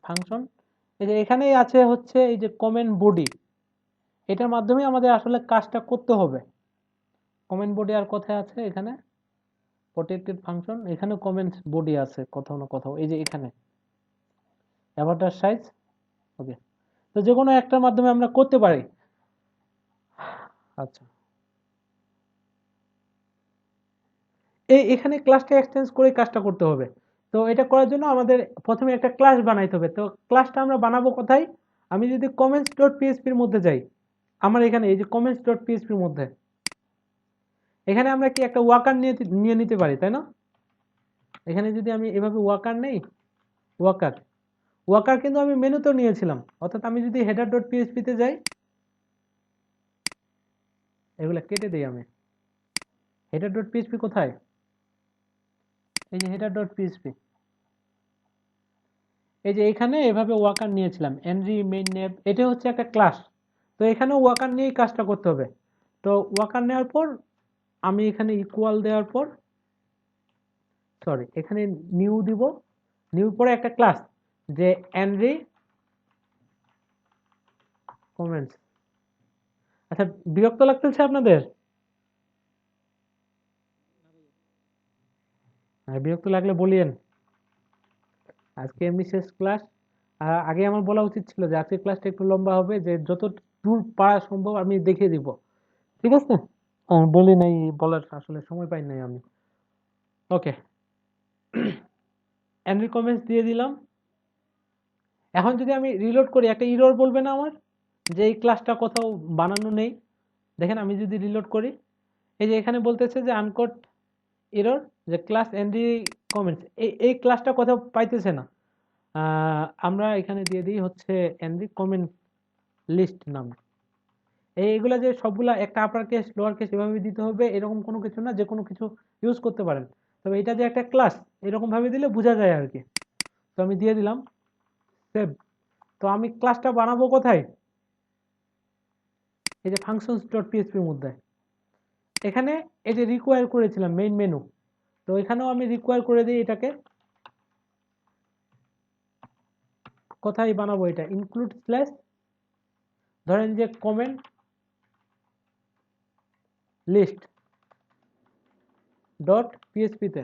ফাংশন, এই যে এখানেই আছে হচ্ছে এই যে কমেন্ট বডি, এটার মাধ্যমে আমাদের আসলে কাজটা করতে হবে। কমেন্ট বডি আর কোথায় আছে? এখানে প্রোটেক্টেড ফাংশন, এখানে কমেন্ট বডি আছে কোথাও না কোথাও, এই যে এখানে অ্যাভাটার সাইজ। ওকে, তো যে কোনো একটার মাধ্যমে আমরা করতে পারি। আচ্ছা, এখানে ক্লাসটা এক্সটেন্ড করে কাজটা করতে হবে। তো এটা করার জন্য আমাদের প্রথমে একটা ক্লাস বানাইতে হবে। তো ক্লাসটা আমরা বানাবো কোথায়? আমি যদি কমেন্টস ডট পিএসপির মধ্যে যাই, আমার এখানে এই যে কমেন্টস ডট পিএসপির মধ্যে, এখানে আমরা কি একটা ওয়াকার নিয়ে নিতে পারি, তাই না? এখানে যদি আমি এভাবে ওয়াকার নেই, ওয়াকার ওয়াকার কিন্তু আমি মেনুতেও নিয়েছিলাম। অর্থাৎ আমি যদি হেডার ডট পিএসপিতে যাই, এগুলা কেটে দিই আমি। হেডার ডট পিএসপি কোথায়? এই যে হেডার ডট পিএসপি, এই যে এখানে এভাবে ওয়াকার নিয়েছিলাম, এনরি মেইন নেম, এটা হচ্ছে একটা ক্লাস। তো এখানেও ওয়াকার নিয়েই কাজটা করতে হবে। তো ওয়াকার নেওয়ার পর আমি এখানে ইকুয়াল দেওয়ার পর, সরি, এখানে নিউ দিব, নিউ পরে একটা ক্লাস যে এনরি কমেন্টস। আচ্ছা, বিরক্ত লাগতেছে আপনাদের? বিরক্ত লাগলে বলিয়েন, আজকে এমনি শেষ ক্লাস। আগে আমার বলা উচিত ছিল যে আজকে ক্লাসটা একটু লম্বা হবে, যে যত দূর পারা সম্ভব আমি দেখিয়ে দিব, ঠিক আছে? বলি নাই, বলার আসলে সময় পাই নাই আমি। ওকে, এনরি কমেন্টস দিয়ে দিলাম। এখন যদি আমি রিলোড করি, একটা ইরর বলবে না আমার যে এই ক্লাসটা কোথাও বানানো নেই? দেখেন আমি যদি রিলোড করি, এই যে এখানে বলতেছে যে আনকোড এরর, যে ক্লাস এনরি কমেন্টস, এই ক্লাসটা কোথাও পাইতেছে না। আমরা এখানে দিয়ে দিই হচ্ছে এনরি কমেন্ট লিস্ট নাম। এইগুলা যে সবগুলা একটা আপার কেস লোয়ার কেস এভাবে দিতে হবে এরকম কোনো কিছু না, যে কোনো কিছু ইউজ করতে পারেন। তবে এটা যে একটা ক্লাস এরকম ভাবে দিলে বোঝা যায় আর কি। তো আমি দিয়ে দিলাম সেভ। তো আমি ক্লাসটা বানাবো কোথায়? এই যে ফাংশনস ডট পিএসপির মধ্যে, এখানে এই যে রিকোয়ার করেছিলাম মেইন মেনু, তো এখানেও আমি রিকোয়ার করে দিই এটাকে। কোথায় বানাবো এটা? ইনক্লুড স্ল্যাশ, ধরেন যে কমেন্ট লিস্ট ডট পিএসপিতে।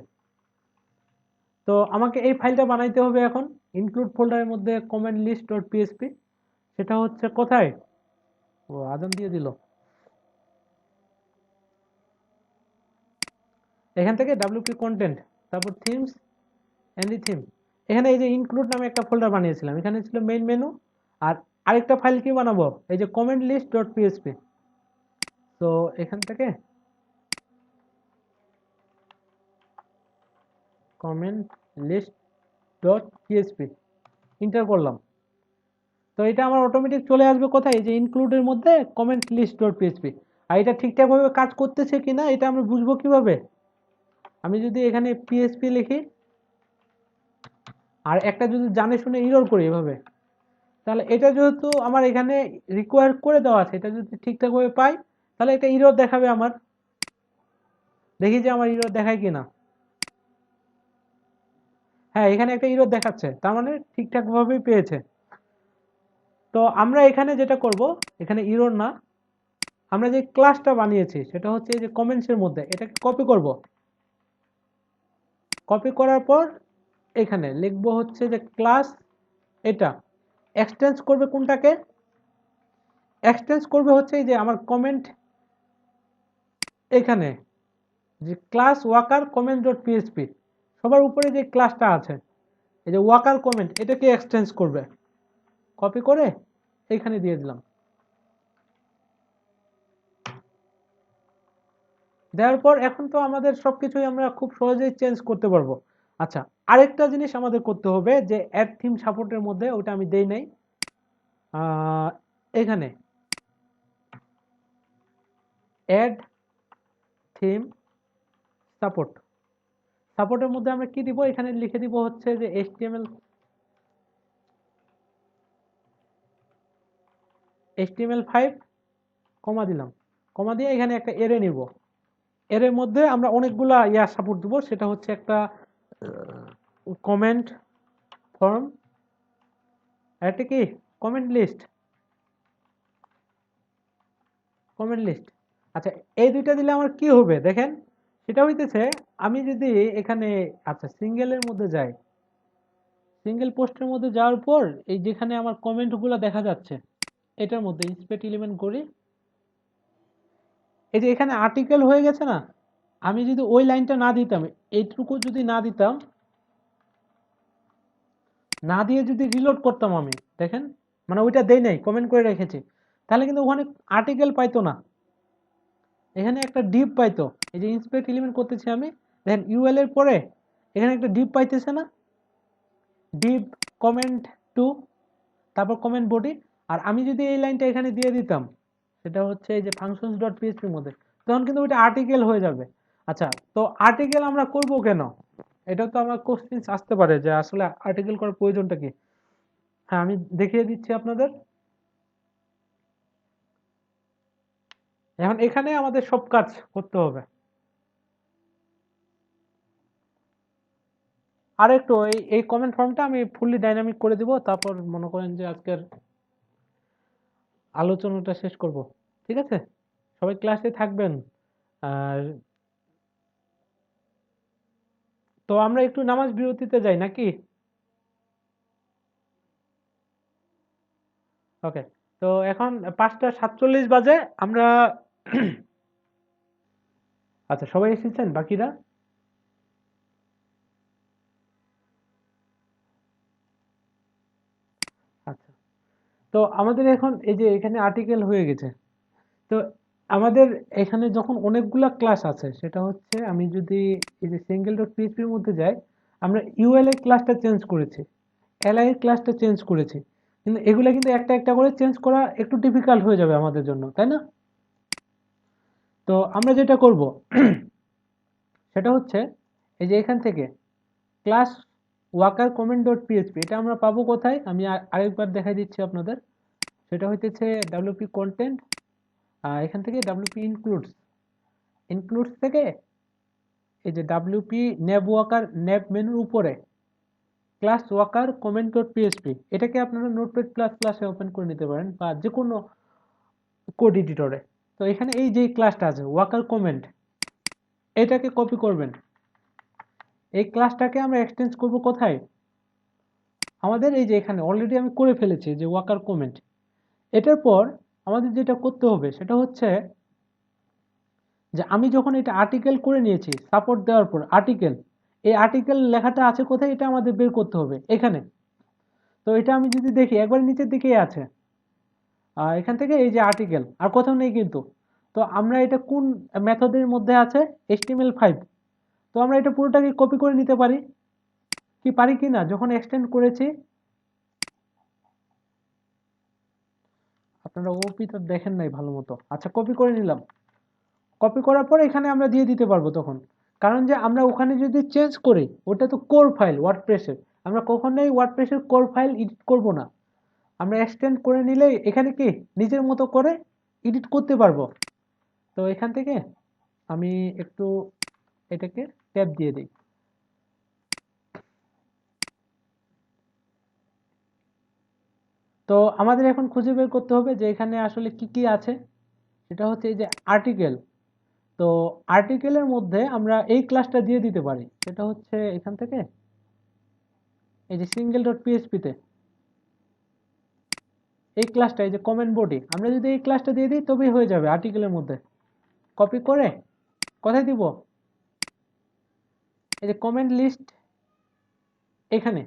তো আমাকে এই ফাইলটা বানাইতে হবে এখন ইনক্লুড ফোল্ডারের মধ্যে কমেন্ট লিস্ট ডট পিএসপি। সেটা হচ্ছে কোথায়? ও, আজান দিয়ে দিল। এখান থেকে WP কন্টেন্ট, তারপর থিমস, এনরি থিম, এখানে এই যে ইনক্লুড নামে একটা ফোল্ডার বানিয়েছিলাম, এখানে ছিল মেইন মেনু। আর আরেকটা ফাইল কি বানাবো? এই যে কমেন্ট লিস্ট ডট পিএসপি। তো এখান থেকে comment list dot PSP enter করলাম। তো এটা আমার অটোমেটিক চলে আসবে কোথায়? এই যে ইনক্লুডের মধ্যে কমেন্ট লিস্ট ডট পিএসপি। আর এটা ঠিকঠাকভাবে কাজ করতেছে কিনা এটা আমরা বুঝবো কিভাবে? আমি যদি এখানে পিএসপি লিখি, আর একটা যদি জানে শুনে ইরর করি এভাবে, তাহলে এটা যেহেতু আমার এখানে রিকোয়ার করে দেওয়া আছে, এটা যদি ঠিকঠাকভাবে পাই তাহলে এটা ইরর দেখাবে আমার। দেখি যে আমার ইরর দেখায় কিনা। হ্যাঁ, এখানে একটা ইরর দেখাচ্ছে, তার মানে ঠিকঠাক ভাবেই পেয়েছে। তো আমরা এখানে যেটা করব, এখানে ইরর না, আমরা যে ক্লাসটা বানিয়েছি সেটা হচ্ছে এই যে কমেন্টসের মধ্যে এটাকে কপি করব। কপি করার পর এখানে লিখবো হচ্ছে যে ক্লাস, এটা এক্সটেন্স করবে কোনটাকে, এক্সটেন্স করবে হচ্ছে এই যে আমার কমেন্ট, এখানে যে class walker comment dot PHP, সবার উপরে যে ক্লাসটা আছে এই যে ওয়াকার কমেন্ট, এটাকে এক্সটেন্স করবে। কপি করে এখানে দিয়ে দিলাম। দেওয়ার পর এখন তো আমাদের সবকিছুই আমরা খুব সহজেই চেঞ্জ করতে পারবো। আচ্ছা, আরেকটা জিনিস আমাদের করতে হবে যে অ্যাড থিম সাপোর্টের মধ্যে, ওটা আমি দেই নাই, এখানে অ্যাড থিম সাপোর্ট, সাপোর্টের মধ্যে আমরা কি দিব, এখানে লিখে দিব হচ্ছে যে HTML5 কমা দিলাম, কমা দিয়ে এখানে একটা এরে নিব। এর মধ্যে আমরা অনেকগুলা সাপোর্ট দিব, সেটা হচ্ছে একটা কমেন্ট ফর্ম, একটা কি কমেন্ট লিস্ট, কমেন্ট লিস্ট। আচ্ছা, এই দুইটা দিলে আমার কি হবে দেখেন, সেটা হইতেছে আমি যদি এখানে আচ্ছা সিঙ্গেলের মধ্যে যাই, সিঙ্গেল পোস্টের মধ্যে যাওয়ার পর এই যেখানে আমার কমেন্টগুলো দেখা যাচ্ছে এটার মধ্যে ইন্সপেক্ট এলিমেন্ট করি, এই যে এখানে আর্টিকেল হয়ে গেছে না, আমি যদি ওই লাইনটা না দিতাম, এইটুকু যদি না দিতাম, না দিয়ে যদি রিলোড করতাম আমি, দেখেন মানে ওইটা দেই নাই, কমেন্ট করে রেখেছি, তাহলে কিন্তু ওখানে আর্টিকেল পাইতো না, এখানে একটা ডিপ পাইতো। এই যে ইন্সপেক্ট এলিমেন্ট করতেছি আমি, দেখেন ইউএল এর পরে এখানে একটা ডিপ পাইতেছে না, ডিপ কমেন্ট টু, তারপর কমেন্ট বডি। আর আমি যদি এই লাইনটা এখানে দিয়ে দিতাম, সেটা হচ্ছে এই যে ফাংশনস ডট পিএইচপির মধ্যে, তখন কিন্তু ওইটা আর্টিকেল হয়ে যাবে। আচ্ছা, তো আর্টিকেল আমরা করব কেন, এটা তো আমার কোশ্চেন আসতে পারে যে আসলে আর্টিকেল করার প্রয়োজনটা কি। হ্যাঁ, আমি দেখিয়ে দিচ্ছি আপনাদের। এখন এখানে আমাদের সব কাজ করতে হবে। আর একটু এই কমেন্ট ফর্মটা আমি ফুললি ডাইনামিক করে দিব, তারপর মনে করেন যে আজকের আলোচনাটা শেষ করব। ঠিক আছে, সবাই ক্লাসে থাকবেন। আর তো আমরা একটু নামাজ বিরতিতে যাই নাকি? ওকে, তো এখন 5:47 বাজে, আমরা আচ্ছা সবাই এসেছেন বাকিরা? আচ্ছা, তো আমাদের এখন এই যে এখানে আর্টিকেল হয়ে গেছে। তো আমাদের এখানে যখন অনেকগুলা ক্লাস আছে, সেটা হচ্ছে আমি যদি এই যে সিঙ্গেল ডট পিএইচপির মধ্যে যাই, আমরা ইউএল এর ক্লাসটা চেঞ্জ করেছি, এলআই এর ক্লাসটা চেঞ্জ করেছি, কিন্তু এগুলা কিন্তু একটা একটা করে চেঞ্জ করা একটু ডিফিকাল্ট হয়ে যাবে আমাদের জন্য, তাই না? তো আমরা যেটা করব সেটা হচ্ছে এই যে এখান থেকে class walker comment dot PHP, এটা আমরা পাবো কোথায়, আমি আরেকবার দেখাই দিচ্ছি আপনাদের। সেটা হইতেছে ডাব্লিউপি কন্টেন্ট, এখান থেকে ডাব্লিউপি ইনক্লুডস, ইনক্লুডস থেকে এই যে ডাব্লিউপি নেব ওয়াকার, নেব মেনুর উপরে class walker comment dot PHP, এটাকে আপনারা নোটপ্যাড প্লাস প্লাসে ওপেন করে নিতে পারেন বা যে কোনো কোড এডিটরে। তো এখানে এই যে ক্লাসটা আছে ওয়াকার কমেন্ট, এটাকে কপি করবেন, এই ক্লাসটাকে আমরা এক্সটেন্স করব কোথায়, আমাদের এই যে এখানে অলরেডি আমি করে ফেলেছি যে ওয়াকার কমেন্ট। এটার পর আমাদের যেটা করতে হবে সেটা হচ্ছে যে আমি যখন এটা আর্টিকেল করে নিয়েছি, সাপোর্ট দেওয়ার পর আর্টিকেল, এই আর্টিকেল লেখাটা আছে কোথায়, এটা আমাদের বের করতে হবে এখানে। তো এটা আমি যদি দেখি একবার নিচের দিকেই আছে, এখান থেকে এই যে আর্টিকেল, আর কোথাও নেই কিন্তু। তো আমরা এটা কোন মেথডের মধ্যে আছে, HTML5। তো আমরা এটা পুরোটাকে কপি করে নিতে পারি কি, পারি কি না, যখন এক্সটেন্ড করেছি। আপনারা ওপি তো দেখেন নাই ভালো মতো। আচ্ছা, কপি করে নিলাম, কপি করার পর এখানে আমরা দিয়ে দিতে পারবো তখন, কারণ যে আমরা ওখানে যদি চেঞ্জ করি, ওটা তো কোর ফাইল ওয়ার্ডপ্রেসের, আমরা কখনোই ওয়ার্ডপ্রেসের কোর ফাইল এডিট করব না, আমরা এক্সটেন্ড করে নিলে এখানে কি নিজের মতো করে এডিট করতে পারবো। তো এখান থেকে আমি একটু এটাকে ট্যাব দিয়ে দিই। তো আমাদের এখন খুঁজে বের করতে হবে যে এখানে আসলে কি কি আছে। সেটা হচ্ছে এই যে আর্টিকেল। তো আর্টিকেলের মধ্যে আমরা এই ক্লাসটা দিয়ে দিতে পারি, সেটা হচ্ছে এখান থেকে এই যে সিঙ্গেল ডট পিএইচপিতে এই ক্লাসটা, এই যে কমেন্ট বডি, আমরা যদি এই ক্লাসটা দিয়ে দিই তবেই হয়ে যাবে আর্টিকেলের মধ্যে। কপি করে কোথায় দিব, এই যে কমেন্ট লিস্ট, এখানে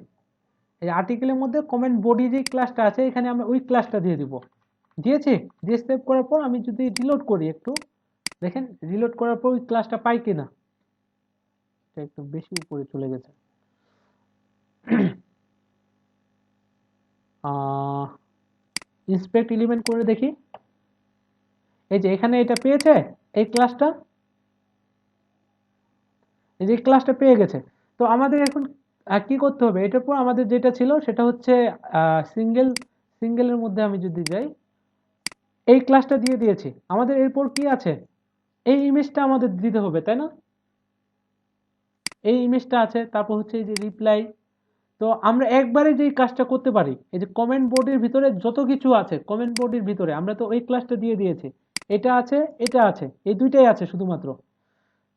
এই যে আর্টিকেলের মধ্যে কমেন্ট বডি যে ক্লাসটা আছে এখানে আমরা ওই ক্লাসটা দিয়ে দিব। দিয়েছি, দিয়ে সেভ করার পর আমি যদি রিলোড করি, একটু দেখেন রিলোড করার পর ওই ক্লাসটা পাই কিনা। এটা একটু বেশি উপরে চলে গেছে। ইন্সপেক্ট এলিমেন্ট করে দেখি, এই যে এখানে এটা পেয়েছে, এই ক্লাসটা, এই যে ক্লাসটা পেয়ে গেছে। তো আমাদের এখন কি করতে হবে, এটার পর আমাদের যেটা ছিল সেটা হচ্ছে সিঙ্গেলের মধ্যে আমি যদি যাই, এই ক্লাসটা দিয়ে দিয়েছি, আমাদের এরপর কি আছে, এই ইমেজটা আমাদের দিতে হবে, তাই না? এই ইমেজটা আছে, তারপর হচ্ছে এই যে রিপ্লাই। তো আমরা একবারে যেই কাজটা করতে পারি, এই যে কমেন্ট বোর্ডের ভিতরে যত কিছু আছে, কমেন্ট বোর্ডের ভিতরে আমরা তো ওই ক্লাসটা দিয়ে দিয়েছি, এটা আছে, এটা আছে, এই দুইটাই আছে শুধুমাত্র।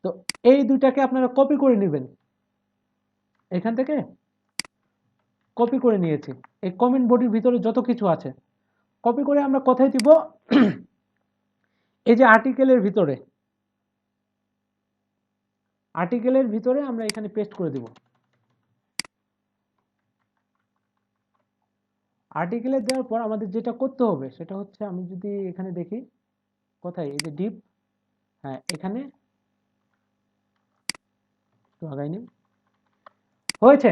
তো এই দুইটাকে আপনারা কপি করে নেবেন, এখান থেকে কপি করে নিয়েছি, এই কমেন্ট বোর্ডের ভিতরে যত কিছু আছে কপি করে আমরা কোথায় দিব, এই যে আর্টিকেলের ভিতরে, আর্টিকেলের ভিতরে আমরা এখানে পেস্ট করে দিব। আর্টিকেলে দেওয়ার পর আমাদের যেটা করতে হবে সেটা হচ্ছে, আমি যদি এখানে দেখি কোথায়, এই যে ডিপ, হ্যাঁ এখানে একটু আগাইনি, হয়েছে।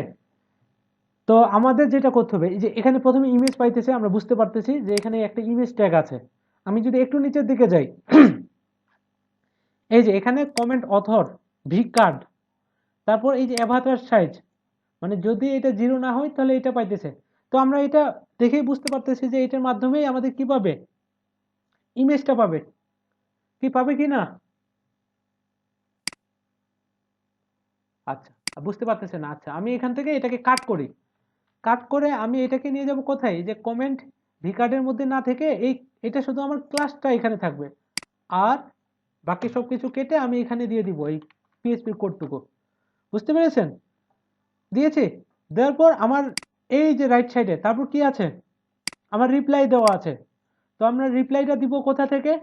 তো আমাদের যেটা করতে হবে, এই যে এখানে প্রথমে ইমেজ পাইতেছে, আমরা বুঝতে পারতেছি যে এখানে একটা ইমেজ ট্যাগ আছে। আমি যদি একটু নিচের দিকে যাই, এই যে এখানে কমেন্ট অথর, ভি কার্ড, তারপর এই যে অ্যাভাটার সাইজ, মানে যদি এটা 0 না হয় তাহলে এটা পাইতেছে। তো আমরা এটা দেখেই বুঝতে পারতেছি যে এটার মাধ্যমেই আমাদের কি পাবে, ইমেজটা পাবে, কি পাবে কি না। আচ্ছা, বুঝতে পারতেছে না। আচ্ছা, আমি এখান থেকে এটাকে কাট করি, কাট করে আমি এটাকে নিয়ে যাব কোথায়, এই যে কমেন্ট ভি কার্ডের মধ্যে না থেকে এটা শুধু আমার ক্লাসটা এখানে থাকবে, আর বাকি সবকিছু কেটে আমি এখানে দিয়ে দিব এই পিএইচপি কোডটুকু। বুঝতে পেরেছেন? দিয়েছি, দেওয়ার পর আমার এই যে রাইট সাইডে তারপর কি আছে, আমার রিপ্লাই দেওয়া আছে। তো আমরা রিপ্লাইটা দিব কোথা থেকে,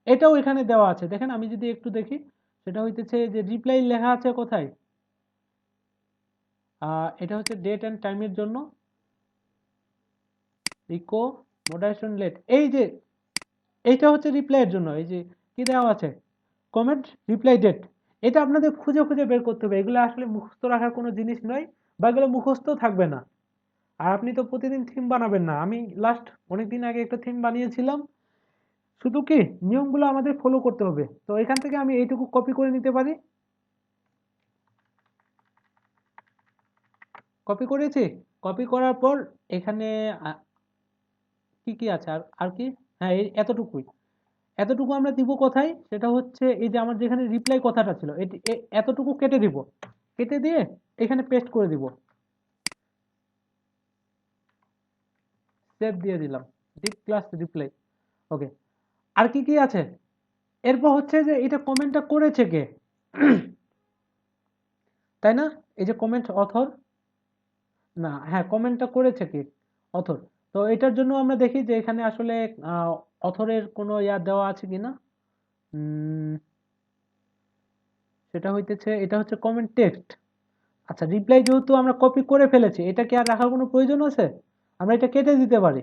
এটাও এখানে দেওয়া আছে। দেখেন আমি যদি একটু দেখি, সেটা হইতেছে যে রিপ্লাই লেখা আছে কোথায়, এটা হচ্ছে ডেট অ্যান্ড টাইমের জন্য, ইকো মডারেশন লেট, এই যে এইটা হচ্ছে রিপ্লাইয়ের জন্য, এই যে কি দেওয়া আছে, কমেন্ট রিপ্লাই ডেট। এটা আপনাদের খুঁজে খুঁজে বের করতে হবে, এগুলো আসলে মুখস্থ রাখার কোনো জিনিস নয়, বা এগুলো মুখস্থ থাকবে না। আর আপনি তো প্রতিদিন থিম বানাবেন না, আমি লাস্ট অনেকদিন আগে একটা থিম বানিয়েছিলাম, শুধু কি নিয়মগুলো আমাদের ফলো করতে হবে। তো এখান থেকে আমি এইটুকু কপি করে নিতে পারি, কপি করেছি, কপি করার পর এখানে কি কি আছে, আর আর কি, হ্যাঁ এই এতটুকুই, এতটুকু আমরা দিব কোথায়, সেটা হচ্ছে এই যে আমার যেখানে রিপ্লাই কথাটা ছিল এতটুকু কেটে দিব, কেটে দিয়ে এখানে পেস্ট করে দিব, সেভ দিয়ে দিলাম, ডিপ ক্লাস রিপ্লাই। ওকে, আর কি কি আছে, এরপর হচ্ছে যে এটা কমেন্টটা করেছে কে, তাই না? এই যে কমেন্ট অথর, না হ্যাঁ কমেন্টটা করেছে কে, অথর। তো এটার জন্য আমরা দেখি যে এখানে আসলে অথরের কোনো ইয়া দেওয়া আছে কিনা। সেটা হইতেছে, এটা হচ্ছে কমেন্ট টেক্সট। আচ্ছা, রিপ্লাই যেহেতু আমরা কপি করে ফেলেছি, এটা কি আর রাখার কোনো প্রয়োজন আছে, আমরা এটা কেটে দিতে পারি।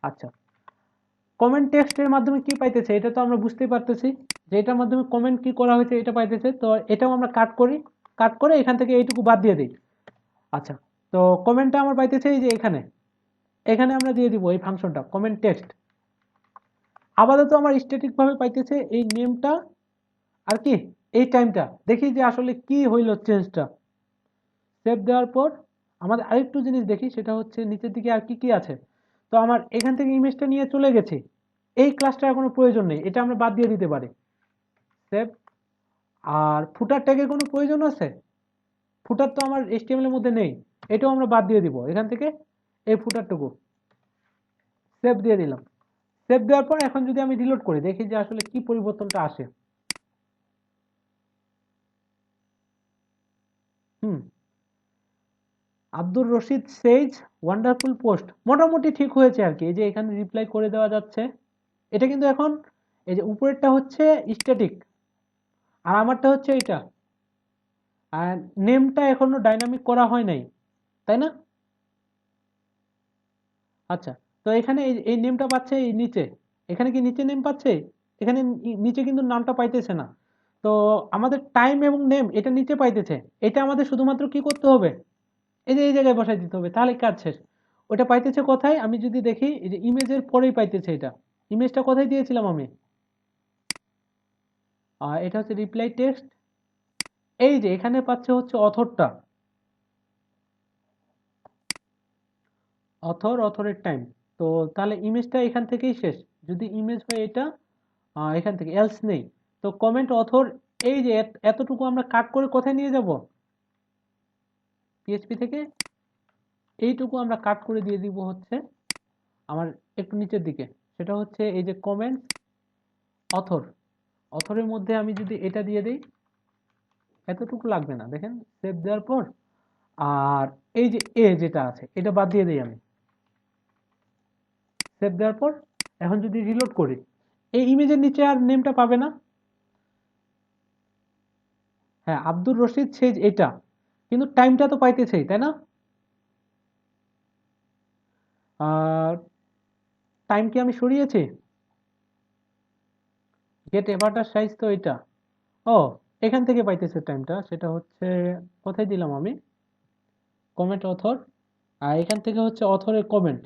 আচ্ছা, কমেন্ট টেক্সটের মাধ্যমে কি পাইতেছে এটা তো আমরা বুঝতেই পারতেছি যে এটার মাধ্যমে কমেন্ট কি করা হয়েছে এটা পাইতেছে। তো এটাও আমরা কাট করি, কাট করে এখান থেকে এইটুকু বাদ দিয়ে দিই। আচ্ছা, তো কমেন্টটা আমার পাইতেছে এই যে এখানে, এখানে আমরা দিয়ে দিব এই ফাংশনটা কমেন্ট টেক্সট। আপাতত আমার স্ট্যাটিক ভাবে পাইতেছে এই নেমটা আর কি এই টাইমটা দেখি যে আসলে কি হইল চেঞ্জটা। সেভ দেওয়ার পর আমাদের আরেকটু জিনিস দেখি, সেটা হচ্ছে নিচের দিকে আর কি কি আছে। তো আমার এখান থেকে ইমেজটা নিয়ে চলে গেছি, এই ক্লাসটার কোনো প্রয়োজন নেই, এটা আমরা বাদ দিয়ে দিতে পারি। সেভ। আর ফুটার ট্যাগের কোনো প্রয়োজন আছে? ফুটার তো আমার HTML এর মধ্যে নেই, এটাও আমরা বাদ দিয়ে দিব এখান থেকে, এই ফুটারটুকু। সেভ দিয়ে দিলাম। সেভ দেওয়ার পর এখন যদি আমি রিলোড করি, দেখি যে আসলে কি পরিবর্তনটা আসে। আব্দুর রশিদ সেইজ ওয়ান্ডারফুল পোস্ট, মোটামুটি ঠিক হয়েছে আর কি। এই যে এখানে রিপ্লাই করে দেওয়া যাচ্ছে, এটা কিন্তু এখন এই যে উপরেরটা হচ্ছে স্ট্যাটিক আর আমারটা হচ্ছে এটা, আর নেমটা এখনো ডাইনামিক করা হয় নাই, তাই না? আচ্ছা, তো এখানে এই নেমটা পাচ্ছে এই নিচে, এখানে কি নিচে নেম পাচ্ছে? এখানে নিচে কিন্তু নামটা পাইতেছে না। তো আমাদের টাইম এবং নেম এটা নিচে পাইতেছে, এটা আমাদের শুধুমাত্র কি করতে হবে, এই যে এই জায়গায় বসাই দিতে হবে, তাহলে কাজ শেষ। ওটা পাইতেছে কোথায়? আমি যদি দেখি এই যে ইমেজের পরেই পাইতেছে এটা। ইমেজটা কোথায় দিয়েছিলাম আমি? এটা হচ্ছে রিপ্লাই টেক্সট, এই যে এখানে পাচ্ছে হচ্ছে অথরটা, অথরের টাইম। তো তাহলে ইমেজটা এখান থেকেই শেষ। যদি ইমেজ হয় এটা, এখান থেকে এলস নেই। তো কমেন্ট অথর, এই যে এতটুকু আমরা কাট করে কোথায় নিয়ে যাব? পিএইচপি থেকে এইটুকু আমরা কাট করে দিয়ে দিব হচ্ছে আমার একটু নিচের দিকে, সেটা হচ্ছে এই যে কমেন্ট অথর, অথরের মধ্যে আমি যদি এটা দিয়ে দিই, এতটুকু লাগবে না, দেখেন সেভ দেওয়ার পর। আর এই যে যেটা আছে এটা বাদ দিয়ে দিই আমি, সেভ দেওয়ার পর এখন যদি রিলোড করি, এই ইমেজের নিচে আর নেমটা পাবে না। হ্যাঁ, আব্দুর রশিদ সেজ এটা, কিন্তু টাইমটা তো পাইতেছেই, তাই না? টাইম কি আমি সরিয়েছি? গেট এভারটার সাইজ তো এটা, ও এখান থেকে পাইতেছে টাইমটা, সেটা হচ্ছে কোথায় দিলাম আমি? কমেন্ট অথর, আর এখান থেকে হচ্ছে অথরের কমেন্ট,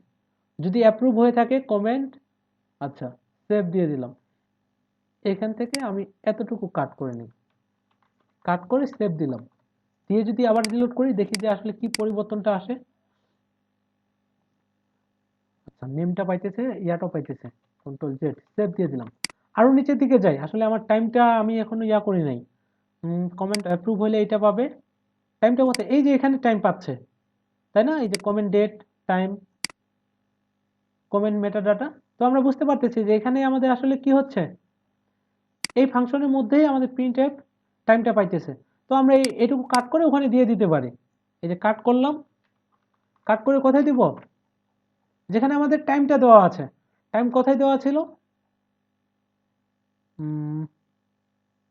যদি অ্যাপ্রুভ হয়ে থাকে কমেন্ট। আচ্ছা, সেভ দিয়ে দিলাম। এখান থেকে আমি এতটুকু কাট করে নিই, কাট করে সেভ দিলাম, দিয়ে যদি আবার রিলোড করি, দেখি যে আসলে কি পরিবর্তনটা আসে। আচ্ছা, নেমটা পাইতেছে, ইয়াটাও পাইতেছে, কন্ট্রোল জেড, সেভ দিয়ে দিলাম। আরো নিচের দিকে যাই, আসলে আমার টাইমটা আমি এখনো ইয়া করি নাই। কমেন্ট অ্যাপ্রুভ হলে এটা পাবে। টাইমটা কোথায়? এই যে এখানে টাইম পাচ্ছে, তাই না? এই যে comment date, time, comment metadata. তো আমরা বুঝতে পারতেছি যে এখানে আমাদের আসলে কি হচ্ছে, এই ফাংশনের মধ্যেই আমাদের প্রিন্টএফ টাইমটা পাইতেছে। তো আমরা এটুকু কাট করে ওখানে দিয়ে দিতে পারি। এই যে কাট করলাম, কাট করে কোথায় দিব? যেখানে আমাদের টাইমটা দেওয়া আছে। টাইম কোথায় দেওয়া ছিল?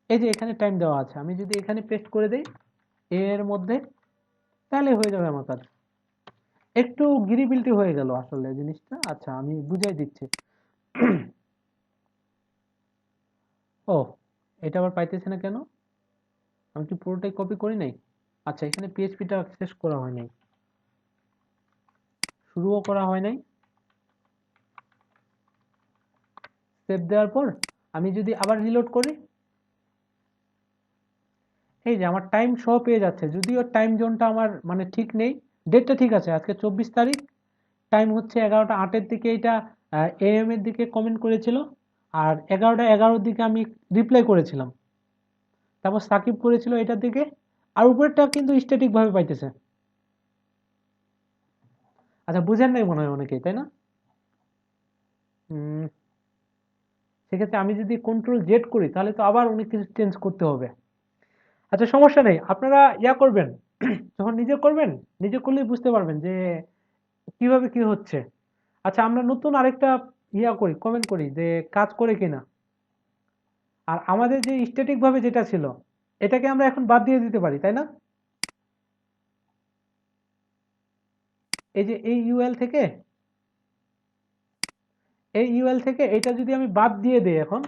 এই যে এখানে টাইম দেওয়া আছে, আমি যদি এখানে পেস্ট করে দেই এর মধ্যে, তাহলে হয়ে যাবে আমার কাজ। একটু গিরিবিলিটি হয়ে গেল আসলে জিনিসটা। আচ্ছা, আমি বুঝাই দিচ্ছি। ও, এটা আবার পাইতেছে না কেন? আমি কি পুরোটাই কপি করি নাই? আচ্ছা, এখানে পিএইচপিটা শেষ করা হয় নাই, শুরুও করা হয় নাই। সেভ দেওয়ার পর আমি যদি আবার রিলোড করি, এই যে আমার টাইম সহ পেয়ে যাচ্ছে, যদিও টাইম জোনটা আমার মানে ঠিক নেই। ডেটটা ঠিক আছে, আজকে 24 তারিখ, টাইম হচ্ছে 11টা 8-এর দিকে, এটা AM এর দিকে কমেন্ট করেছিল, আর 11টা 11-র দিকে আমি রিপ্লাই করেছিলাম, তারপর সাকিব করেছিল এটার দিকে। আর উপরেরটা কিন্তু স্ট্যাটিক ভাবে পাইতেছে। আচ্ছা, বুঝেন নাই মনে হয় অনেকেই, তাই না? সেক্ষেত্রে আমি যদি কন্ট্রোল জেড করি, তাহলে তো আবার অনেক কিছু চেঞ্জ করতে হবে। আচ্ছা, সমস্যা নেই, আপনারা ইয়া করবেন, যখন নিজে করবেন, নিজে করলেই বুঝতে পারবেন যে কিভাবে কি হচ্ছে। আচ্ছা, আমরা নতুন আরেকটা ইয়া করি, কমেন্ট করি যে কাজ করে কিনা। আর আমাদের যে স্ট্যাটিক ভাবে যেটা ছিল, এটাকে আমরা এখন বাদ দিয়ে দিতে পারি, তাই না? এই যে এই ইউএল থেকে, এই ইউএল থেকে এটা যদি আমি বাদ দিয়ে দিই এখন,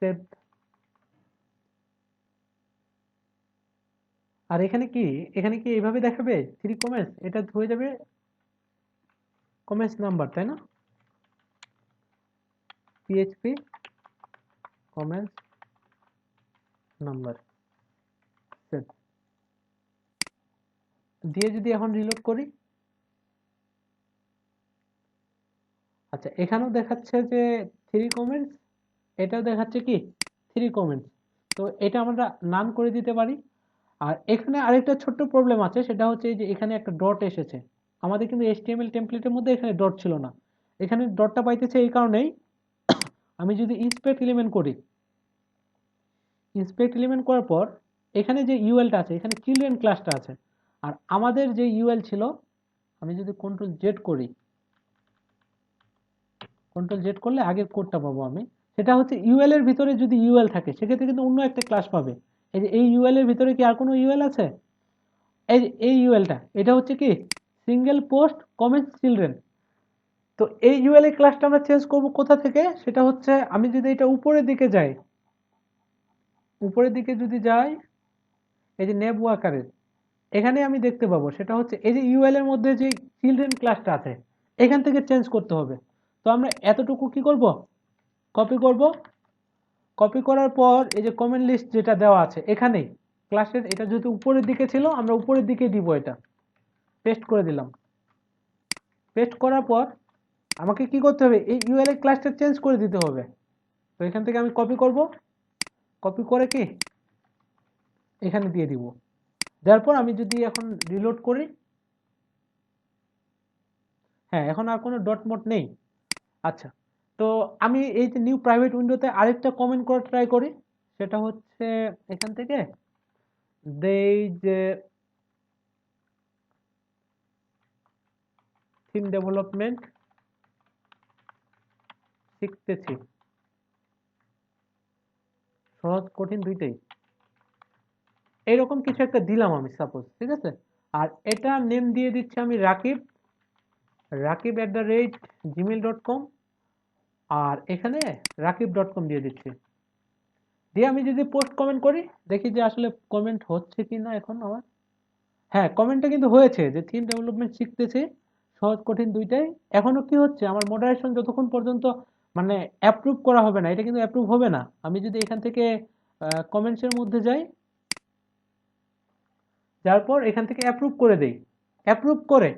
সেভ। আর এখানে কি, এখানে কি এইভাবে দেখাবে 3 কমেন্টস, এটা হয়ে যাবে কমেন্টস নাম্বার, তাই না? পিএইচপি কমেন্টস নাম্বার সেট দিয়ে যদি এখন রিলোড করি, আচ্ছা এখানেও দেখাচ্ছে যে 3 কমেন্টস, এটাও দেখাচ্ছে কি 3 কমেন্টস। তো এটা আমরা নান করে দিতে পারি। আর এখানে আরেকটা ছোট্ট প্রবলেম আছে, সেটা হচ্ছে এই যে এখানে একটা ডট এসেছে। আমাদের কিন্তু HTML টেমপ্লেটের মধ্যে এখানে ডট ছিল না। এখানে ডটটা পাইতেছে এই কারণেই, আমি যদি ইন্সপেক্ট এলিমেন্ট করি, ইন্সপেক্ট এলিমেন্ট করার পর এখানে যে ইউএলটা আছে, এখানে চিলড্রেন ক্লাসটা আছে। আর আমাদের যে ইউএল ছিল, আমি যদি কন্ট্রোল জেড করি, কন্ট্রোল জেড করলে আগের কোডটা পাবো আমি। সেটা হচ্ছে ইউএল এর ভিতরে যদি ইউএল থাকে সেক্ষেত্রে কিন্তু অন্য একটা ক্লাস পাবে। এই যে এই ইউএল এর ভিতরে কি আর কোনো ইউএল আছে? এই যে এই ইউএলটা, এটা হচ্ছে কি সিঙ্গেল পোস্ট কমেন্টস চিলড্রেন। তো এই ইউএল এর ক্লাসটা আমরা চেঞ্জ করব কোথা থেকে? সেটা হচ্ছে আমি যদি এটা উপরের দিকে যাই, উপরের দিকে যদি যাই, এই যে নেব ওয়াকারের এখানে আমি দেখতে পাবো, সেটা হচ্ছে এই যে ইউএল এর মধ্যে যে চিলড্রেন ক্লাসটা আছে এখান থেকে চেঞ্জ করতে হবে। তো আমরা এতটুকু কি করব, কপি করব। কপি করার পর এই যে কমেন্ট লিস্ট যেটা দেওয়া আছে এখানেই ক্লাসের, এটা যেহেতু উপরের দিকে ছিল আমরা উপরের দিকে দিব, এটা পেস্ট করে দিলাম। পেস্ট করার পর আমাকে কি করতে হবে, এই ইউএল এর ক্লাসটা চেঞ্জ করে দিতে হবে। তো এখান থেকে আমি কপি করব, কপি করে কি এখানে দিয়ে দিব। দেওয়ার পর আমি যদি এখন রিলোড করি, হ্যাঁ এখন আর কোনো ডট মট নেই। আচ্ছা, তো আমি এই যে নিউ প্রাইভেট উইন্ডোতে আরেকটা কমেন্ট করে ট্রাই করি। সেটা হচ্ছে এখান থেকে দেই যে থিম ডেভেলপমেন্ট শিখতেছি, সহজ কঠিন দুইটাই, এইরকম কিছু একটা দিলাম আমি সাপোজ, ঠিক আছে। আর এটা নেম দিয়ে দিচ্ছি আমি রাকিব, rakib@gmail.com, আর এখানে rakib.com দিয়ে দিচ্ছি। দিয়ে আমি যদি পোস্ট কমেন্ট করি, দেখি যে আসলে কমেন্ট হচ্ছে কি না এখন আমার। হ্যাঁ কমেন্টটা কিন্তু হয়েছে যে থিম ডেভেলপমেন্ট শিখতেছি, সহজ কঠিন দুইটাই। এখনো কি হচ্ছে, আমার মডারেশন যতক্ষণ পর্যন্ত মানে অ্যাপ্রুভ করা হবে না, এটা কিন্তু অ্যাপ্রুভ হবে না। আমি যদি এখান থেকে কমেন্টসের মধ্যে যাই, যার পর এখান থেকে অ্যাপ্রুভ করে দেই, অ্যাপ্রুভ করে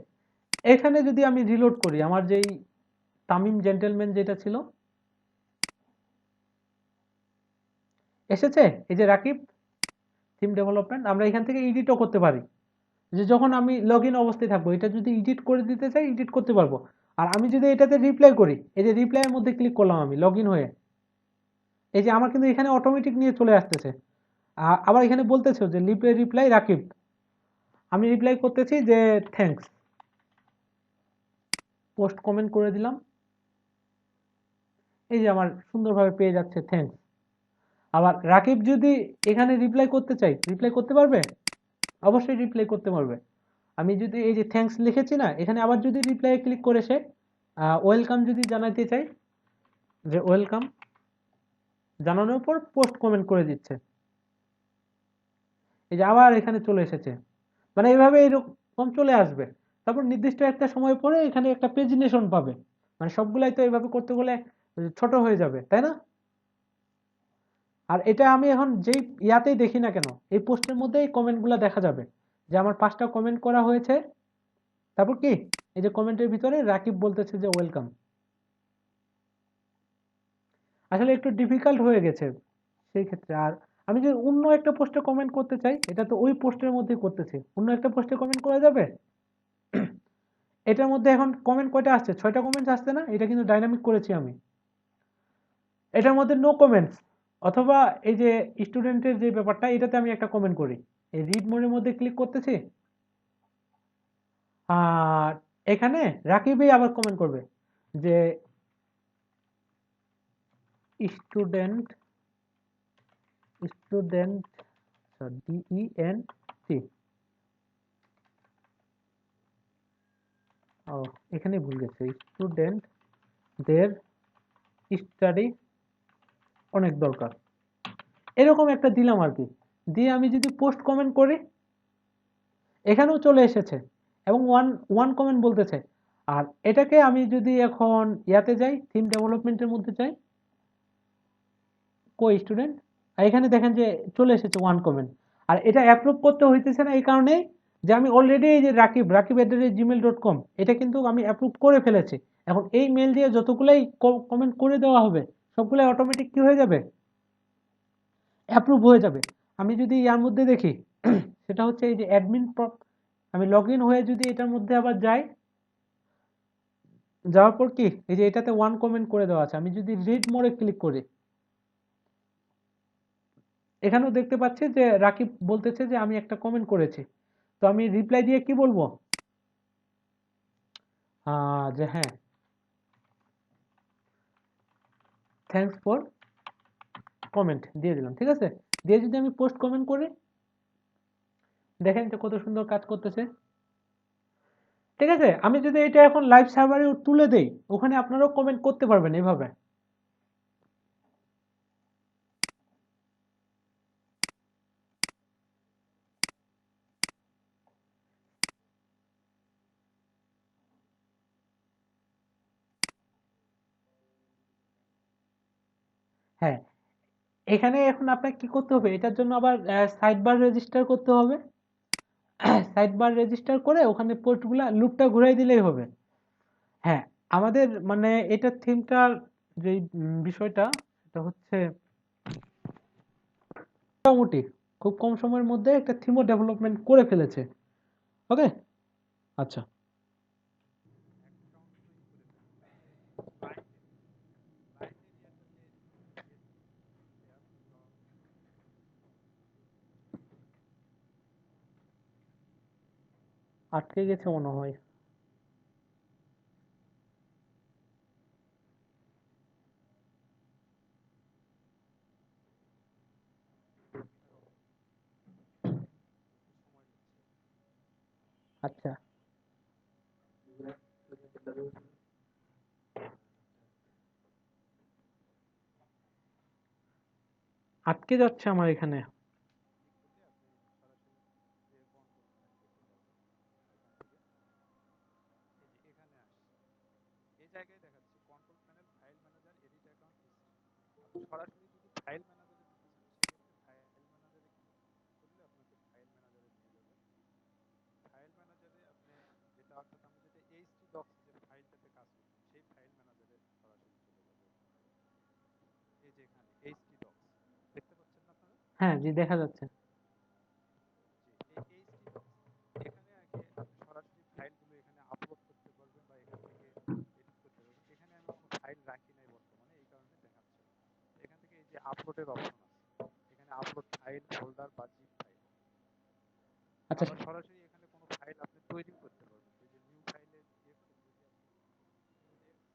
এখানে যদি আমি রিলোড করি, আমার যেই তামিম জেন্টেলম্যান যেটা ছিল এসেছে, এই যে রাকিব থিম ডেভেলপমেন্ট, আমরা এখান থেকে এডিটও করতে পারি। যে যখন আমি লগ ইন অবস্থায় থাকবো, এটা যদি এডিট করে দিতে চাই এডিট করতে পারবো। আর আমি যদি এটাতে রিপ্লাই করি, এই যে রিপ্লাইয়ের মধ্যে ক্লিক করলাম আমি লগ ইন হয়ে, এই যে আমার কিন্তু এখানে অটোমেটিক নিয়ে চলে আসতেছে। আবার এখানে বলতেছে যে রিপ্লাই রাকিব, আমি রিপ্লাই করতেছি যে থ্যাঙ্কস, পোস্ট কমেন্ট করে দিলাম, এই যে আমার সুন্দরভাবে পেয়ে যাচ্ছে থ্যাঙ্কস। আবার রাকিব যদি এখানে রিপ্লাই করতে চাই, রিপ্লাই করতে পারবে, অবশ্যই রিপ্লাই করতে পারবে। আমি যদি এই যে থ্যাঙ্কস লিখেছি না, এখানে আবার যদি রিপ্লাই ক্লিক করে সে ওয়েলকাম যদি জানাতে চাই, যে ওয়েলকাম জানানোর পর পোস্ট কমেন্ট করে দিচ্ছে, এই যে আবার এখানে চলে এসেছে। মানে এইভাবে এরকম চলে আসবে। তারপর নির্দিষ্ট একটা সময় পরে এখানে একটা পেজিনেশন পাবে। মানে সবগুলাই তো এইভাবে করতে গেলে ছোট হয়ে যাবে, তাই না? আর এটা আমি এখন যেই ইয়াতেই দেখি না কেন, এই পোস্টের মধ্যে এই কমেন্টগুলো দেখা যাবে যে আমার 5টা কমেন্ট করা হয়েছে। তারপর কি এই যে কমেন্টের ভিতরে রাকিব বলতেছে যে ওয়েলকাম। আসলে একটু ডিফিকাল্ট হয়ে গেছে সেই ক্ষেত্রে। আর আমি যদি অন্য একটা পোস্টে কমেন্ট করতে চাই, এটা তো ওই পোস্টের মধ্যেই করতেছি, অন্য একটা পোস্টে কমেন্ট করা যাবে। এটার মধ্যে এখন কমেন্ট কয়টা আসছে, 6টা কমেন্ট আসছে না, এটা কিন্তু ডাইনামিক করেছি আমি। এটার মধ্যে নো কমেন্টস, অথবা এই যে স্টুডেন্টের যে ব্যাপারটা, এটাতে আমি একটা কমেন্ট করি, এই রিড মোডের মধ্যে ক্লিক করতেছি, আর এখানে রাকিবই আবার কমেন্ট করবে যে স্টুডেন্ট, স্টুডেন্ট DENT, ও এখানে ভুল গেছে, স্টুডেন্টদের স্টাডি অনেক দরকার, এরকম একটা দিলাম আর কি। দিয়ে আমি যদি পোস্ট কমেন্ট করি, এখানেও চলে এসেছে এবং ওয়ান কমেন্ট বলতেছে। আর এটাকে আমি যদি এখন ইয়াতে যাই, থিম ডেভেলপমেন্টের মধ্যে যাই, কো স্টুডেন্ট, আর এখানে দেখেন যে চলে এসেছে ওয়ান কমেন্ট। আর এটা অ্যাপ্রুভ করতে হইতেছে না এই কারণে যে আমি অলরেডি এই যে rakib@gmail.com এটা কিন্তু আমি অ্যাপ্রুভ করে ফেলেছি। এখন এই মেল দিয়ে যতগুলাই কমেন্ট করে দেওয়া হবে সবগুলাই অটোমেটিক কি হয়ে যাবে, অ্যাপ্রুভ হয়ে যাবে। আমি যদি ইয়ার মধ্যে দেখি সেটা হচ্ছে এই যে অ্যাডমিন, আমি লগ ইন হয়ে যদি এটার মধ্যে আবার যাই, যাওয়ার পর কি এই যে এটাতে ওয়ান কমেন্ট করে দেওয়া আছে, আমি যদি রিড মোরে ক্লিক করি এখানেও দেখতে পাচ্ছি যে রাকিব বলতেছে যে আমি একটা কমেন্ট করেছি। তো আমি রিপ্লাই দিয়ে কি বলবো, যে হ্যাঁ থ্যাঙ্কস ফর কমেন্ট দিয়ে দিলাম, ঠিক আছে। দিয়ে যদি আমি পোস্ট কমেন্ট করি দেখেন তো কত সুন্দর কাজ করতেছে, ঠিক আছে। আমি যদি এটা এখন লাইভ সার্ভারে তুলে দেই ওখানে আপনারাও কমেন্ট করতে পারবেন এইভাবে। হ্যাঁ, এখানে এখন আপনাকে কি করতে হবে, এটার জন্য আবার সাইড বার রেজিস্টার করতে হবে। সাইড বার রেজিস্টার করে ওখানে পোস্টগুলা লুপটা ঘুরাই দিলেই হবে। হ্যাঁ, আমাদের মানে এটা থিমটার যে বিষয়টা সেটা হচ্ছে মোটামুটি খুব কম সময়ের মধ্যে একটা থিমও ডেভেলপমেন্ট করে ফেলেছে। ওকে, আচ্ছা। আটকে গেছে মনে হয়। আচ্ছা, আটকে যাচ্ছে আমার এখানে। এই জায়গায় দেখাচ্ছি control panel, file manager, edit account, সরাসরি যদি ফাইল ম্যানেজারে দিতে চান সেক্ষেত্রে ফাইল ম্যানেজারে ক্লিক করলে আপনাকে ফাইল ম্যানেজারে নিয়ে যাবে। ফাইল ম্যানেজারে আপনি যেটা অর্থাৎ আমি যেটা এইচটি ডক্স যে ফাইলটাতে কাজ করতাম সেই ফাইল ম্যানেজারে সরাসরি চলে যাবে। এই যে এখানে এইচটি ডক্স দেখতে পাচ্ছেন না আপনারা? হ্যাঁ জি, দেখা যাচ্ছে। জি, এই এইচটি ডক্স এখানে আগে আপনি সরাসরি ফাইলগুলো এখানে আপলোড করতে পারবেন বা এখান থেকে এডিট করতে পারবেন। এখানে আমি কোনো ফাইল রাখি নাই বর্তমানে, এই কারণে দেখাচ্ছে না। এখান থেকে এই যে আপলোডের অপশন আছে, এখানে আপলোড ফাইল, ফোল্ডার বা জিপ ফাইল। আচ্ছা, আবার সরাসরি এখানে কোনো ফাইল আপনি তৈরি করতে পারবেন। এই যে নিউ ফাইলে দিয়ে করে যদি আপনি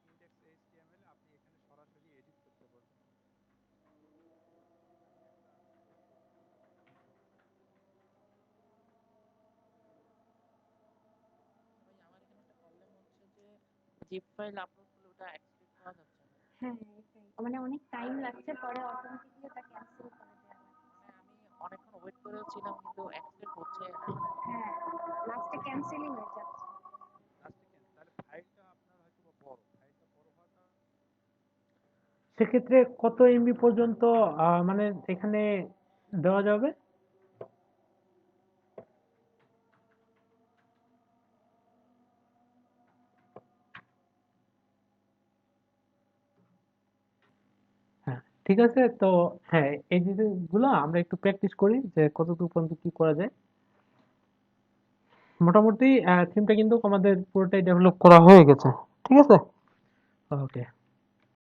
index HTML আপনি এখানে সরাসরি এডিট করতে পারবেন। ভাই আমার এখানে একটা প্রবলেম হচ্ছে যে জিপ ফাইল আপলোড করলে ওটা অ্যাক্সেস করা যাচ্ছে না। হ্যাঁ এটাই, মানে অনেক টাইম লাগছে, পরে অটোমেটিকলি ওটা ক্যান্সেল করে দেওয়া লাগে। মানে আমি অনেকক্ষণ ওয়েট করেছিলাম কিন্তু অ্যাক্সেস হচ্ছে না। হ্যাঁ, লাস্টে ক্যান্সেলই হয়ে যাচ্ছে। লাস্টে কেন তাহলে ফাইলটা আপনার হয়তো বা বড়, ফাইলটা বড় হওয়ার কারণে সেক্ষেত্রে কত এমবি পর্যন্ত মানে এখানে দেওয়া যাবে? হ্যাঁ, ঠিক আছে। তো হ্যাঁ, এই জিনিসগুলো আমরা একটু প্র্যাকটিস করি যে কতটুকু পর্যন্ত কি করা যায়। মোটামুটি থিমটা কিন্তু আমাদের পুরোটাই ডেভেলপ করা হয়ে গেছে, ঠিক আছে। ওকে।